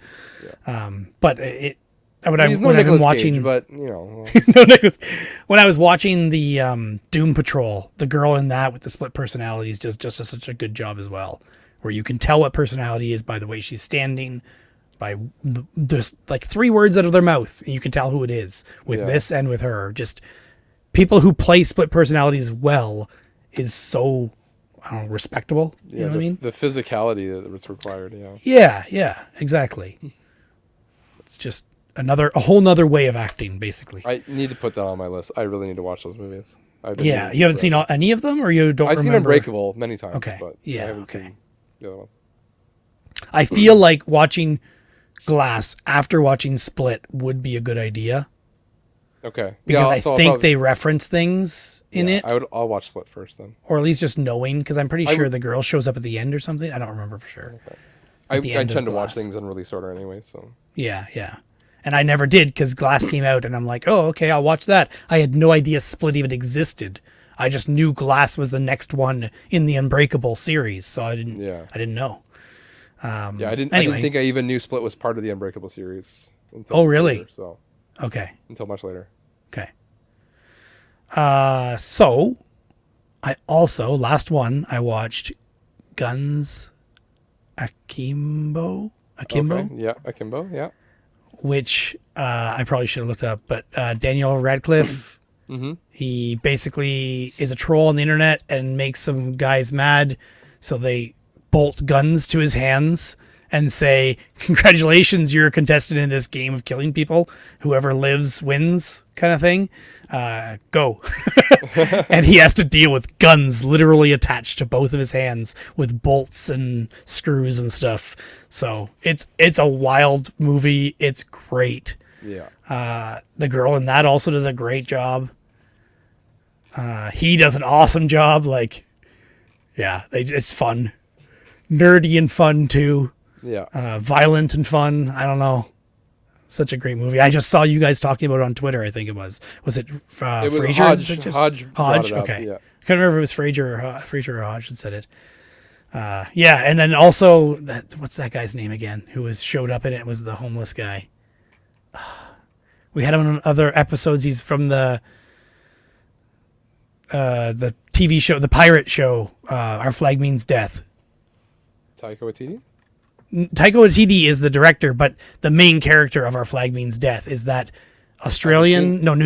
Yeah. But he's no when I've been Nicolas watching, Cage, but well, no, Nicholas. When I was watching the Doom Patrol, the girl in that with the split personalities does just such a good job as well, where you can tell what personality is by the way she's standing, by there's like 3 words out of their mouth, and you can tell who it is with this and with her. Just people who play split personalities well is so, I don't know, respectable. You know what I mean? The physicality that's required. Yeah, exactly. It's just a whole nother way of acting, basically. I need to put that on my list. I really need to watch those movies. Yeah, you haven't seen any of them, or you don't I've remember? seen Unbreakable many times, Okay. but Yeah, I haven't okay. seen the other ones. I feel like watching Glass after watching Split would be a good idea, Okay. because Yeah, I so I'll think probably- they reference things in it, I'll watch Split first then. or at least just knowing, because I'm pretty I sure would- the girl shows up at the end or something. I don't remember for sure. Okay. At I the end of tend to watch Glass. things in release order anyway, so Yeah. And I never did, because Glass came out, and I'm like, oh, okay, I'll watch that. I had no idea Split even existed. I just knew Glass was the next one in the Unbreakable series, so I didn't know. I didn't Anyway. think I even knew Split was part of the Unbreakable series. Until Oh, really? later, so Okay. until much later. Okay. So I also, last one, I watched Guns Akimbo, Okay. Yeah, Akimbo. Yeah. which I probably should have looked up, but Daniel Radcliffe, Mm-hmm. he basically is a troll on the internet and makes some guys mad, so they bolt guns to his hands, and say, congratulations, you're a contestant in this game of killing people. Whoever lives wins kind of thing. Go. And he has to deal with guns literally attached to both of his hands with bolts and screws and stuff. So it's a wild movie. It's great. Yeah. The girl in that also does a great job. He does an awesome job. Like, yeah, it's fun. Nerdy and fun too. Yeah. Violent and fun. I don't know. Such a great movie. I just saw you guys talking about it on Twitter. I think it was. Was it Frasier? Hodge. Okay. Yeah. I can't remember if it was Frasier or Hodge that said it. Yeah, and then also what's that guy's name again? Who showed up in it? Was the homeless guy. We had him on other episodes. He's from the TV show, the pirate show. Our Flag Means Death. Taika Waititi? Taika Waititi is the director, but the main character of Our Flag Means Death is that New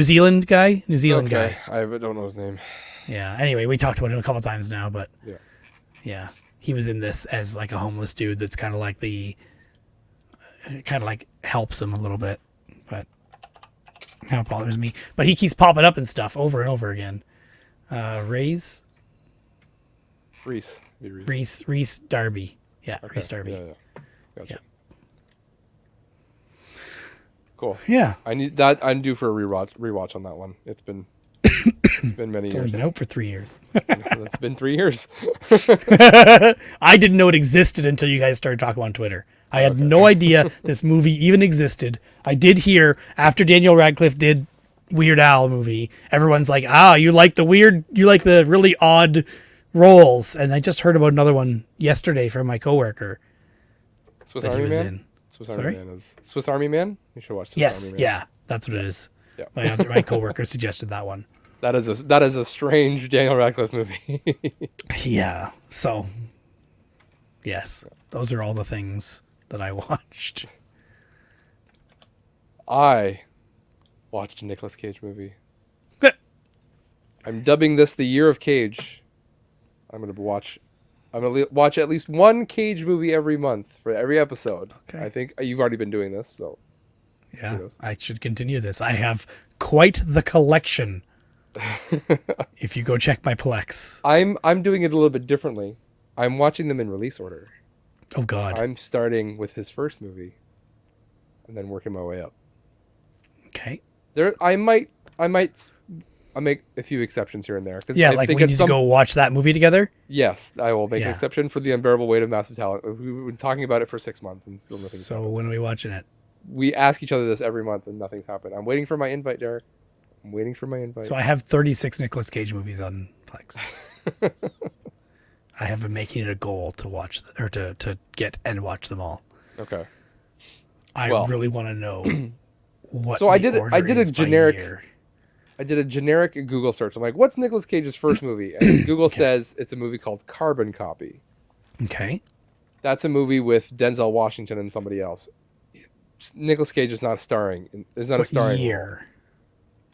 Zealand guy. Guy. I don't know his name. Yeah. Anyway, we talked about him a couple times now, but yeah, he was in this as like a homeless dude. That's kind of like helps him a little bit, but now it bothers me. But he keeps popping up and stuff over and over again. Reese Darby. Yeah, okay. Reese Darby. Yeah. Gotcha. Yeah. Cool. Yeah. I need that. I'm due for a rewatch on that one. It's been many years. It's been out for 3 years. It's been 3 years. I didn't know it existed until you guys started talking on Twitter. I had no idea this movie even existed. I did hear after Daniel Radcliffe did Weird Al movie, everyone's like, you like the really odd roles. And I just heard about another one yesterday from my coworker. Swiss Army Man? Swiss Army Man? You should watch Swiss Army Man. Yeah, that's what it is. Yeah. My coworker suggested that one. That is a strange Daniel Radcliffe movie. Yeah. So, yes, those are all the things that I watched. I watched a Nicolas Cage movie. I'm dubbing this the Year of Cage. I'm gonna watch at least one Cage movie every month for every episode. Okay. I think you've already been doing this, so yeah, I should continue this. I have quite the collection. If you go check my Plex. I'm doing it a little bit differently. I'm watching them in release order. Oh God. So I'm starting with his first movie, and then working my way up. Okay. I might I'll make a few exceptions here and there. Yeah, like we need to go watch that movie together? Yes, I will make an exception for The Unbearable Weight of Massive Talent. We've been talking about it for 6 months and still nothing's happened. So when are we watching it? We ask each other this every month and nothing's happened. I'm waiting for my invite, Derek. I'm waiting for my invite. So I have 36 Nicolas Cage movies on Plex. I have been making it a goal to watch to get and watch them all. Okay. I really want to know what. So I did a generic Google search. I'm like, what's Nicolas Cage's first movie? And Google says it's a movie called Carbon Copy. Okay. That's a movie with Denzel Washington and somebody else. Nicolas Cage is not starring. There's not a starring year. Role.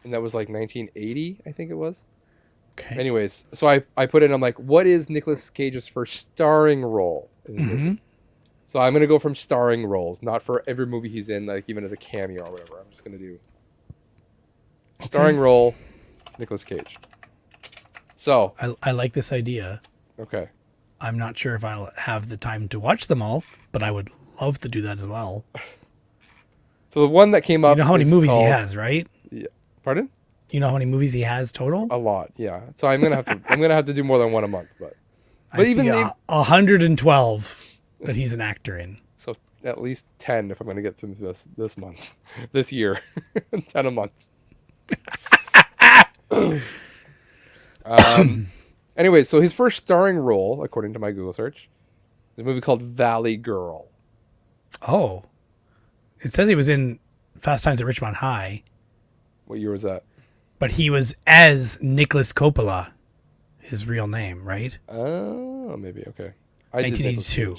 And that was like 1980, I think it was. Okay. Anyways, so I put in, I'm like, what is Nicolas Cage's first starring role in the movie? So I'm going to go from starring roles, not for every movie he's in, like even as a cameo or whatever. I'm just going to do starring role, Nicolas Cage. So I like this idea. Okay. I'm not sure if I'll have the time to watch them all, but I would love to do that as well. So the one that came up. You know how many movies he has, right? Yeah. Pardon? You know how many movies he has total? A lot, yeah. So I'm gonna have to do more than one a month, but I see 112 that he's an actor in. So at least 10 if I'm gonna get through this month, this year, 10 a month. Anyway, so his first starring role, according to my Google search, is a movie called Valley Girl. Oh, it says he was in Fast Times at Ridgemont High. What year was that? But he was as Nicholas Coppola, his real name, right? Oh, maybe, okay. 1982.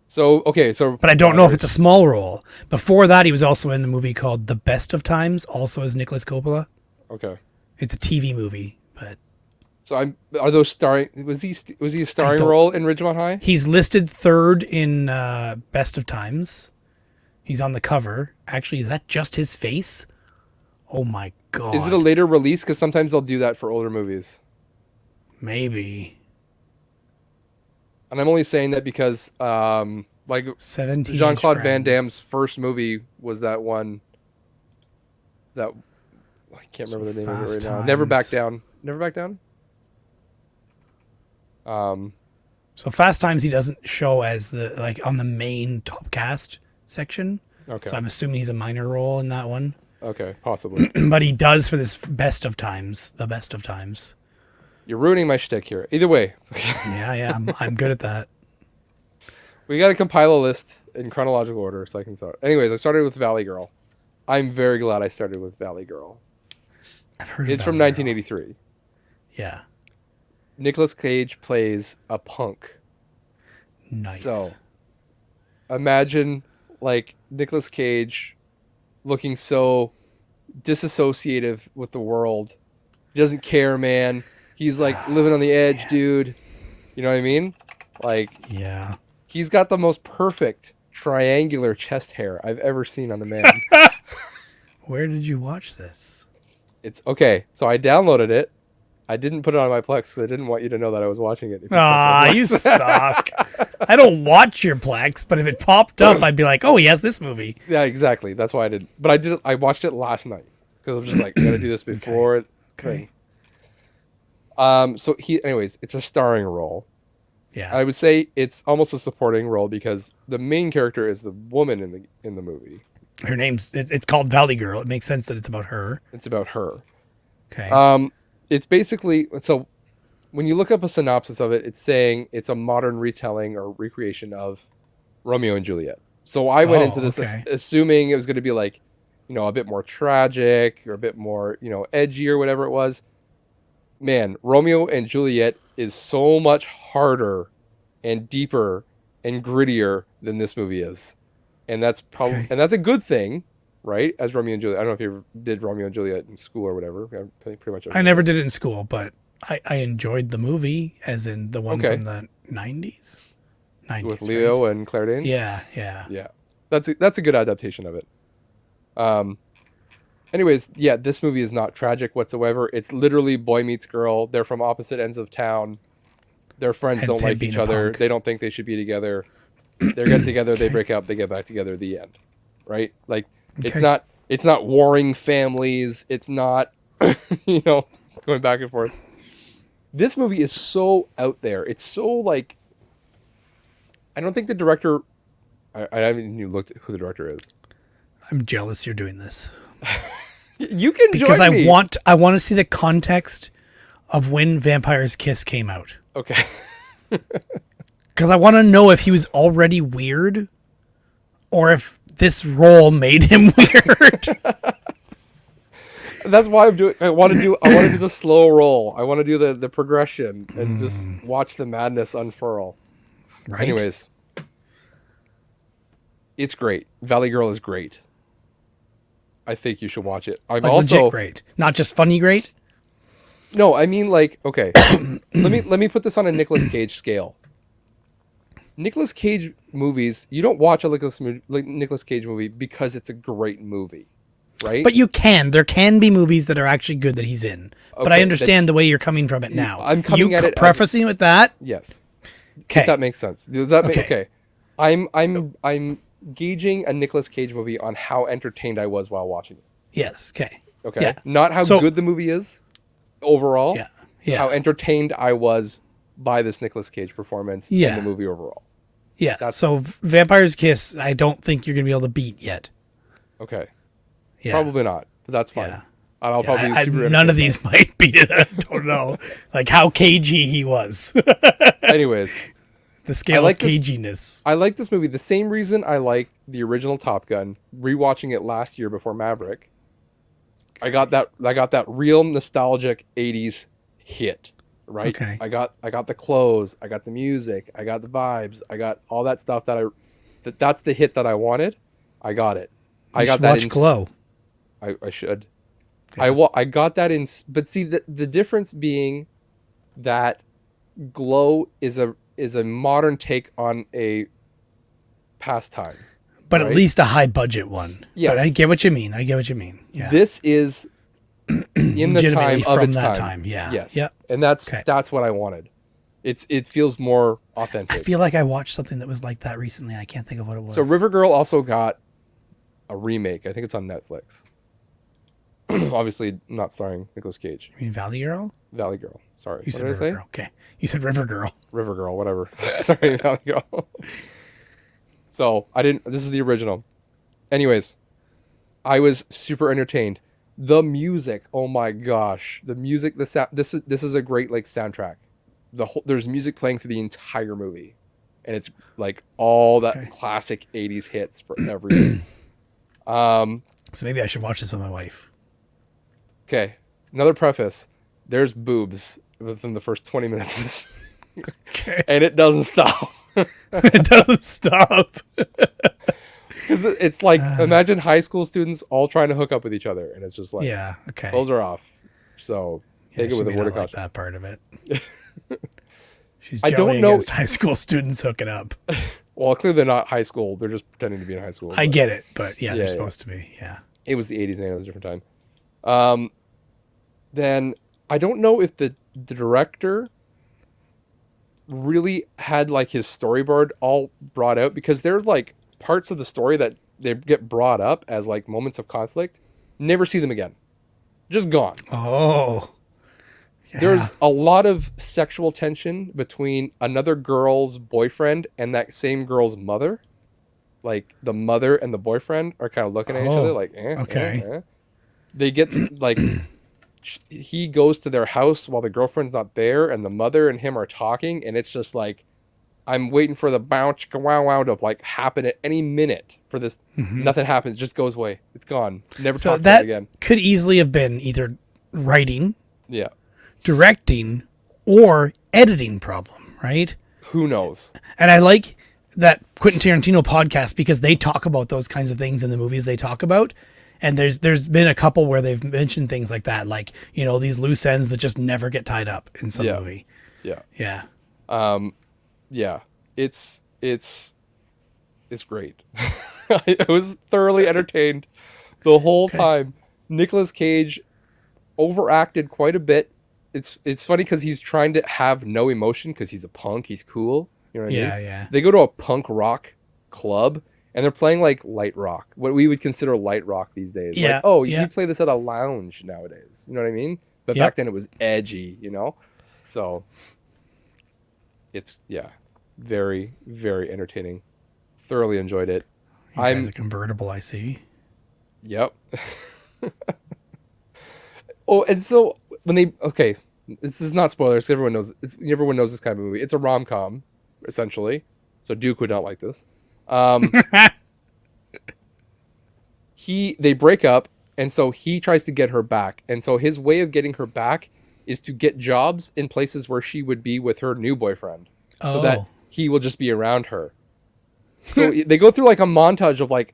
So, okay, so... But I don't know if it's a small role. Before that, he was also in a movie called The Best of Times, also as Nicholas Coppola. Okay. It's a TV movie, but... So are those starring? Was he a I starring don't. role in Ridgemont High? He's listed third in Best of Times. He's on the cover. Actually, is that just his face? Oh my Is it a god. later release? Because sometimes they'll do that for older movies. Maybe. And I'm only saying that because, like 17 Jean-Claude Van Damme's first movie was that one that I can't remember the name of it right now. Never Back Down. Never Back Down. So Fast Times he doesn't show as the like on the main top cast section. Okay. So I'm assuming he's a minor role in that one. Okay, possibly. But he does for this Best of Times, the Best of Times. You're ruining my shtick here. Either way, Yeah, I'm good at that. we got to compile a list in chronological order so I can start. Anyways, I started with Valley Girl. I'm very glad I started with Valley Girl. I've heard. It's from 1983. Yeah. Nicolas Cage plays a punk. Nice. So, imagine like Nicolas Cage looking so disassociative with the world. He doesn't care, man. He's like living on the edge, dude. You know what I mean? Like, yeah. He's got the most perfect triangular chest hair I've ever seen on a man. Where did you watch this? It's okay. So I downloaded it. I didn't put it on my Plex because I didn't want you to know that I was watching it. You suck. I don't watch your Plex, but if it popped up, I'd be like, oh, he has this movie. Yeah, exactly. That's why I did. But I did. I watched it last night because I was just like, I gotta do this before. Okay. So anyways, it's a starring role. Yeah. I would say it's almost a supporting role because the main character is the woman in the movie. Her name's it's called Valley Girl. It makes sense that it's about her. It's about her. Okay. It's basically, so when you look up a synopsis of it, it's saying it's a modern retelling or recreation of Romeo and Juliet. So I went into this assuming it was going to be like, a bit more tragic or a bit more, edgy or whatever it was. Man, Romeo and Juliet is so much harder and deeper and grittier than this movie is. And that's probably, and that's a good thing. Right, as Romeo and Juliet. I don't know if you ever did Romeo and Juliet in school or whatever. Pretty much. I never did it in school, but I enjoyed the movie, as in the one from the 90s. With Leo and Claire Danes. Yeah. That's a good adaptation of it. Anyways, yeah, this movie is not tragic whatsoever. It's literally boy meets girl. They're from opposite ends of town. Their friends don't like each other. They don't think they should be together. They get together. They break up. They get back together. The end. Right, like. It's not warring families. It's not, going back and forth. This movie is so out there. It's so like, I don't think the director, I haven't even looked at who the director is. I'm jealous you're doing this. You can because join me. I want to see the context of when Vampire's Kiss came out. Okay. Because I want to know if he was already weird or if this role made him weird. That's why I'm doing. I want to do the slow roll. I want to do the progression and just watch the madness unfurl. Right. Anyways, it's great. Valley Girl is great. I think you should watch it. I'm also legit great, not just funny great. No, I mean like okay. let me put this on a Nicolas Cage scale. Nicolas Cage movies, you don't watch a Nicolas Cage movie because it's a great movie, right? But you can. There can be movies that are actually good that he's in. Okay, but I understand the way you're coming from it now. I'm coming at it prefacing with that. Yes. Okay. If that makes sense. Does that make okay? I'm gauging a Nicolas Cage movie on how entertained I was while watching it. Yes. Okay. Okay. Yeah. Not how good the movie is overall. Yeah. Yeah. How entertained I was by this Nicolas Cage performance in the movie overall. Yeah. So Vampire's Kiss, I don't think you're gonna be able to beat yet. Okay. Yeah. Probably not, but that's fine. Yeah. I'll probably none of these might beat it. I don't know, like how cagey he was. Anyways, the scale of caginess. I like this movie the same reason I like the original Top Gun. Rewatching it last year before Maverick, I got that real nostalgic '80s hit. Right. Okay. I got the clothes. I got the music. I got the vibes. I got all that stuff that's the hit that I wanted. I got it. I got that in Glow. I should. Yeah. I got that in. But see the difference being, that Glow is a modern take on a pastime. But right? at least a high budget one. Yes. But I get what you mean. Yeah. This is in the time of its time. Yeah. Yes. Yep. And that's what I wanted. It feels more authentic. I feel like I watched something that was like that recently. I can't think of what it was. So River Girl also got a remake. I think it's on Netflix. Obviously not starring Nicolas Cage. You mean Valley Girl? Valley Girl. Sorry. You said River Girl. Okay. You said River Girl. River Girl, whatever. Sorry, Valley Girl. So this is the original. Anyways, I was super entertained. The music, oh my gosh. The music, the sound, this is a great like soundtrack. There's music playing through the entire movie. And it's like all that classic 80s hits for everything. So maybe I should watch this with my wife. Okay. Another preface. There's boobs within the first 20 minutes of this movie. Okay. And it doesn't stop. It doesn't stop. Because it's like, imagine high school students all trying to hook up with each other. And it's just like, yeah, okay. Clothes are off. So take it with a word of caution. That part of it. She's I don't know against high school students hooking up. Well, clearly they're not high school. They're just pretending to be in high school. I get it. But yeah, they're supposed to be. Yeah. It was the 80s, man. It was a different time. Then I don't know if the director really had like his storyboard all brought out, because there's like parts of the story that they get brought up as like moments of conflict. Never see them again. Just gone. Oh. Yeah. There's a lot of sexual tension between another girl's boyfriend and that same girl's mother. Like the mother and the boyfriend are kind of looking at each other like, okay. They get to like, he goes to their house while the girlfriend's not there, and the mother and him are talking, and it's just like, I'm waiting for the bounce wow to like happen at any minute for this. Mm-hmm. Nothing happens. It just goes away. It's gone. Never talk about it again. Could easily have been either writing, directing, or editing problem, right? Who knows? And I like that Quentin Tarantino podcast because they talk about those kinds of things in the movies they talk about. And there's been a couple where they've mentioned things like that, like, you know, these loose ends that just never get tied up in some movie. Yeah. Yeah. Yeah. It's great. I was thoroughly entertained the whole time. Nicolas Cage overacted quite a bit. It's funny because he's trying to have no emotion because he's a punk. He's cool. You know what I mean? Yeah. They go to a punk rock club and they're playing like light rock, what we would consider light rock these days. Yeah. Like, you play this at a lounge nowadays. You know what I mean? But back then it was edgy, you know? So it's, very, very entertaining. Thoroughly enjoyed it. I'm a convertible, I see. Yep. Oh, and so when this is not spoilers. Everyone knows this kind of movie. It's a rom-com, essentially. So Duke would not like this. They break up, and so he tries to get her back. And so his way of getting her back is to get jobs in places where she would be with her new boyfriend, so that he will just be around her. So they go through like a montage of like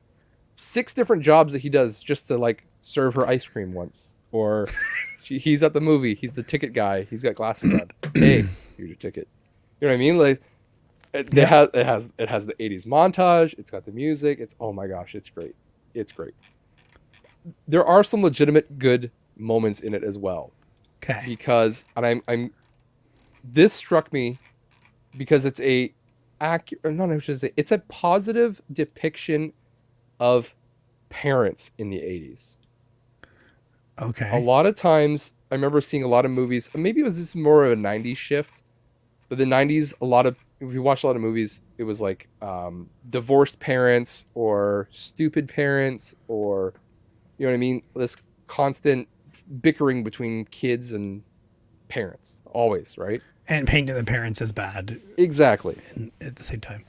6 different jobs that he does just to like serve her ice cream once, or he's at the movie. He's the ticket guy. He's got glasses on. Hey, here's your ticket. You know what I mean? Like it has the 80s montage. It's got the music. It's, oh my gosh, it's great. It's great. There are some legitimate good moments in it as well. Okay. Because, and this struck me because it's it's a positive depiction of parents in the 80s. Okay. A lot of times, I remember seeing a lot of movies, maybe it was this more of a 90s shift, but the 90s, if you watch a lot of movies, it was like divorced parents or stupid parents, or, you know what I mean? This constant bickering between kids and parents, always, right? And painting the parents as bad. Exactly. At the same time.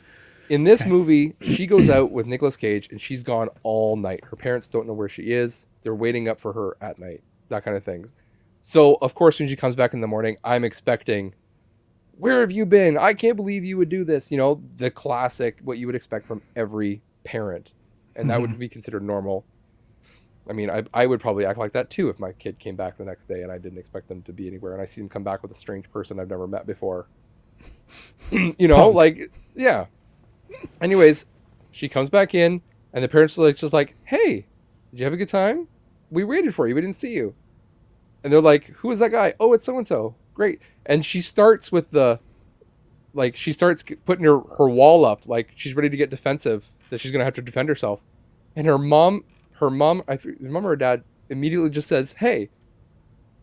In this movie, she goes out with Nicolas Cage and she's gone all night. Her parents don't know where she is. They're waiting up for her at night, that kind of things. So, of course, when she comes back in the morning, I'm expecting, where have you been? I can't believe you would do this. You know, the classic, what you would expect from every parent. And that would be considered normal. I mean, I would probably act like that too if my kid came back the next day and I didn't expect them to be anywhere, and I see them come back with a strange person I've never met before. You know, Punk. like, yeah. Anyways, she comes back in, and the parents are like, just like, hey, did you have a good time? We waited for you. We didn't see you. And they're like, who is that guy? Oh, it's so-and-so. Great. And she starts with she starts putting her wall up, like she's ready to get defensive, that she's going to have to defend herself. And her mom, her mom or her dad immediately just says, hey,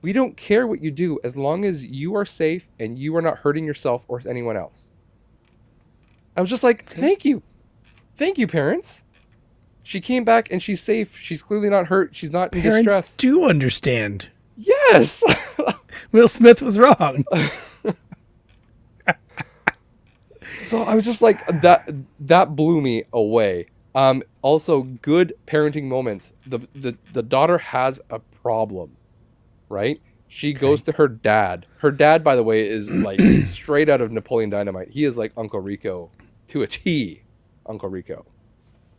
we don't care what you do as long as you are safe and you are not hurting yourself or anyone else. I was just like, thank you. Thank you, parents. She came back and she's safe. She's clearly not hurt. She's not in distress. Parents do understand. Yes. Will Smith was wrong. So I was just like, that blew me away. Also, good parenting moments. The daughter has a problem, right? She goes to her dad. Her dad, by the way, is like straight out of Napoleon Dynamite. He is like Uncle Rico to a T. Uncle Rico.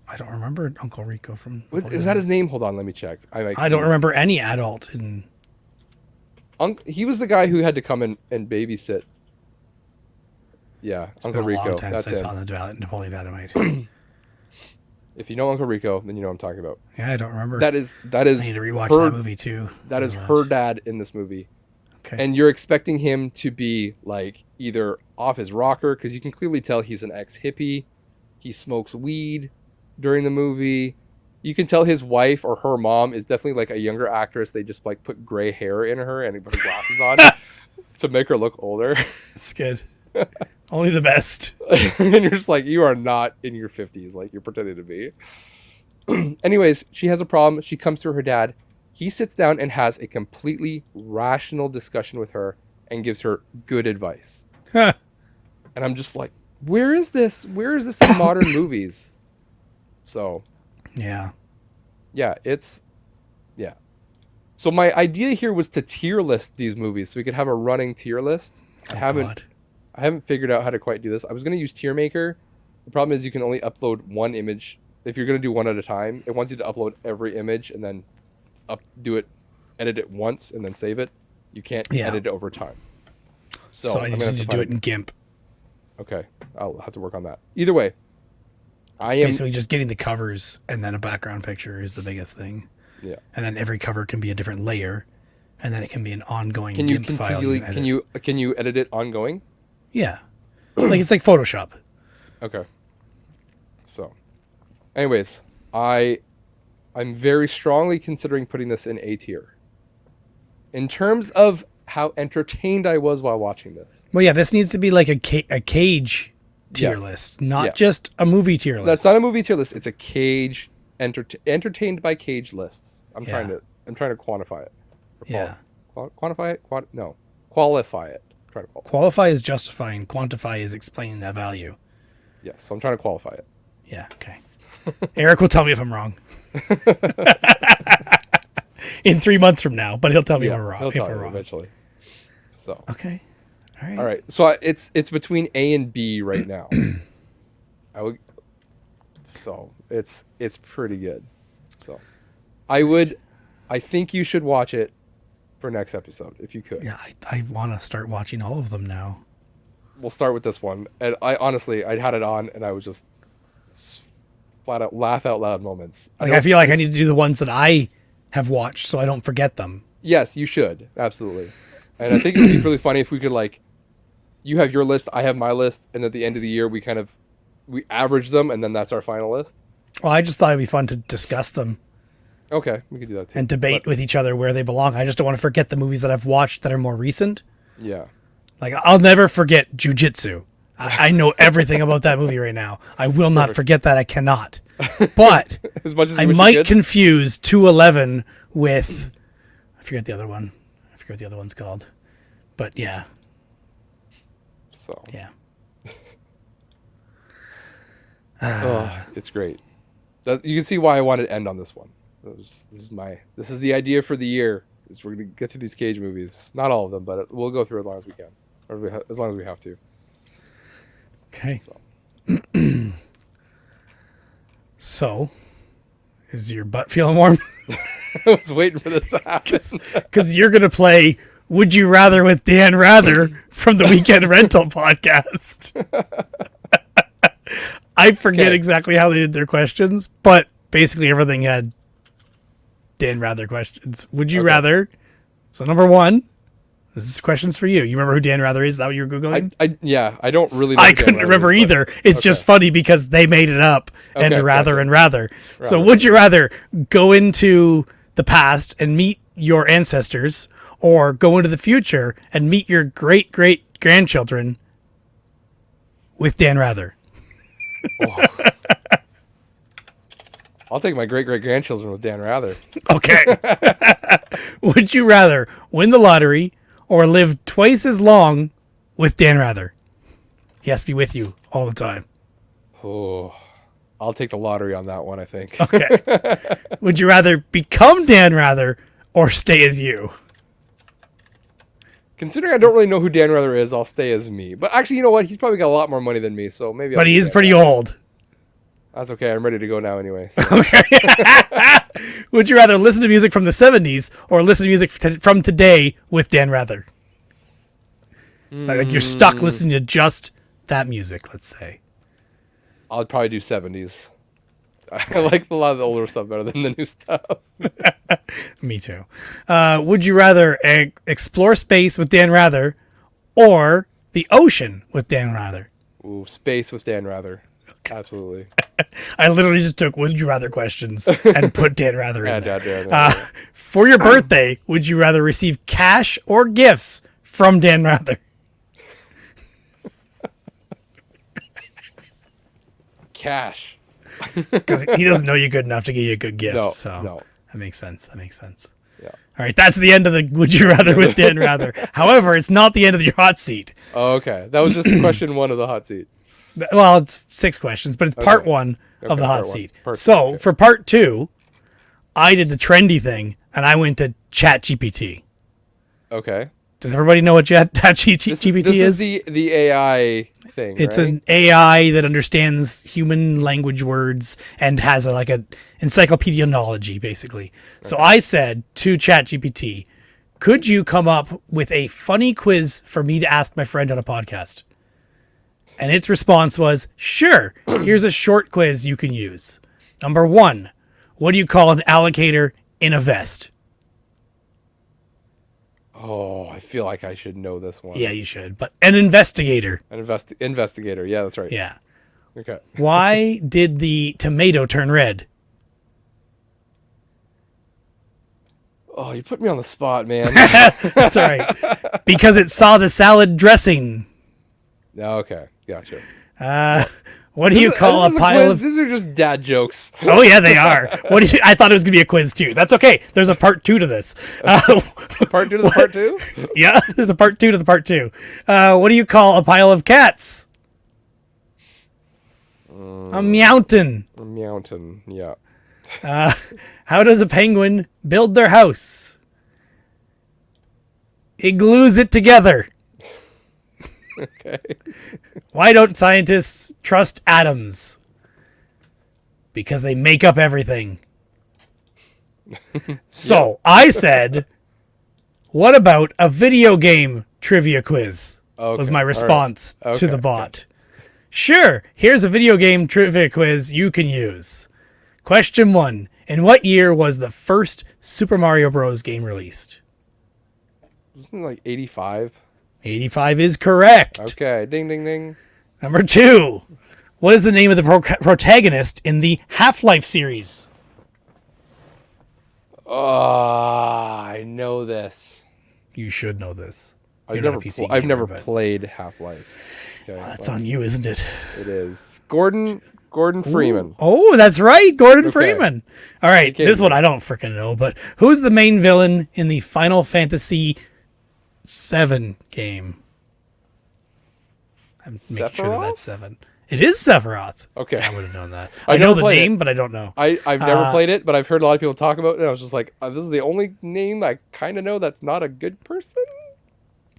I don't remember Uncle Rico from... Is that his name? Hold on, let me check. I don't remember any adult in... He was the guy who had to come in and babysit. Yeah, It's Uncle been a Rico. long time That's since I him. saw the Napoleon Dynamite. If you know Uncle Rico, then you know what I'm talking about. Yeah, I don't remember. That is. I need to rewatch that movie too. That is her dad in this movie. Okay. And you're expecting him to be like either off his rocker, because you can clearly tell he's an ex-hippie. He smokes weed during the movie. You can tell his wife or her mom is definitely like a younger actress. They just like put gray hair in her and put glasses on to make her look older. That's good. Only the best. And you're just like, you are not in your 50s like you're pretending to be. Anyways, she has a problem. She comes to her dad. He sits down and has a completely rational discussion with her and gives her good advice. And I'm just like, where is this? Where is this in modern movies? So, yeah. Yeah. So my idea here was to tier list these movies so we could have a running tier list. I haven't figured out how to quite do this. I was going to use Tier Maker. The problem is you can only upload one image. If you're going to do one at a time, it wants you to upload every image and then edit it once and then save it. You can't edit it over time. So I just need to do it in GIMP. Okay. I'll have to work on that. Either way, basically just getting the covers and then a background picture is the biggest thing. Yeah. And then every cover can be a different layer, and then it can be an ongoing GIMP file. Can you edit it ongoing? Yeah. Like it's like Photoshop. Okay. So, anyways, I'm very strongly considering putting this in A tier. In terms of how entertained I was while watching this. Well, yeah, this needs to be like a Cage tier list, not just a movie tier list. That's not a movie tier list. It's a Cage entertained by Cage lists. I'm trying to quantify it. Quantify it? Qualify it. Qualify is justifying. Quantify is explaining a value. Yes, so I'm trying to qualify it. Yeah, okay. Eric will tell me if I'm wrong. In 3 months from now, but he'll tell me we're wrong. He'll tell me eventually. So. Okay. All right. So it's between A and B right now. So it's pretty good. So I think you should watch it for next episode if you could. Yeah, I want to start watching all of them now. We'll start with this one. And I had it on and I was just flat out laugh out loud moments. I feel like I need to do the ones that I have watched so I don't forget them. Yes, you should. Absolutely. And I think it would be really funny if we could you have your list, I have my list, and at the end of the year we average them and then that's our final list. Well, I just thought it'd be fun to discuss them. Okay, we could do that too. And debate with each other where they belong. I just don't want to forget the movies that I've watched that are more recent. Yeah. Like, I'll never forget Jiu-Jitsu. I know everything about that movie right now. I will not forget that. I cannot. But as much as I might confuse 211 with... I forget the other one. I forget what the other one's called. But, yeah. So. Yeah. It's great. You can see why I wanted to end on this one. This is the idea for the year. Is we're gonna get through these Cage movies. Not all of them, but we'll go through as long as we can, or as long as we have to. Okay. So, Is your butt feeling warm? I was waiting for this to happen. Because you're going to play Would You Rather with Dan Rather from the Weekend Rental podcast. I forget exactly how they did their questions, but basically everything had Dan Rather questions. Would you rather? So number one, this is questions for you. You remember who Dan Rather is? Is that what you were Googling? I don't really know I couldn't remember either. It's just funny because they made it up and rather. So would you rather go into the past and meet your ancestors, or go into the future and meet your great-great-grandchildren with Dan Rather? Oh. I'll take my great-great-grandchildren with Dan Rather. Okay. Would you rather win the lottery or live twice as long with Dan Rather? He has to be with you all the time. Oh, I'll take the lottery on that one, I think. Okay. Would you rather become Dan Rather or stay as you? Considering I don't really know who Dan Rather is, I'll stay as me. But actually, you know what? He's probably got a lot more money than me, so maybe. But he is pretty old. That's okay. I'm ready to go now, anyway. So. Okay. Would you rather listen to music from the 70s or listen to music from today with Dan Rather? Like you're stuck listening to just that music, let's say. I'll probably do 70s. I like a lot of the older stuff better than the new stuff. Me too. Would you rather explore space with Dan Rather or the ocean with Dan Rather? Ooh, space with Dan Rather. Okay. Absolutely. I literally just took would you rather questions and put Dan Rather in there. Dan. For your birthday, would you rather receive cash or gifts from Dan Rather? Cash. Because he doesn't know you good enough to give you a good gift. No. That makes sense. Yeah. All right, that's the end of the Would You Rather with Dan Rather. However, it's not the end of your hot seat. Oh, okay. That was just question one of the hot seat. Well, it's 6 questions, but it's part one of the hot seat. So for part 2, I did the trendy thing, and I went to ChatGPT. Okay. Does everybody know what ChatGPT is? This is the AI thing, It's right? an AI that understands human language words and has like an encyclopedia knowledge, basically. Okay. So I said to ChatGPT, could you come up with a funny quiz for me to ask my friend on a podcast? And its response was, sure, here's a short quiz you can use. Number 1, what do you call an alligator in a vest? Oh, I feel like I should know this one. Yeah, you should. But an investigator. An investigator. Yeah, that's right. Yeah. Okay. Why did the tomato turn red? Oh, you put me on the spot, man. That's all right. Because it saw the salad dressing. Okay, gotcha. What do you call a pile of... These are just dad jokes. Oh, yeah, they are. I thought it was going to be a quiz, too. That's okay. There's a part 2 to this. Part 2 to the part 2? Yeah, there's a part 2 to the part 2. What do you call a pile of cats? A mountain. A mountain, yeah. How does a penguin build their house? It glues it together. Okay. Why don't scientists trust atoms? Because they make up everything. So I said, what about a video game trivia quiz? Okay. Was my response to the bot. Sure, here's a video game trivia quiz you can use. Question 1. In what year was the first Super Mario Bros. Game released? Wasn't it like 85? 85 is correct. Okay, ding, ding, ding. Number 2. What is the name of the protagonist in the Half-Life series? I know this. You should know this. I've never played Half-Life. Okay, that's on you, isn't it? It is. Gordon Freeman. Ooh. Oh, that's right. Gordon Freeman. All right. This one I don't freaking know, but who's the main villain in the Final Fantasy VII game? I'm making sure that's 7. It is Sephiroth. Okay. So I would have known that. I know the name, but I don't know. I've never played it, but I've heard a lot of people talk about it, and I was just like, this is the only name I kind of know that's not a good person?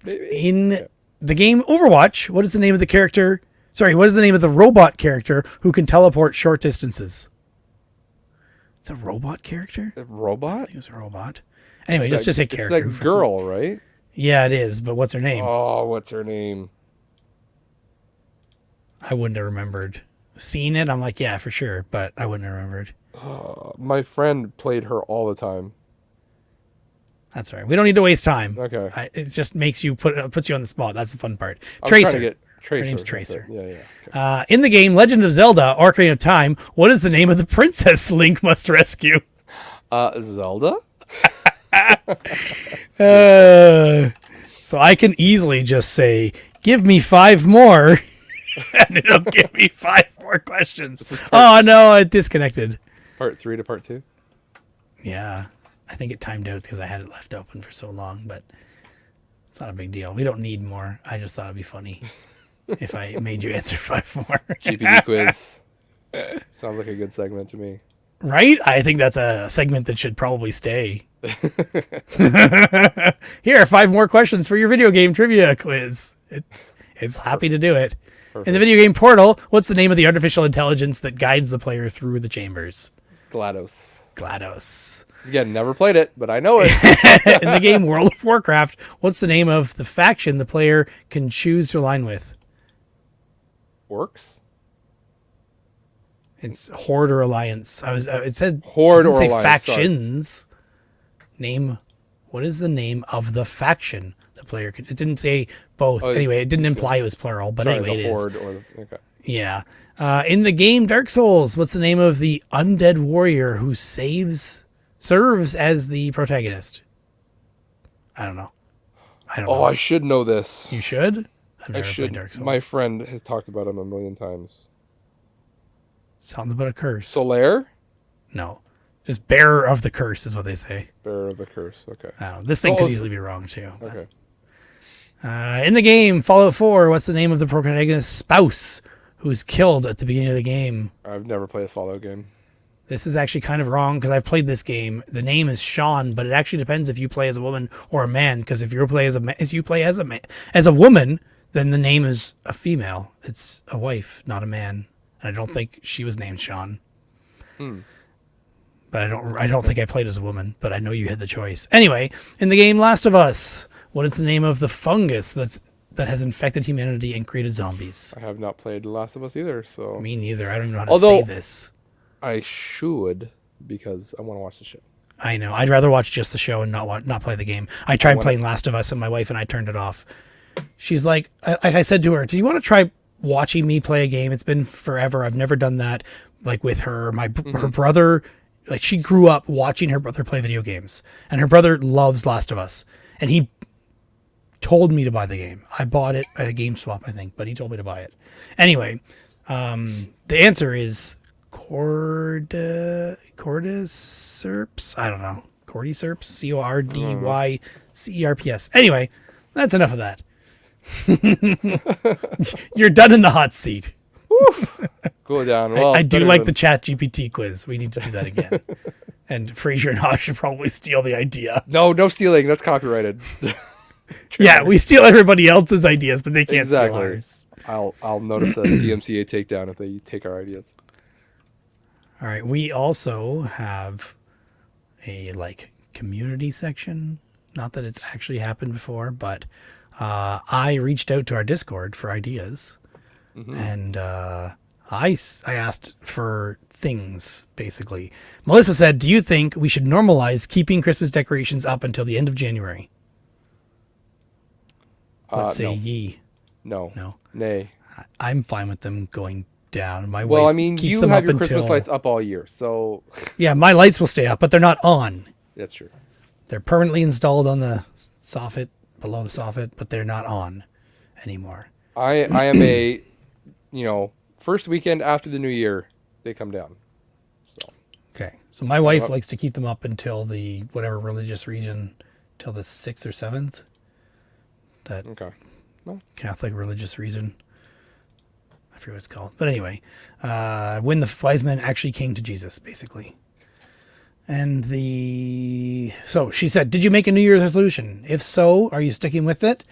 Maybe? In the game Overwatch, what is the name of the character? Sorry, what is the name of the robot character who can teleport short distances? It's a robot character? A I robot? think it was a robot. Anyway, just say character. It's that girl, right? Yeah, it is. But what's her name? Oh, what's her name? I wouldn't have remembered. Seeing it, I'm like, yeah, for sure. But I wouldn't have remembered. My friend played her all the time. That's all right. We don't need to waste time. Okay. It just makes you puts you on the spot. That's the fun part. I'm Tracer. trying to get Tracer. Her name's Tracer. Yeah. Okay. In the game Legend of Zelda: Ocarina of Time, what is the name of the princess Link must rescue? Zelda? So I can easily just say, give me 5 more, and it'll give me 5 more questions. Oh, no, I disconnected. Part 3 to part 2? Yeah. I think it timed out because I had it left open for so long, but it's not a big deal. We don't need more. I just thought it'd be funny if I made you answer 5 more. GPT quiz. Sounds like a good segment to me. Right? I think that's a segment that should probably stay. Here are 5 more questions for your video game trivia quiz. It's happy to do it. Perfect. In the video game Portal, what's the name of the artificial intelligence that guides the player through the chambers? GLaDOS. Again, never played it, but I know it. In the game World of Warcraft, what's the name of the faction the player can choose to align with? Orcs? It's Horde or Alliance. It said Horde or say Alliance. Factions. Sorry. Name. What is the name of the faction the player could? It didn't say both. Anyway, it didn't imply it was plural, but anyway, it is. Okay. Yeah. In the game Dark Souls, what's the name of the undead warrior who serves as the protagonist? I don't know. I should know this. You should? I've never played Dark Souls. My friend has talked about him a million times. Sounds about a curse. Solaire? No. Just bearer of the curse is what they say. Bearer of the curse. Okay. I don't know. This thing could easily be wrong too. Okay. In the game Fallout 4, what's the name of the protagonist's spouse who's killed at the beginning of the game? I've never played a Fallout game. This is actually kind of wrong because I've played this game. The name is Sean, but it actually depends if you play as a woman or a man. Because if you play as a woman, then the name is a female. It's a wife, not a man. And I don't think she was named Sean. But I don't think I played as a woman. But I know you had the choice. Anyway, in the game Last of Us, what is the name of the fungus that has infected humanity and created zombies? I have not played The Last of Us either, so me neither. I don't even know how to say this. I should, because I want to watch the show. I know. I'd rather watch just the show and not play the game. I tried playing Last of Us, and my wife and I turned it off. She's like I said to her, do you want to try watching me play a game? It's been forever. I've never done that, like with her. Her brother, like she grew up watching her brother play video games, and her brother loves Last of Us, and he told me to buy the game. I bought it at a GameSwap, I think, but he told me to buy it. Anyway, the answer is Cordyceps. I don't know. Cordyceps. Cordycerps. Anyway, that's enough of that. You're done in the hot seat. Go down. Well, I do like the Chat GPT quiz. We need to do that again. And Fraser and Haas should probably steal the idea. No stealing. That's copyrighted. Yeah, we steal everybody else's ideas, but they can't steal ours. I'll notice a DMCA takedown if they take our ideas. All right. We also have a community section. Not that it's actually happened before, but I reached out to our Discord for ideas, and I asked for things, basically. Melissa said, do you think we should normalize keeping Christmas decorations up until the end of January? Let's say ye. No. Nay. I'm fine with them going down. My well, wife I mean, keeps you them have up your Christmas until... lights up all year, so... Yeah, my lights will stay up, but they're not on. That's true. They're permanently installed on the soffit, below the soffit, but they're not on anymore. I am a, first weekend after the new year, they come down. So. Okay. So my wife likes to keep them up until the whatever religious reason, till the 6th or 7th. That Catholic religious reason. I forget what it's called. But anyway, when the wise men actually came to Jesus, basically. And so she said, did you make a New Year's resolution? If so, are you sticking with it?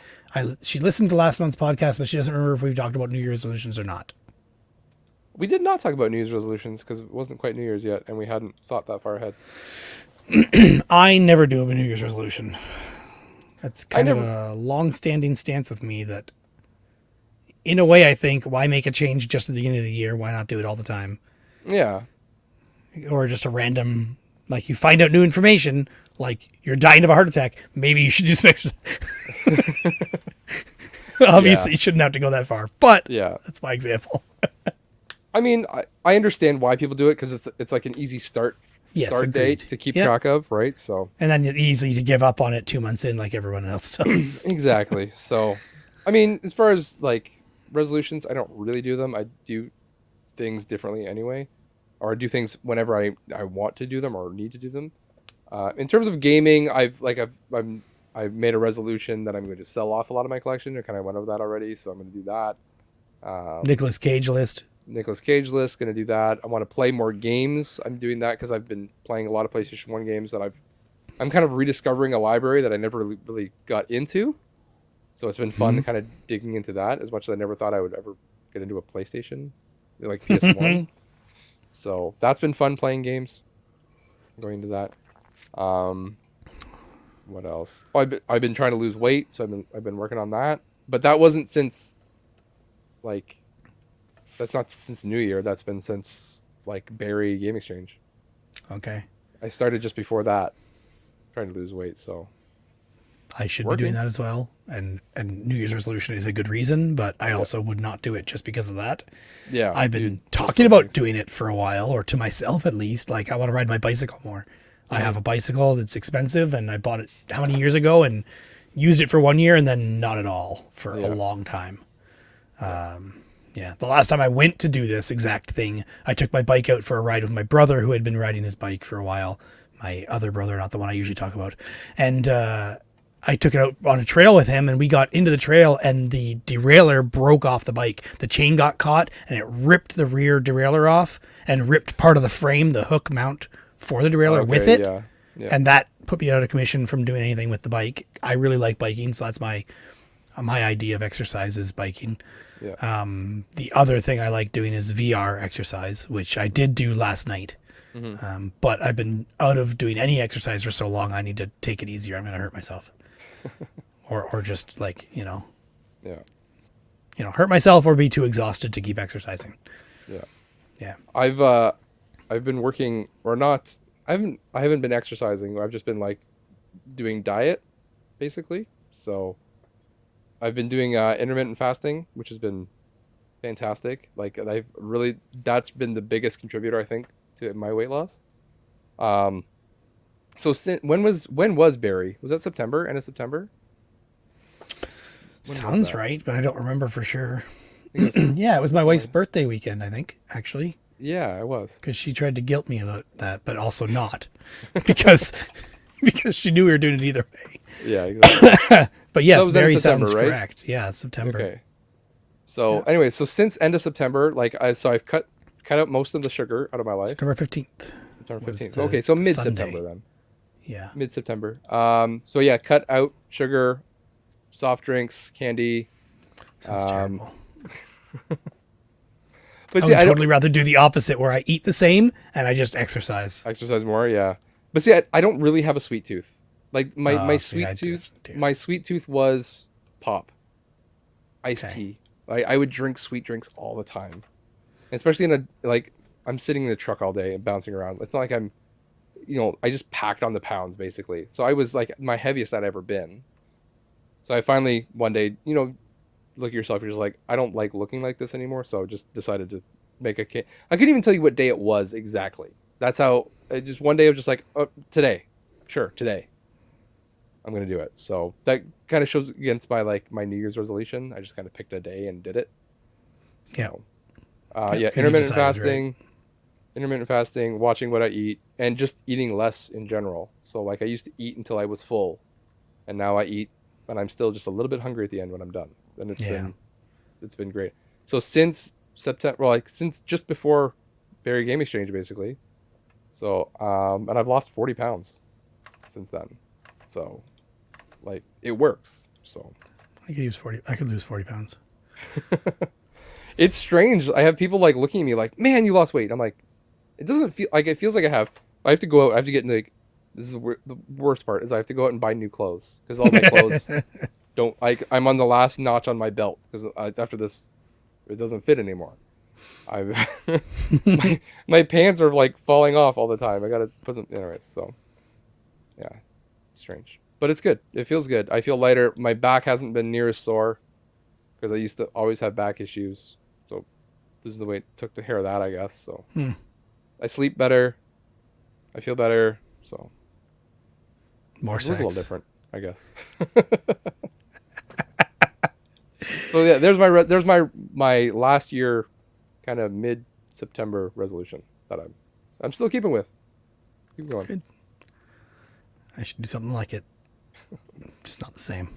She listened to last month's podcast, but she doesn't remember if we've talked about New Year's resolutions or not. We did not talk about New Year's resolutions because it wasn't quite New Year's yet, and we hadn't thought that far ahead. I never do a New Year's resolution. That's I kind of never. a long-standing stance with me that, in a way, I think, why make a change just at the beginning of the year? Why not do it all the time? Yeah. Or just a random, like you find out new information, like you're dying of a heart attack. Maybe you should do some exercise. Obviously, Yeah. you shouldn't have to go that far, but Yeah. that's my example. I mean, I understand why people do it because it's like an easy Yes, start agreed. date to keep Yep. track of, right? So And then it's easy to give up on it 2 months in, like everyone else does. exactly. So, I mean, as far as like resolutions, I don't really do them. I do things differently anyway, or I do things whenever I want to do them or need to do them. In terms of gaming, I've made a resolution that I'm going to sell off a lot of my collection. I kind of went over that already, so I'm going to do that. Nicolas Cage list. Nicolas Cage list, going to do that. I want to play more games. I'm doing that because I've been playing a lot of PlayStation 1 games that I'm kind of rediscovering a library that I never really got into. So it's been fun kind of digging into that as much as I never thought I would ever get into a PlayStation, like PS1. So that's been fun playing games. Going into that. What else? Oh, I've been trying to lose weight, so I've been working on that. But that wasn't since like that's not since New Year. That's been since like Barry Game Exchange. Okay. I started just before that, trying to lose weight. So I should be working. doing that as well. And New Year's resolution is a good reason, but I also would not do it just because of that. Yeah, I've been talking about doing it for a while, or to myself at least. Like, I want to ride my bicycle more. I have a bicycle that's expensive, and I bought it how many years ago and used it for 1 year and then not at all for a long time. Yeah, the last time I went to do this exact thing, I took my bike out for a ride with my brother who had been riding his bike for a while. My other brother, not the one I usually talk about. And I took it out on a trail with him, and we got into the trail, and the derailleur broke off the bike. The chain got caught, and it ripped the rear derailleur off and ripped part of the frame, the hook mount for the derailleur with it. Yeah. Yeah. And that put me out of commission from doing anything with the bike. I really like biking, so that's my idea of exercise is biking. Yeah. The other thing I like doing is VR exercise, which I did do last night. But I've been out of doing any exercise for so long, I need to take it easier. I'm going to hurt myself. or just like, Yeah. hurt myself or be too exhausted to keep exercising. Yeah. Yeah. I've been working or not. I haven't been exercising. I've just been like doing diet, basically. So I've been doing intermittent fasting, which has been fantastic. Like that's been the biggest contributor, I think, to my weight loss. So when was Barry? Was that September? End of September? Sounds right, but I don't remember for sure. Yeah, it was my wife's birthday weekend, I think, actually. Yeah, it was. Because she tried to guilt me about that, but also not. because she knew we were doing it either way. Yeah, exactly. But yes, That was end of Barry September, sounds right? correct. Yeah, September. Okay. So anyway, so since end of September, I've cut out most of the sugar out of my life. September 15th. September was 15th. the Okay, so mid Sunday. September then. Yeah. Mid September. So yeah, cut out sugar, soft drinks, candy. Sounds terrible. But I see, would I totally rather do the opposite where I eat the same and I just exercise. exercise more, yeah. But see, I don't really have a sweet tooth. Like my see, I sweet tooth, do. my sweet tooth was pop, iced Okay. tea. I would drink sweet drinks all the time, especially in I'm sitting in a truck all day and bouncing around. It's not like I just packed on the pounds basically. So I was like my heaviest I'd ever been. So I finally one day, look at yourself. You're just like, I don't like looking like this anymore. So I just decided to make a cake. I couldn't even tell you what day it was exactly. That's how. Just one day I was just like, oh, today, sure, today. I'm gonna do it. So that kind of shows against my New Year's resolution. I just kind of picked a day and did it. So, Yeah, 'cause you intermittent decided, fasting, watching what I eat, and just eating less in general. So like I used to eat until I was full, and now I eat, and I'm still just a little bit hungry at the end when I'm done. And it's been great. So since September, since just before Barry Game Exchange, basically. So and I've lost 40 pounds since then. So it works. So I could lose 40 pounds. It's strange. I have people like looking at me like, "Man, you lost weight." I'm like, it doesn't feel like it feels like I have. I have to go out. I have to get into like. This is the worst part is I have to go out and buy new clothes because all my clothes don't like. I'm on the last notch on my belt because after this, it doesn't fit anymore. I my pants are like falling off all the time. I gotta put them anyways. So yeah, strange, but it's good. It feels good. I feel lighter. My back hasn't been near as sore because I used to always have back issues. So this is the way it took care of that, I guess. So I sleep better. I feel better. So more it's sex. a little different, I guess. So yeah, there's my last year, kind of mid-September resolution that I'm still keeping with. Keep going. Good. I should do something like it. Just not the same.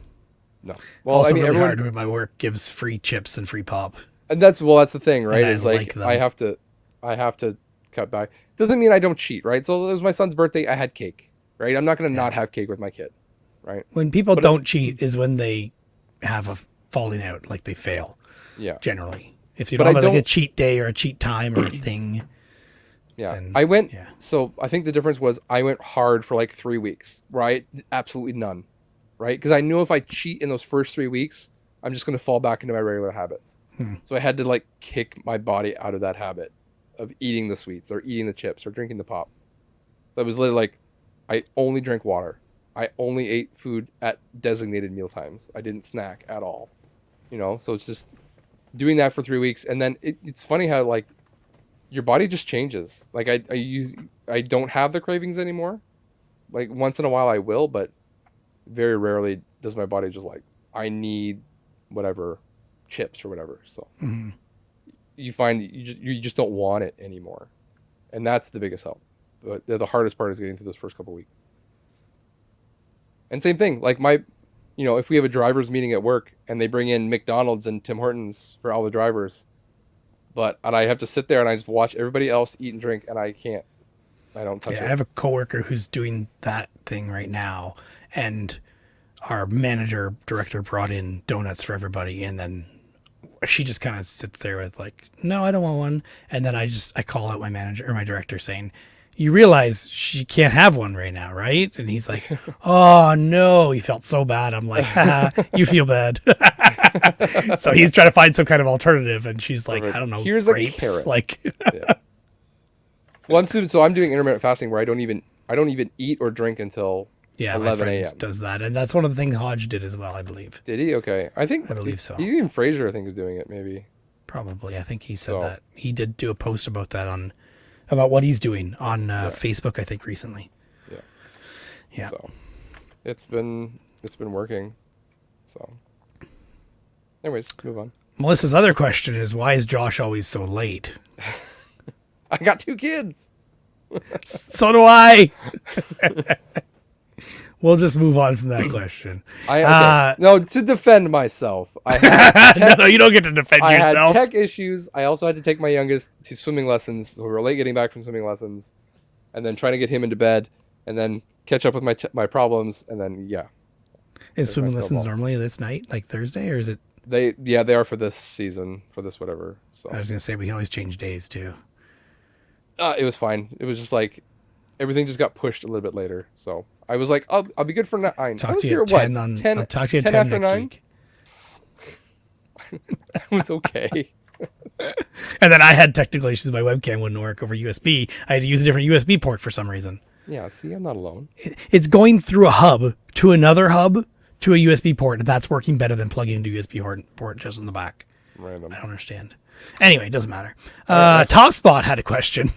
No. Well, also, I mean, really everyone, hard when my work gives free chips and free pop. and that's the thing, right? And Is I like like them. I have to cut back. Doesn't mean I don't cheat, right? So it was my son's birthday. I had cake, right? I'm not gonna not have cake with my kid, right? When people don't cheat is when they have a falling out, like they fail. Yeah. Generally, if you But don't I have like a don't- cheat day or a cheat time or a thing. Yeah. Then, I went. yeah. So I think the difference was I went hard for like 3 weeks, right? Absolutely none, right? Because I knew if I cheat in those first 3 weeks, I'm just gonna fall back into my regular habits. So I had to like kick my body out of that habit of eating the sweets or eating the chips or drinking the pop. That was literally like, I only drank water. I only ate food at designated meal times. I didn't snack at all. So it's just doing that for 3 weeks. And then it's funny how like your body just changes. Like I don't have the cravings anymore. Like once in a while I will, but very rarely does my body just like, I need whatever chips or whatever. So you find you just don't want it anymore. And that's the biggest help. But the hardest part is getting through those first couple of weeks. And same thing, like if we have a drivers meeting at work and they bring in McDonald's and Tim Hortons for all the drivers, and I have to sit there and I just watch everybody else eat and drink and I don't touch it. I have a coworker who's doing that thing right now, and our director brought in donuts for everybody, and then she just kind of sits there with like, no, I don't want one. And then I call out my manager or my director saying, you realize she can't have one right now, right? And he's like, oh no, he felt so bad. I'm like, haha, you feel bad. So he's trying to find some kind of alternative, and she's like, I don't know, here's grapes. a carrot. Like, Yeah. Well, I'm doing intermittent fasting where I don't even eat or drink until yeah, 11 my friend a.m. does that, and that's one of the things Hodge did as well, I believe. Did he? Okay, I believe so. Even Fraser, I think, is doing it. Maybe. Probably, I think he said that he did do a post about that about what he's doing on Facebook, I think, recently. Yeah. Yeah. So it's been working. So, anyways, move on. Melissa's other question is, why is Josh always so late? I got 2 kids. So do I. We'll just move on from that question. No, to defend myself, I had no, you don't get to defend yourself. I had tech issues. I also had to take my youngest to swimming lessons. So we were late getting back from swimming lessons, and then trying to get him into bed, and then catch up with my problems, and then Is swimming lessons normally this night, like Thursday, or is it? They are for this season, for this whatever. So I was gonna say we can always change days too. It was fine. It was just like everything just got pushed a little bit later. So I was like, I'll be good for 9. Talk to you at 10 on. 10, I'll talk to you at 10 next 9? Week. That was okay. And then I had technical issues. My webcam wouldn't work over USB. I had to use a different USB port for some reason. Yeah, see, I'm not alone. It's going through a hub to another hub to a USB port. And that's working better than plugging into USB port just in the back. Random. I don't understand. Anyway, it doesn't matter. TopSpot had a question.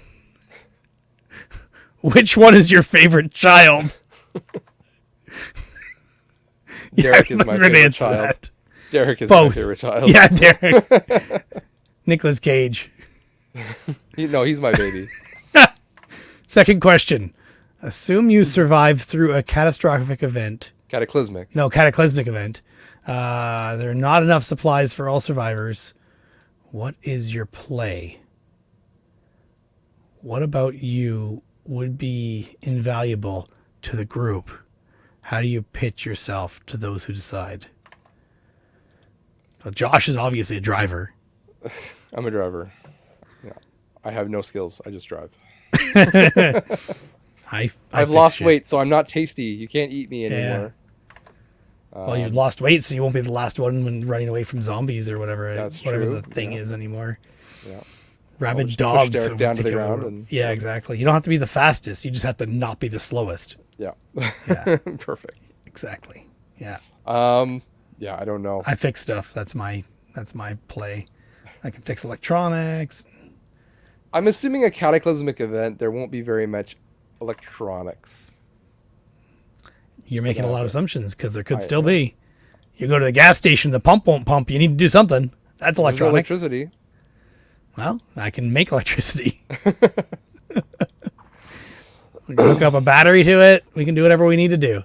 Which one is your favorite child? Derek is my favorite child. That. Derek is Both. my favorite child. Yeah, Derek. Nicolas Cage. He's my baby. Second question. Assume you survived through a catastrophic event. Cataclysmic. No, cataclysmic event. There are not enough supplies for all survivors. What is your play? What about you would be invaluable to the group? How do you pitch yourself to those who decide? Well, Josh is obviously a driver. I'm a driver. Yeah, I have no skills. I just drive. I I've fix lost shit. weight, so I'm not tasty. You can't eat me Yeah. anymore. Well, you lost weight, so you won't be the last one when running away from zombies or That's whatever the true. thing Yeah, is anymore. yeah. I'll Rabid just push dogs Derek down to the take over ground world. and Yeah, exactly. You don't have to be the fastest. You just have to not be the slowest. yeah. Yeah, Perfect. exactly. Yeah. Yeah, I don't know. I fix stuff. That's my play. I can fix electronics. I'm assuming a cataclysmic event, there won't be very much electronics. You're making a lot of assumptions because there could I still know. be. You go to the gas station, the pump won't pump. You need to do something. That's There's no electronic. electricity. Well, I can make electricity. We can hook up a battery to it. We can do whatever we need to do.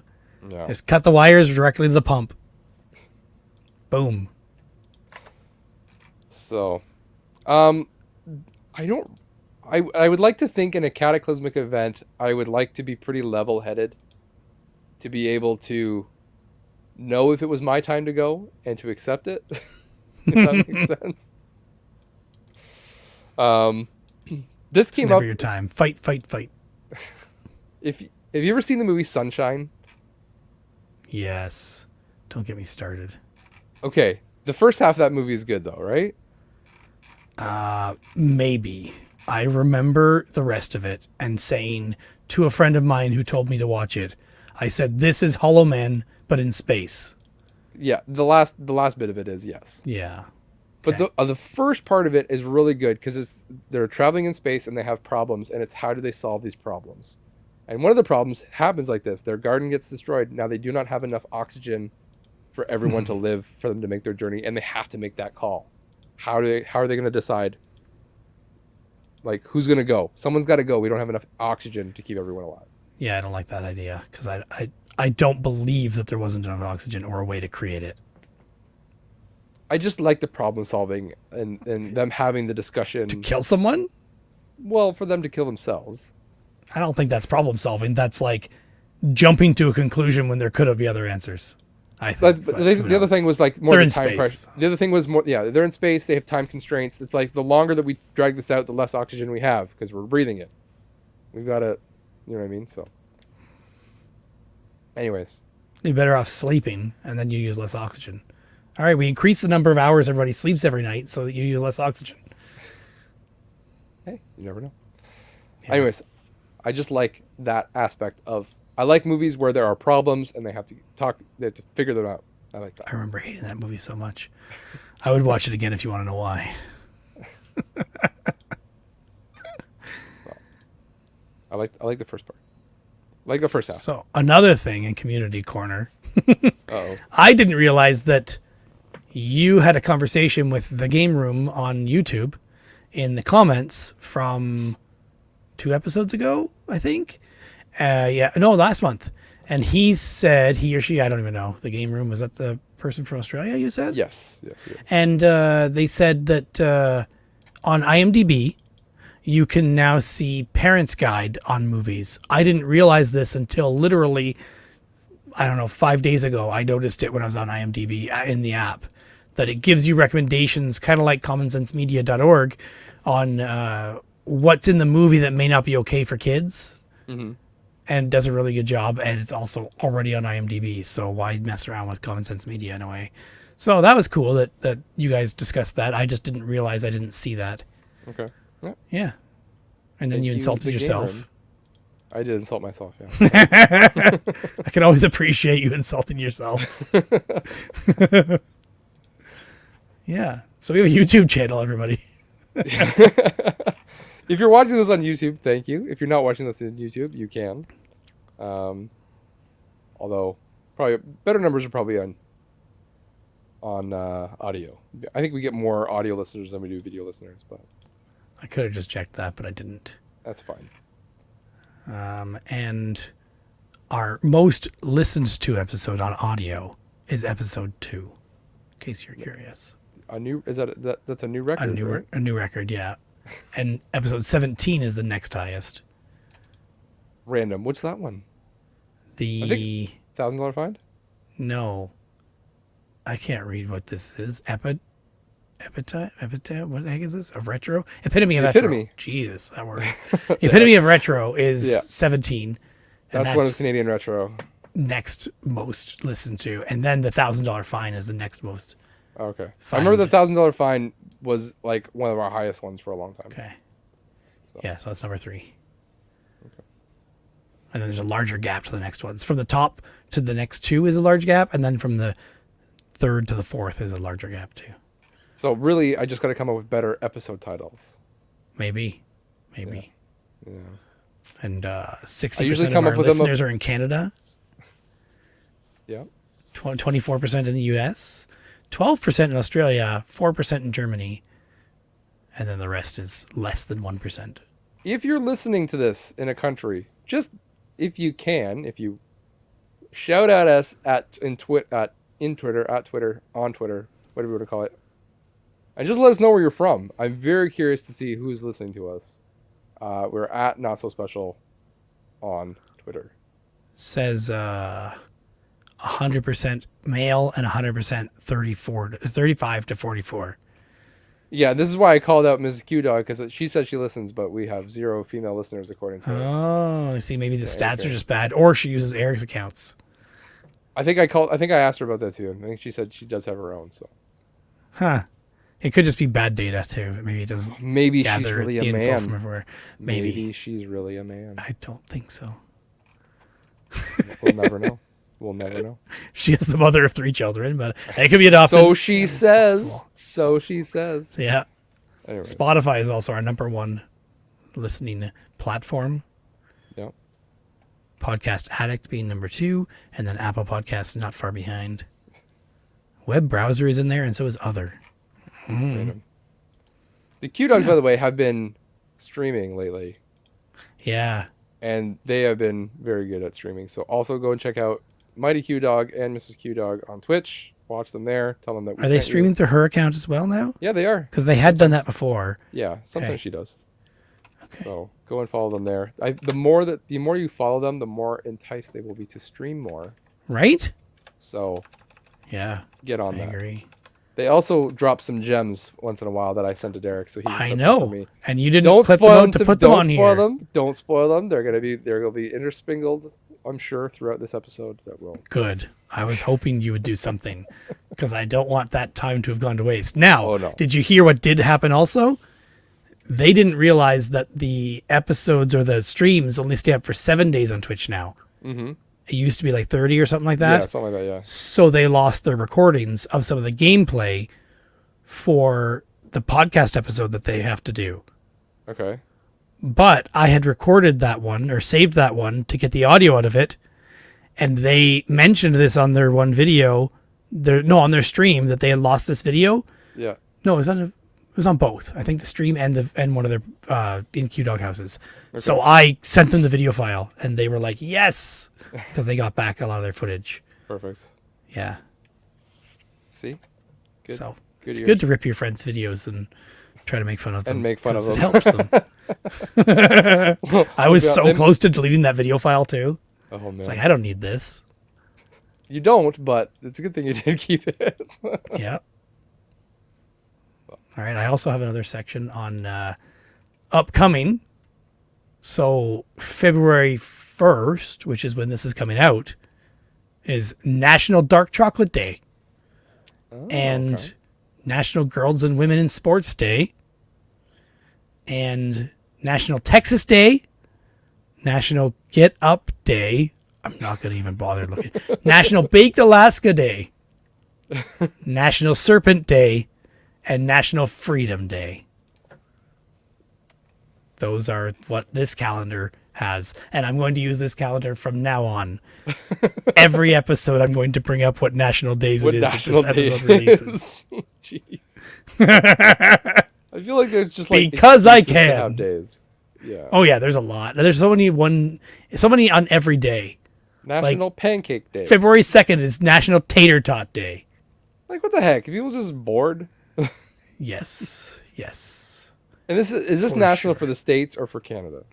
Yeah. Just cut the wires directly to the pump. Boom. So, I don't. I would like to think in a cataclysmic event, I would like to be pretty level-headed, to be able to know if it was my time to go and to accept it. If that makes sense. This It's came never up. your time. Fight, fight, fight. If have you ever seen the movie Sunshine? Yes. Don't get me started. Okay, the first half of that movie is good though, right? Maybe. I remember the rest of it and saying to a friend of mine who told me to watch it, I said, "This is Hollow Man, but in space." Yeah, the last bit of it is yes. Yeah. But the first part of it is really good because they're traveling in space and they have problems, and it's how do they solve these problems? And one of the problems happens like this: their garden gets destroyed. Now they do not have enough oxygen for everyone to live, for them to make their journey, and they have to make that call. How are they going to decide? Like, who's going to go? Someone's got to go. We don't have enough oxygen to keep everyone alive. Yeah, I don't like that idea because I don't believe that there wasn't enough oxygen or a way to create it. I just like the problem solving and them having the discussion. To kill someone? Well, for them to kill themselves. I don't think that's problem solving. That's like jumping to a conclusion when there could have been other answers. I think. But the other thing was like more They're the in time space. pressure. The other thing was more, yeah, they're in space. They have time constraints. It's like the longer that we drag this out, the less oxygen we have because we're breathing it. We've got to, you know what I mean? So, anyways, You're better off sleeping and then you use less oxygen. All right, we increase the number of hours everybody sleeps every night so that you use less oxygen. hey, you never know. Yeah. Anyways, I just like that aspect of. I like movies where there are problems and they have to talk. They have to figure them out. I like that. I remember hating that movie so much. I would watch it again if you want to know why. I like the first part. I like the first half. So another thing in Community Corner, Uh-oh. I didn't realize that you had a conversation with the Game Room on YouTube in the comments from 2 episodes ago, I think. Last month. And he said, he or she, I don't even know, the Game Room, was that the person from Australia you said? Yes. And they said that on IMDb, you can now see Parents' Guide on movies. I didn't realize this until literally, 5 days ago. I noticed it when I was on IMDb in the app, that it gives you recommendations, kind of like commonsensemedia.org, on what's in the movie that may not be okay for kids. Mm-hmm. And does a really good job, and it's also already on IMDb, so why mess around with Common Sense Media in a way? So that was cool that you guys discussed that. I just didn't realize I didn't see that. Okay. Yeah. Yeah. And then Thank you you, insulted the Game yourself. Room. I did insult myself, yeah. I can always appreciate you insulting yourself. Yeah. So we have a YouTube channel, everybody. If you're watching this on YouTube, thank you. If you're not watching this on YouTube, you can. Although, probably better numbers are probably on audio. I think we get more audio listeners than we do video listeners, but I could have just checked that, but I didn't. that's fine. And our most listened to episode on audio is episode 2, in case you're curious. That's a new record. Right? A new record, yeah. And episode 17 is the next highest. Random. What's that one? The $1,000 find? No. I can't read what this is. Epitaph. What the heck is this? A retro? Epitome of Epitome. retro. Jesus, that word. The epitome of retro is Yeah. 17. And That's one of Canadian retro. next most listened to. And then the $1,000 fine is the next most. Okay. Fine. I remember the $1,000 fine was like one of our highest ones for a long time. Okay. Yeah, so that's number 3. Okay. And then there's a larger gap to the next ones. From the top to the next 2 is a large gap, and then from the 3rd to the 4th is a larger gap too. So really, I just got to come up with better episode titles. Maybe. Yeah. And 60% of our listeners are in Canada. Yeah. 24% in the US, 12% in Australia, 4% in Germany, and then the rest is less than 1%. If you're listening to this in a country, just if you shout at us on Twitter, on Twitter, whatever you want to call it, and just let us know where you're from. I'm very curious to see who's listening to us. We're at Not So Special on Twitter. Says 100% male and 100% 35 to 44. Yeah, this is why I called out Mrs. Q Dog, because she said she listens, but we have 0 female listeners according to her. Oh, I see. Maybe the stats are just bad, or she uses Eric's accounts. I think I asked her about that too. I think she said she does have her own. So, it could just be bad data too. Maybe it doesn't. Maybe she's really a man. From everywhere. Maybe she's really a man. I don't think so. We'll never know. We'll never know. She is the mother of 3 children, but it could be adopted. So she says. So she says. Yeah. Anyway. Spotify is also our number 1 listening platform. Yep. Podcast Addict being number 2, and then Apple Podcasts not far behind. Web browser is in there, and so is other. The Q Dogs, by the way, have been streaming lately. Yeah. And they have been very good at streaming. So also go and check out Mighty Q Dog and Mrs. Q Dog on Twitch. Watch them there. Tell them that. Are they streaming through her account as well now? Yeah, they are. Because they had done that before. Yeah, sometimes she does. Okay. So go and follow them there. The more you follow them, the more enticed they will be to stream more. Right? So yeah, get on that. I agree. They also drop some gems once in a while that I sent to Derek, so he. I know. For me. And you didn't don't clip them out to put them on here. Don't spoil them. They're gonna be intersprinkled, I'm sure, throughout this episode. That will. Good. I was hoping you would do something because I don't want that time to have gone to waste. Now, Did you hear what did happen also? They didn't realize that the episodes or the streams only stay up for 7 days on Twitch now. Mm-hmm. It used to be like 30 or something like that. Yeah, something like that, yeah. So they lost their recordings of some of the gameplay for the podcast episode that they have to do. Okay. But I had recorded that one or saved that one to get the audio out of it. And they mentioned this on their one video, on their stream, that they had lost this video. Yeah. No, it was on both. I think the stream and one of their in Q Dog houses. Okay. So I sent them the video file, and they were like, "Yes," because they got back a lot of their footage. Perfect. Yeah. See. Good. So it's good to rip your friends' videos and try to make fun of them. And make fun of them. It helps them. I was so close to deleting that video file too. Oh man. It's like, I don't need this. You don't, but it's a good thing you did keep it. Yeah. All right. I also have another section on upcoming. So February 1st, which is when this is coming out, is National Dark Chocolate Day. And National Girls and Women in Sports Day. And National Texas Day. National Get Up Day. I'm not going to even bother looking. National Baked Alaska Day. National Serpent Day. And National Freedom Day. Those are what this calendar has. And I'm going to use this calendar from now on. Every episode, I'm going to bring up what national days it is that this episode releases. Jeez. I feel like there's just like... Because I can. Days. Yeah. Oh, yeah, there's a lot. There's so many on every day. National Pancake Day. February 2nd is National Tater Tot Day. Like, what the heck? Are people just bored? Yes. And is this national for the States or for Canada?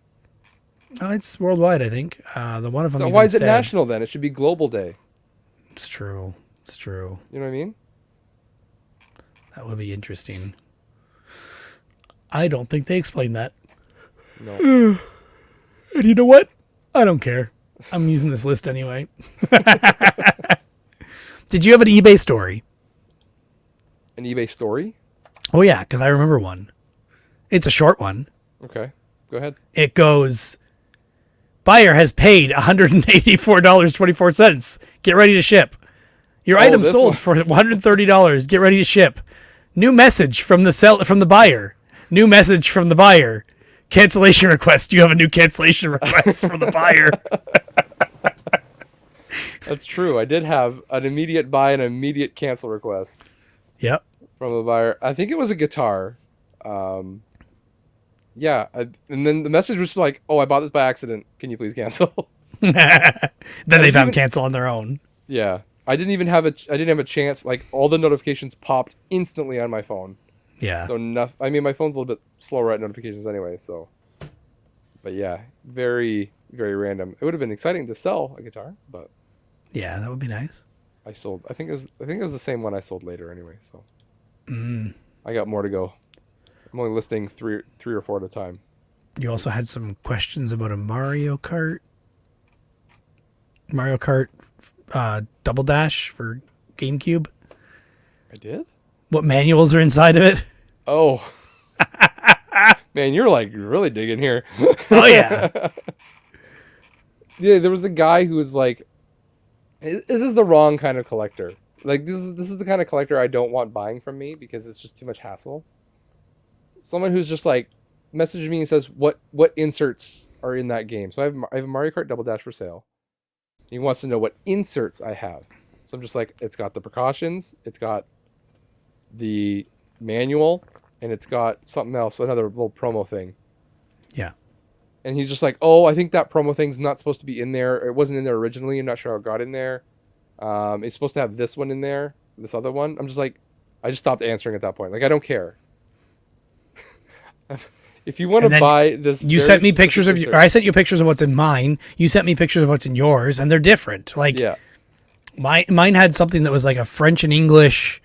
It's worldwide, I think. The one of them. So why is it national then? It should be Global Day. It's true. You know what I mean? That would be interesting. I don't think they explained that. No. And you know what? I don't care. I'm using this list anyway. Did you have an eBay story? An eBay story? Oh, yeah, because I remember one. It's a short one. Okay. Go ahead. It goes, buyer has paid $184.24. Get ready to ship. Your item sold for $130. Get ready to ship. New message from the buyer. New message from the buyer. Cancellation request. You have a new cancellation request from the buyer. That's true. I did have an immediate buy and an immediate cancel request. Yep. From the buyer. I think it was a guitar. Yeah. And then the message was like, "Oh, I bought this by accident. Can you please cancel?" Then they found cancel on their own. Yeah. I didn't have a chance. Like, all the notifications popped instantly on my phone. Yeah. So nothing. I mean, my phone's a little bit slower at notifications anyway. So, but yeah, very, very random. It would have been exciting to sell a guitar, but yeah, that would be nice. I sold. I think it was the same one I sold later anyway. So, I got more to go. I'm only listing three or four at a time. You also had some questions about a Mario Kart Double Dash for GameCube. I did? What manuals are inside of it? Oh. Man, you're like really digging here. Oh, yeah. Yeah, there was a guy who was like, this is the wrong kind of collector. Like, this is the kind of collector I don't want buying from me because it's just too much hassle. Someone who's just like, messages me and says, what inserts are in that game? So I have a Mario Kart Double Dash for sale. He wants to know what inserts I have. So I'm just like, it's got the precautions, it's got the manual, and it's got something else, another little promo thing. Yeah. And he's just like, oh, I think that promo thing's not supposed to be in there. It wasn't in there originally. I'm not sure how it got in there. It's supposed to have this one in there, this other one. I'm just like, I just stopped answering at that point. Like, I don't care. If you want to buy this, you sent me pictures of or I sent you pictures of what's in mine. You sent me pictures of what's in yours, and they're different. Like, yeah, mine had something that was like a French and English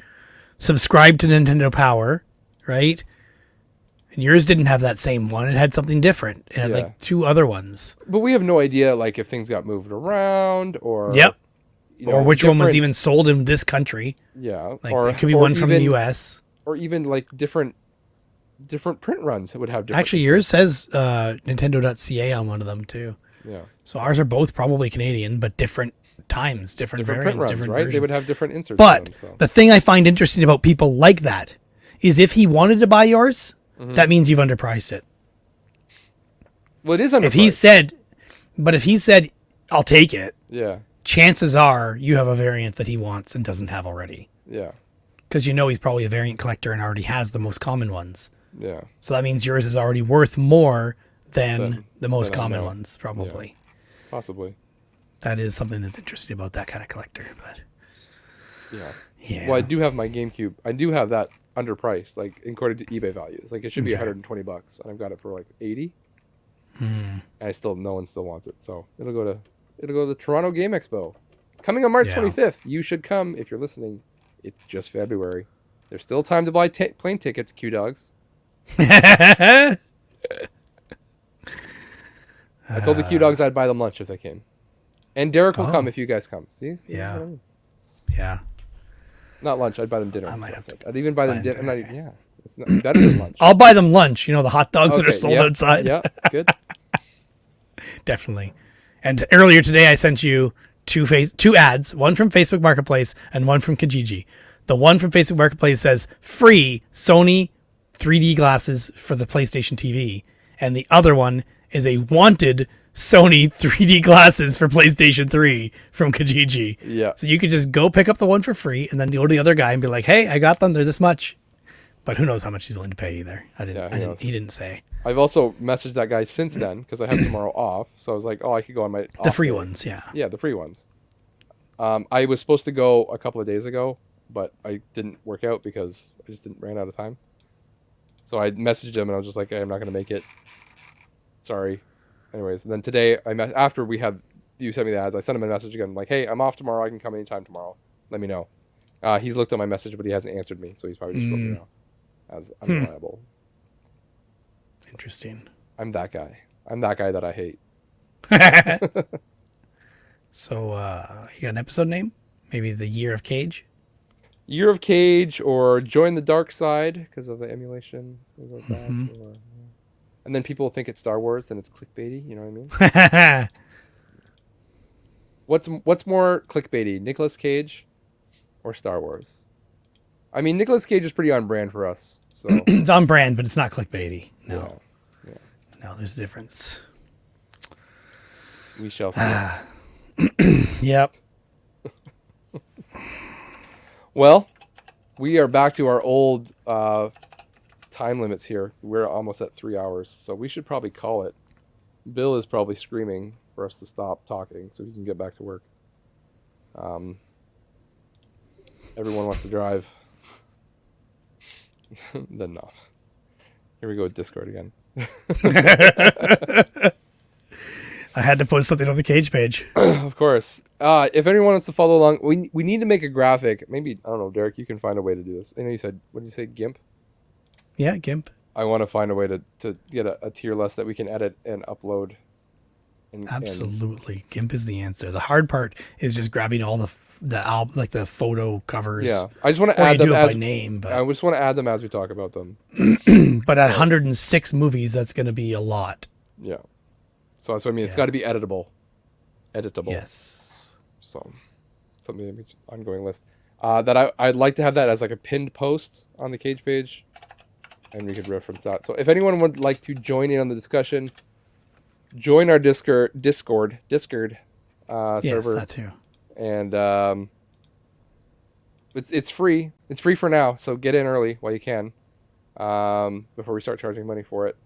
subscribe to Nintendo Power, right? And yours didn't have that same one. It had something different. It had like two other ones. But we have no idea, like, if things got moved around or or which one was even sold in this country. Yeah, like it could be one from the U.S. or even like different print runs that would have different. Actually, yours says Nintendo.ca on one of them too. Yeah. So ours are both probably Canadian, but different times, different variants, runs, different right? versions. They would have different inserts. But the thing I find interesting about people like that is if he wanted to buy yours, that means you've underpriced it. Well, it is underpriced. If he said, I'll take it. Yeah. Chances are you have a variant that he wants and doesn't have already. Yeah. Because you know he's probably a variant collector and already has the most common ones. Yeah. So that means yours is already worth more than the most common ones, probably. Yeah. Possibly. That is something that's interesting about that kind of collector. But yeah. Well, I do have my GameCube. I do have that underpriced, like according to eBay values. Like it should be $120, and I've got it for like 80. And no one still wants it. So it'll go to the Toronto Game Expo, coming on March 25th. You should come if you're listening. It's just February. There's still time to buy plane tickets, Q Dogs. I told the Q Dogs I'd buy them lunch if they came. And Derek will come if you guys come. See? Yeah. What I mean? Yeah. Not lunch. I'd buy them dinner. I might have to. I'd even buy them dinner. Yeah. It's not better than lunch. I'll buy them lunch. You know, the hot dogs that are sold outside. Yeah. Good. Definitely. And earlier today, I sent you two ads, one from Facebook Marketplace and one from Kijiji. The one from Facebook Marketplace says free Sony 3D glasses for the PlayStation TV. And the other one is a wanted Sony 3D glasses for PlayStation 3 from Kijiji. Yeah. So you could just go pick up the one for free and then go to the other guy and be like, hey, I got them. They're this much. But who knows how much he's willing to pay either. He didn't say. I've also messaged that guy since then because I have tomorrow off. So I was like, oh, I could go on my The free ones, yeah. Yeah, the free ones. I was supposed to go a couple of days ago, but I didn't work out because I just ran out of time. So I messaged him and I was just like, hey, I'm not going to make it. Sorry. Anyways, and then today, after you sent me the ads, I sent him a message again, like, hey, I'm off tomorrow. I can come anytime tomorrow. Let me know. He's looked at my message, but he hasn't answered me, so he's probably just wrote me off as unreliable. Interesting. I'm that guy. I'm that guy that I hate. So, you got an episode name? Maybe The Year of Cage? Year of Cage, or Join the Dark Side because of the emulation. Like that, or, and then people think it's Star Wars and it's clickbaity. You know what I mean? What's more clickbaity, Nicolas Cage or Star Wars? I mean, Nicolas Cage is pretty on brand for us. So it's on brand, but it's not clickbaity. No. Yeah. No, there's a difference. We shall see. Yep. Well, we are back to our old time limits here. We're almost at 3 hours, so we should probably call it. Bill is probably screaming for us to stop talking so he can get back to work. Everyone wants to drive. Then no. Here we go with Discord again. I had to put something on the Cage page. Of course. If anyone wants to follow along, we need to make a graphic. Maybe, I don't know, Derek, you can find a way to do this. I know you said, what did you say, GIMP? Yeah, GIMP. I want to find a way to get a tier list that we can edit and upload. Absolutely. GIMP is the answer. The hard part is just grabbing all the photo covers. Yeah. I just want to add them by name. But... I just want to add them as we talk about them. But at 106 movies, that's going to be a lot. Yeah. So that's what I mean. It's got to be editable. Yes. So something ongoing list. That I'd like to have that as like a pinned post on the Cage page, and we could reference that. So if anyone would like to join in on the discussion, join our Discord server. Yes, that too. And it's free. It's free for now, so get in early while you can. Before we start charging money for it.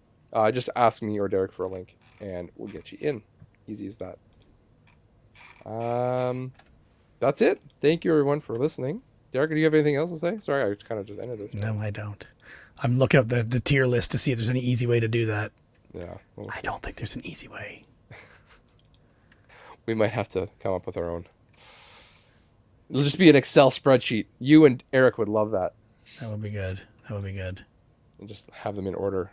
Just ask me or Derek for a link, and we'll get you in. Easy as that. That's it. Thank you, everyone, for listening. Derek, do you have anything else to say? Sorry, I kind of just ended this. No, I don't. I'm looking up the tier list to see if there's any easy way to do that. Yeah. I don't think there's an easy way. We might have to come up with our own. It'll just be an Excel spreadsheet. You and Eric would love that. That would be good. And just have them in order.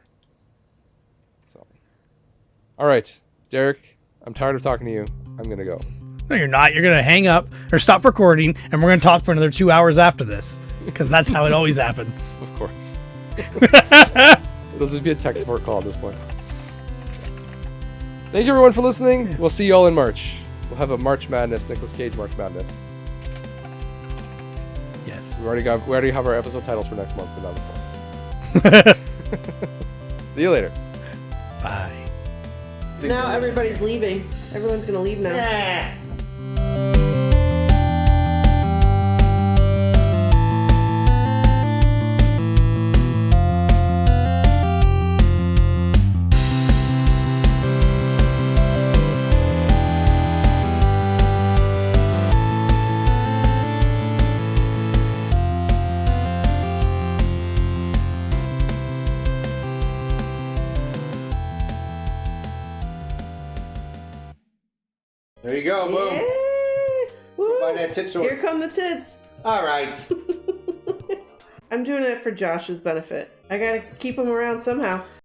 So, all right, Derek, I'm tired of talking to you. I'm going to go. No, you're not. You're going to hang up or stop recording, and we're going to talk for another 2 hours after this, because that's how it always happens. Of course. It'll just be a tech support call at this point. Thank you, everyone, for listening. We'll see you all in March. We'll have a March Madness, Nicolas Cage March Madness. Yes. We already have our episode titles for next month, but not this one. See you later. Bye. Now everybody's leaving. Everyone's gonna leave now. There you go, boom. Yeah. Woo. Buy that tit sword. Here come the tits. All right. I'm doing it for Josh's benefit. I gotta keep him around somehow.